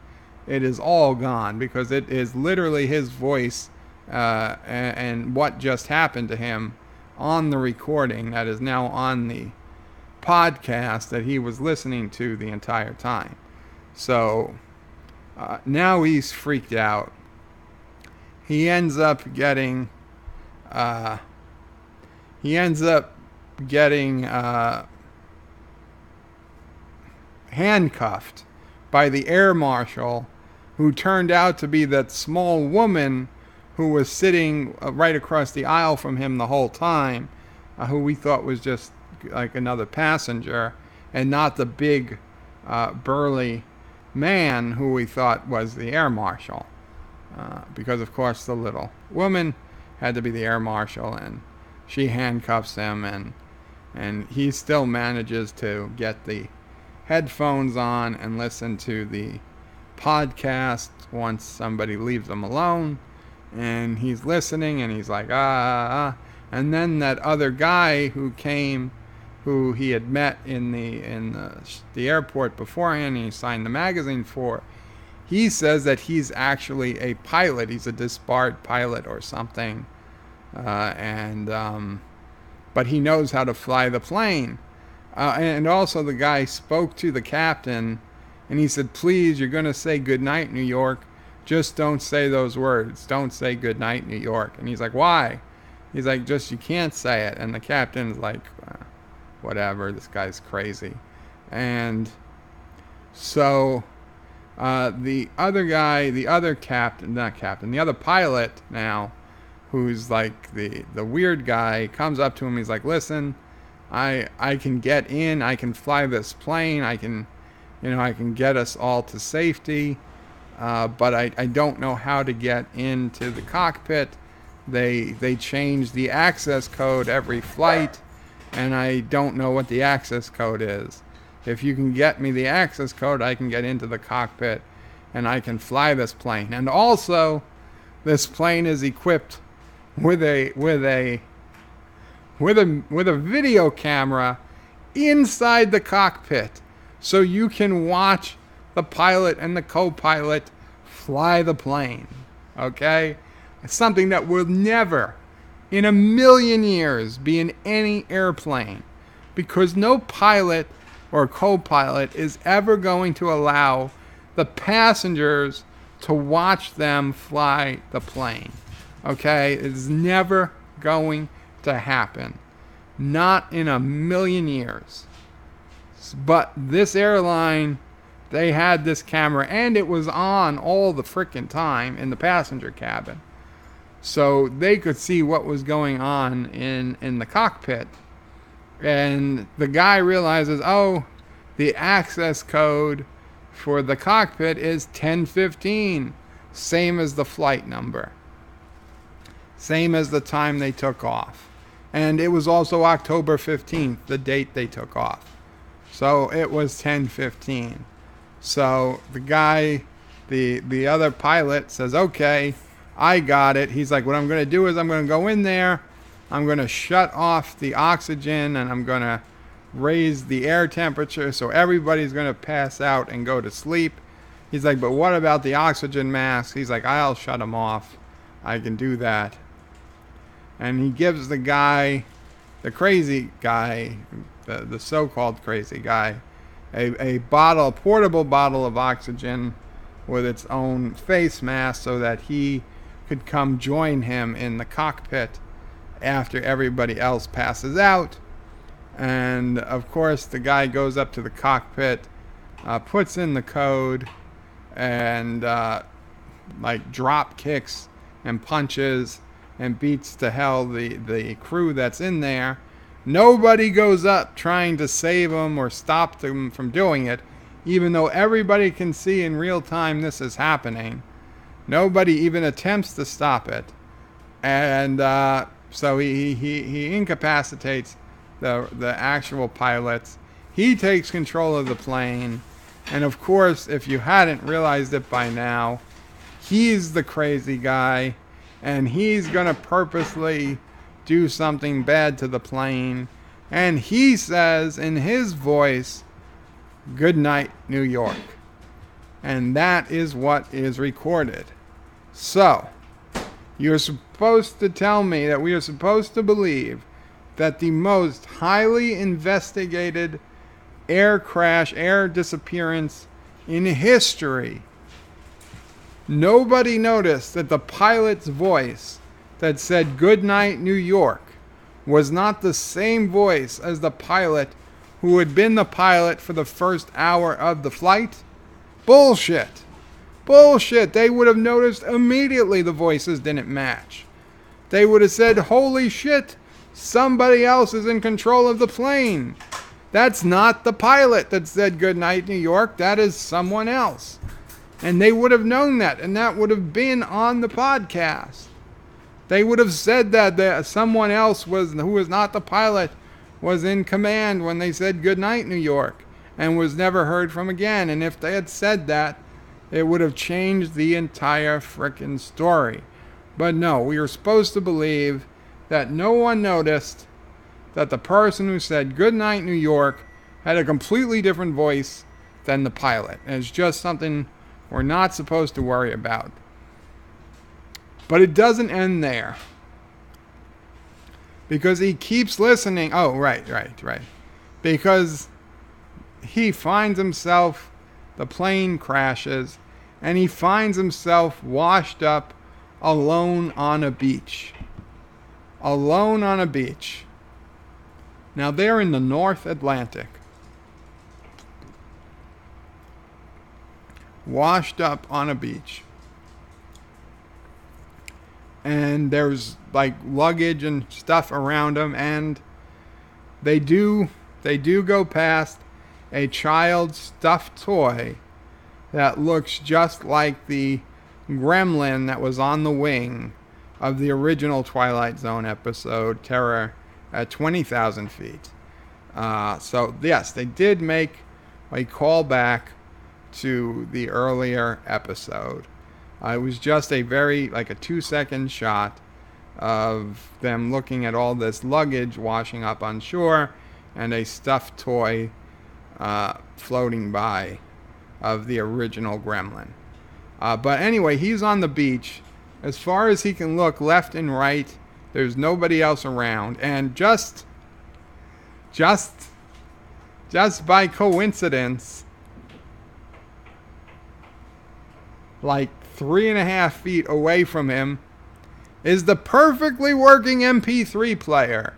S1: it is all gone, because it is literally his voice and what just happened to him on the recording that is now on the podcast that he was listening to the entire time. So now he's freaked out. He ends up getting handcuffed by the air marshal, who turned out to be that small woman who was sitting right across the aisle from him the whole time, who we thought was just like another passenger, and not the big burly man who we thought was the air marshal, because of course the little woman had to be the air marshal, and she handcuffs him, and he still manages to get the headphones on and listen to the podcast once somebody leaves him alone. And he's listening, and he's like, and then that other guy who came, who he had met in the airport beforehand, and he signed the magazine for, he says that he's actually a pilot. He's a disbarred pilot or something, but he knows how to fly the plane. And also the guy spoke to the captain, and he said, please, you're going to say goodnight, New York. Just don't say those words. Don't say goodnight, New York. And he's like, why? He's like, just, you can't say it. And the captain's like, whatever, this guy's crazy. And so the other guy, the other pilot now, who's like the weird guy, comes up to him. He's like, listen, I can get in, I can fly this plane, I can get us all to safety, but I don't know how to get into the cockpit. They change the access code every flight, and I don't know what the access code is. If you can get me the access code, I can get into the cockpit, and I can fly this plane. And also, this plane is equipped with a video camera inside the cockpit, so you can watch the pilot and the co-pilot fly the plane. Okay? It's something that will never in a million years be in any airplane, because no pilot or co-pilot is ever going to allow the passengers to watch them fly the plane. Okay? It's never going to happen. Not in a million years. But this airline, they had this camera, and it was on all the frickin' time in the passenger cabin. So they could see what was going on in the cockpit. And the guy realizes, oh, the access code for the cockpit is 1015, same as the flight number, same as the time they took off. And it was also October 15th, the date they took off. So it was 10:15. So the guy, the other pilot says, okay, I got it. He's like, what I'm going to do is I'm going to go in there, I'm going to shut off the oxygen, and I'm going to raise the air temperature so everybody's going to pass out and go to sleep. He's like, but what about the oxygen mask? He's like, I'll shut them off. I can do that. And he gives the guy, the crazy guy, the so-called crazy guy, a portable bottle of oxygen with its own face mask, so that he could come join him in the cockpit after everybody else passes out. And of course the guy goes up to the cockpit, puts in the code, and like drop kicks and punches and beats to hell the crew that's in there. Nobody goes up trying to save them or stop them from doing it, even though everybody can see in real time this is happening. Nobody even attempts to stop it. And so he incapacitates the actual pilots. He takes control of the plane, And of course, if you hadn't realized it by now, he's the crazy guy, and he's going to purposely do something bad to the plane. And he says in his voice, "Good night, New York." And that is what is recorded. So, you're supposed to tell me that we are supposed to believe that the most highly investigated air crash, air disappearance in history, nobody noticed that the pilot's voice that said "Good night, New York" was not the same voice as the pilot who had been the pilot for the first hour of the flight? Bullshit. Bullshit. They would have noticed immediately the voices didn't match. They would have said, "Holy shit, somebody else is in control of the plane. That's not the pilot that said 'Good night, New York.' That is someone else." And they would have known that, and that would have been on the podcast. They would have said that someone else who was not the pilot was in command when they said "Good night, New York," and was never heard from again. And if they had said that, it would have changed the entire frickin' story. But no, we are supposed to believe that no one noticed that the person who said "Good night, New York" had a completely different voice than the pilot. And it's just something we're not supposed to worry about. But it doesn't end there. Because he keeps listening. Oh, right. Because he finds himself, the plane crashes, and he finds himself washed up alone on a beach. Alone on a beach. Now they're in the North Atlantic. Washed up on a beach. And there's like luggage and stuff around him, and they do go past a child's stuffed toy that looks just like the gremlin that was on the wing of the original Twilight Zone episode, Terror at 20,000 feet. So yes, they did make a callback to the earlier episode. It was just a 2-second shot of them looking at all this luggage washing up on shore and a stuffed toy floating by of the original gremlin. But anyway, he's on the beach. As far as he can look left and right, there's nobody else around. And just by coincidence, like 3.5 feet away from him, is the perfectly working MP3 player.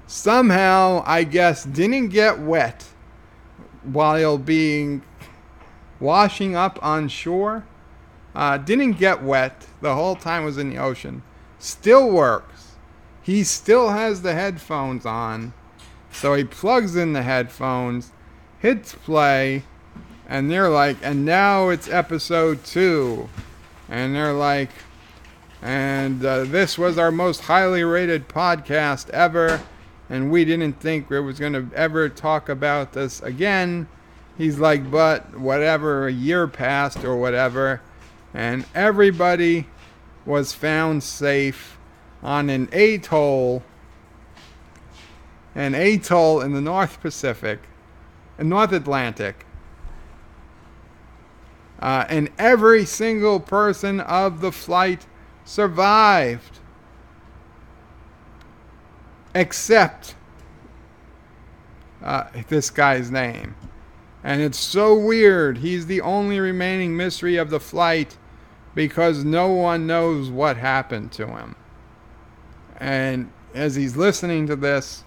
S1: Somehow, I guess, didn't get wet while washing up on shore. Didn't get wet. The whole time was in the ocean. Still works. He still has the headphones on. So he plugs in the headphones, hits play, and they're like, and now it's episode 2. And they're like, and this was our most highly rated podcast ever. And we didn't think we was going to ever talk about this again. He's like, but whatever, a year passed or whatever. And everybody was found safe on an atoll in the North Atlantic. And every single person of the flight survived. Except this guy's name. And it's so weird. He's the only remaining mystery of the flight because no one knows what happened to him. And as he's listening to this,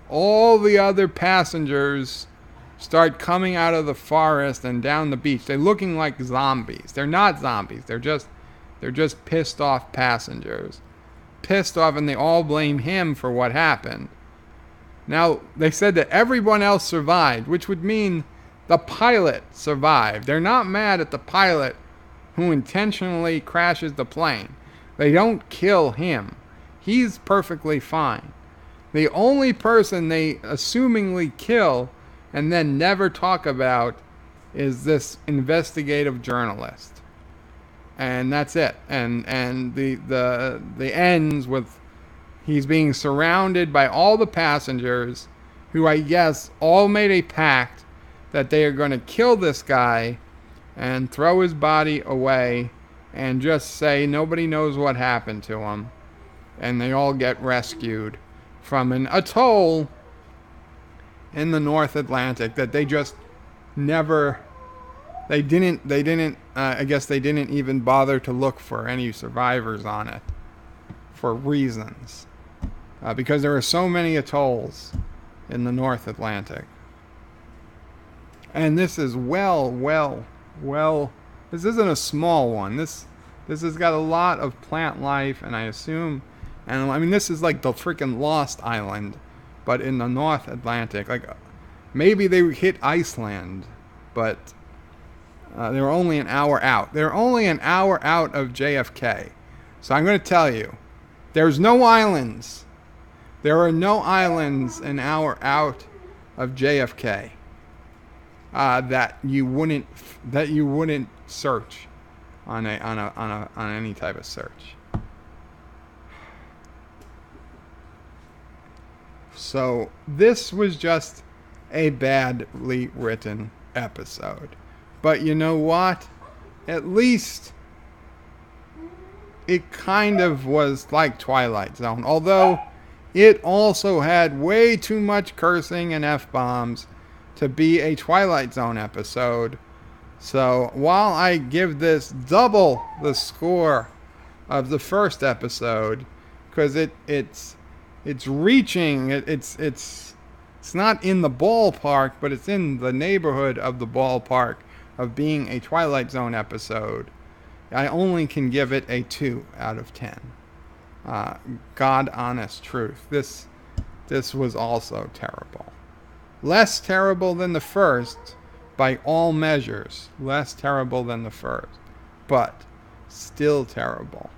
S1: all the other passengers start coming out of the forest and down the beach. They're looking like zombies. They're not zombies. They're just pissed off passengers. Pissed off, and they all blame him for what happened. Now, they said that everyone else survived, which would mean the pilot survived. They're not mad at the pilot who intentionally crashes the plane. They don't kill him. He's perfectly fine. The only person they assumingly kill and then never talk about is this investigative journalist. And that's it. And the ends with he's being surrounded by all the passengers who I guess all made a pact that they are going to kill this guy and throw his body away and just say nobody knows what happened to him. And they all get rescued from an atoll in the North Atlantic that they just never, I guess they didn't even bother to look for any survivors on it for reasons. Because there are so many atolls in the North Atlantic. And this is this isn't a small one. This has got a lot of plant life, and I assume, and I mean, this is like the freaking Lost Island, but in the North Atlantic. Like, maybe they hit Iceland, but they were only an hour out. They're only an hour out of JFK. So I'm going to tell you, there's no islands. There are no islands an hour out of JFK that you wouldn't search on any type of search. So this was just a badly written episode. But you know what? At least it kind of was like Twilight Zone. Although it also had way too much cursing and F-bombs to be a Twilight Zone episode. So while I give this double the score of the first episode, because it's reaching, it's not in the ballpark, but it's in the neighborhood of the ballpark of being a Twilight Zone episode, I only can give it a 2 out of 10. God honest truth. This was also terrible. Less terrible than the first by all measures. Less terrible than the first, but still terrible.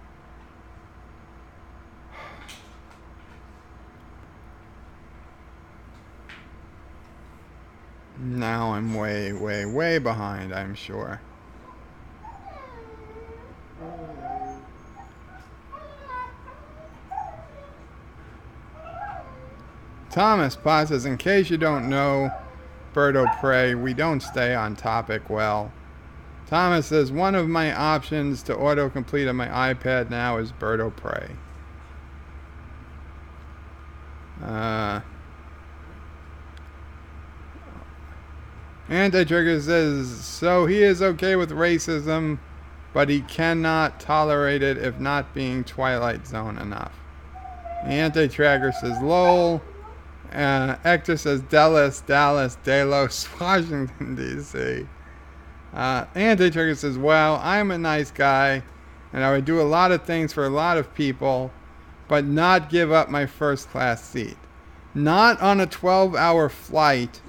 S1: Now I'm way behind, I'm sure. Thomas Potts says, in case you don't know, Birdo Prey, we don't stay on topic well. Thomas says, one of my options to autocomplete on my iPad now is Birdo Prey. Anti-Trigger says, so he is okay with racism, but he cannot tolerate it if not being Twilight Zone enough. Anti-Tracker says, lol. Hector says, Dallas, Delos, Washington, D.C. Anti-Trigger says, well, I'm a nice guy, and I would do a lot of things for a lot of people, but not give up my first class seat. Not on a 12-hour flight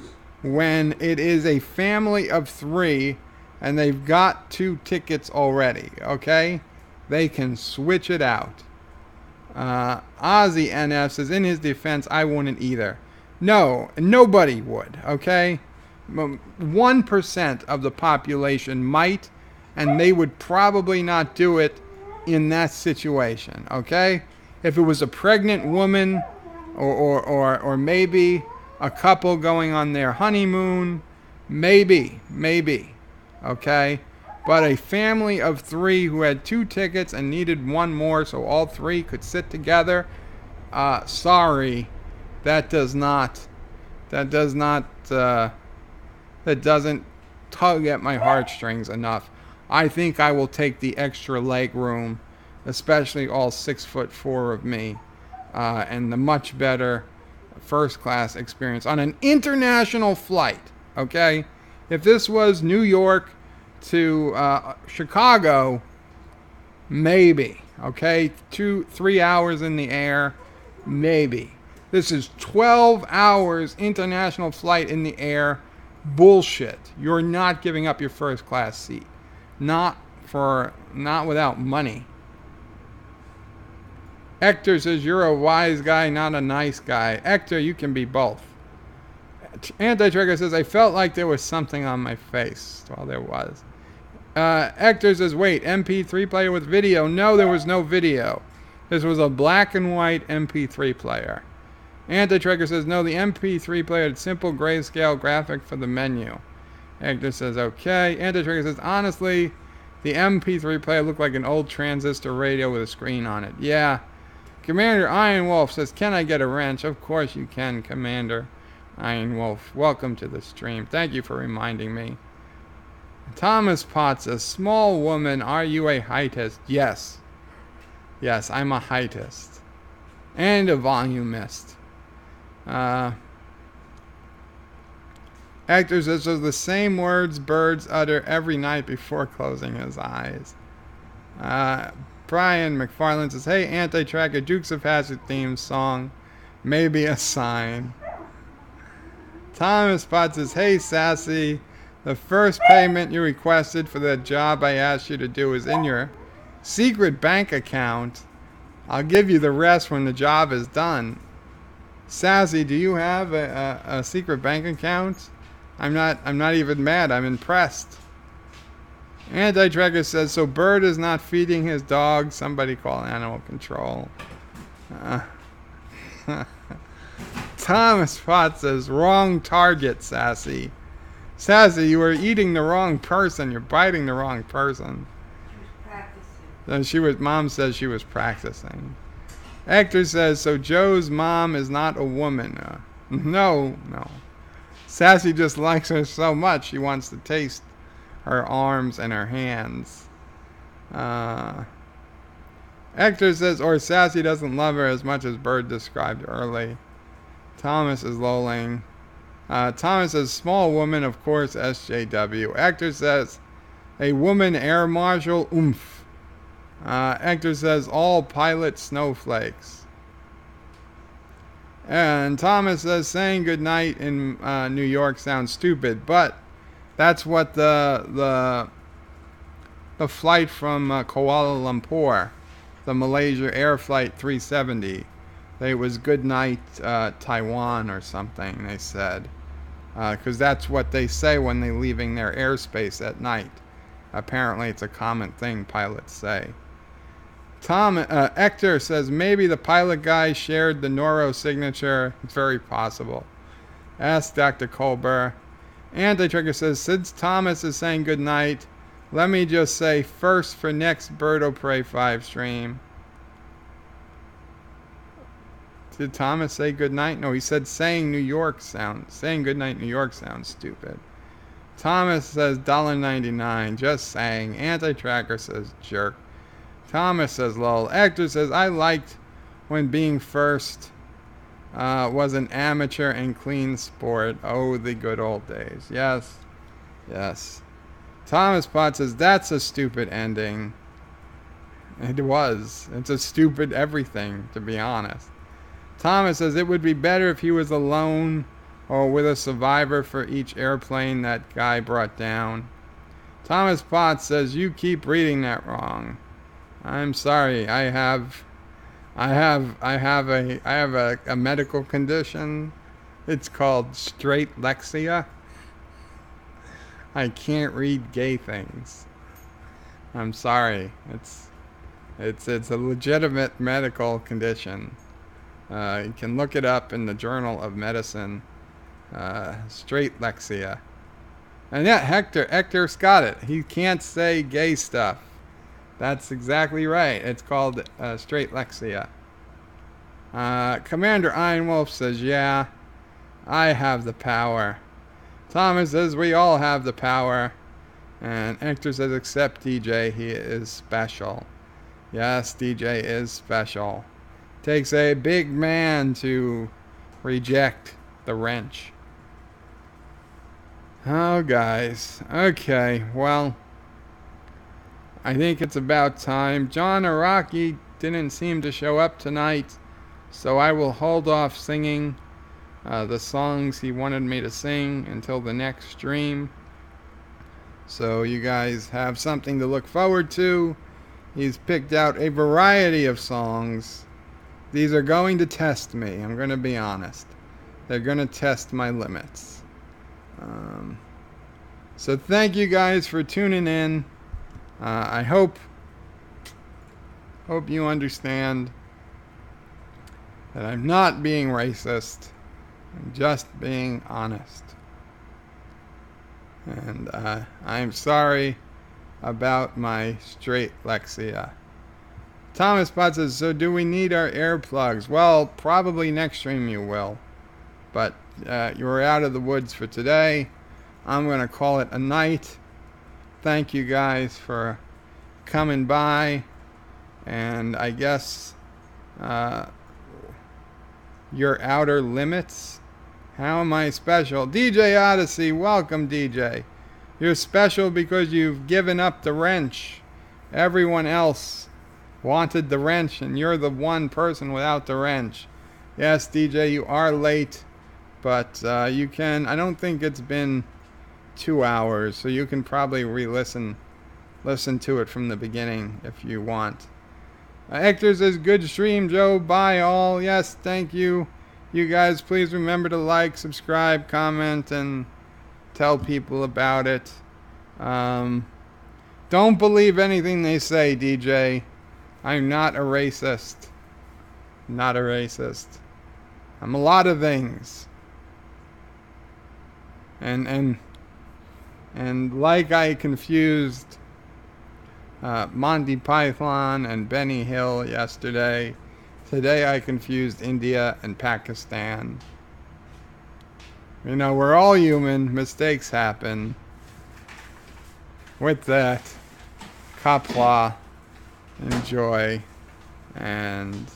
S1: when it is a family of 3 and they've got 2 tickets already, okay? They can switch it out. Ozzy NF says, in his defense, I wouldn't either. No, nobody would, okay? 1% of the population might, and they would probably not do it in that situation, okay? If it was a pregnant woman or maybe a couple going on their honeymoon, maybe, okay? But a family of 3 who had 2 tickets and needed 1 more so all 3 could sit together, sorry, that doesn't tug at my heartstrings enough. I think I will take the extra leg room, especially all 6'4" of me, and the much better first class experience on an international flight, okay? If this was New York to Chicago, maybe, okay? 2-3 hours in the air, maybe. This is 12 hours international flight in the air. Bullshit. You're not giving up your first class seat. Not without money. Hector says, you're a wise guy, not a nice guy. Hector, you can be both. Anti-Trigger says, I felt like there was something on my face. Well, there was. Hector says, wait, MP3 player with video? No, there was no video. This was a black and white MP3 player. Anti-Trigger says, no, the MP3 player had simple grayscale graphic for the menu. Hector says, okay. Anti-Trigger says, honestly, the MP3 player looked like an old transistor radio with a screen on it. Yeah. Commander Iron Wolf says, can I get a wrench? Of course you can, Commander Iron Wolf. Welcome to the stream. Thank you for reminding me. Thomas Potts says, small woman, are you a heightist? Yes. Yes, I'm a heightist. And a volumist. Hector says, so the same words birds utter every night before closing his eyes. Brian McFarland says, hey, Anti-Tracker, Dukes of Hazzard theme song. Maybe a sign. Thomas Potts says, hey, Sassy, the first payment you requested for that job I asked you to do is in your secret bank account. I'll give you the rest when the job is done. Sassy, do you have a secret bank account? I'm not even mad. I'm impressed. Anti-Tracker says, so Bird is not feeding his dog. Somebody call animal control. Thomas Potts says, wrong target, Sassy. Sassy, you are eating the wrong person. You're biting the wrong person.
S4: Practicing.
S1: Mom says she was practicing. Hector says, so Joe's mom is not a woman. No. Sassy just likes her so much she wants to taste her arms and her hands. Hector says, or Sassy doesn't love her as much as Bird described early. Thomas is lolling. Thomas says, small woman, of course, SJW. Hector says, a woman air marshal, oomph. Hector says, all pilot snowflakes. And Thomas says, saying goodnight in New York sounds stupid, but that's what the flight from Kuala Lumpur, the Malaysia Air Flight 370, it was goodnight Taiwan or something, they said. Because that's what they say when they're leaving their airspace at night. Apparently it's a common thing pilots say. Hector says, maybe the pilot guy shared the Noro signature. It's very possible. Ask Dr. Colbert. Anti-Trigger says, since Thomas is saying goodnight, let me just say first for next Bird O' Prey 5 stream. Did Thomas say goodnight? No, he said saying goodnight New York sounds stupid. Thomas says $1.99. Just saying. Anti-Tracker says jerk. Thomas says lol. Hector says, I liked when being first was an amateur and clean sport. Oh, the good old days. Yes. Thomas Potts says, that's a stupid ending. It was. It's a stupid everything, to be honest. Thomas says, it would be better if he was alone or with a survivor for each airplane that guy brought down. Thomas Potts says, you keep reading that wrong. I'm sorry. I have a medical condition. It's called straight lexia. I can't read gay things. I'm sorry. It's a legitimate medical condition. You can look it up in the Journal of Medicine. Straight lexia. And yeah, Hector's got it. He can't say gay stuff. That's exactly right. It's called straight lexia. Commander Iron Wolf says, yeah, I have the power. Thomas says, we all have the power. And Hector says, except DJ, he is special. Yes, DJ is special. Takes a big man to reject the wrench. Oh, guys. Okay, well, I think it's about time. John Araki didn't seem to show up tonight, so I will hold off singing the songs he wanted me to sing until the next stream. So you guys have something to look forward to. He's picked out a variety of songs. These are going to test me, I'm going to be honest. They're going to test my limits. So thank you guys for tuning in. I hope you understand that I'm not being racist. I'm just being honest. And I'm sorry about my straight lexia. Thomas Potts says, so do we need our earplugs? Well, probably next stream you will. But you're out of the woods for today. I'm going to call it a night. Thank you guys for coming by. And I guess your outer limits. How am I special? DJ Odyssey, welcome DJ. You're special because you've given up the wrench. Everyone else wanted the wrench and you're the one person without the wrench. Yes, DJ, you are late, but you can, I don't think it's been 2 hours, so you can probably listen to it from the beginning if you want. Hector says, good stream, Joe. Bye all. Yes, thank you. You guys, please remember to like, subscribe, comment, and tell people about it. Don't believe anything they say, DJ. I'm not a racist. Not a racist. I'm a lot of things. And like I confused Monty Python and Benny Hill yesterday, today I confused India and Pakistan. You know, we're all human. Mistakes happen. With that, Qapla, enjoy, and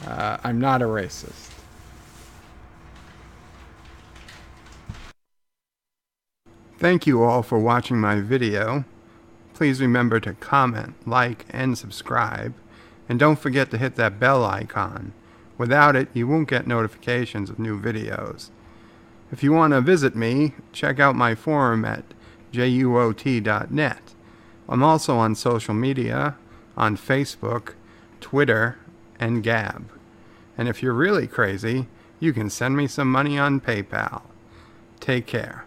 S1: I'm not a racist. Thank you all for watching my video. Please remember to comment, like, and subscribe. And don't forget to hit that bell icon. Without it, you won't get notifications of new videos. If you want to visit me, check out my forum at juot.net. I'm also on social media, on Facebook, Twitter, and Gab. And if you're really crazy, you can send me some money on PayPal. Take care.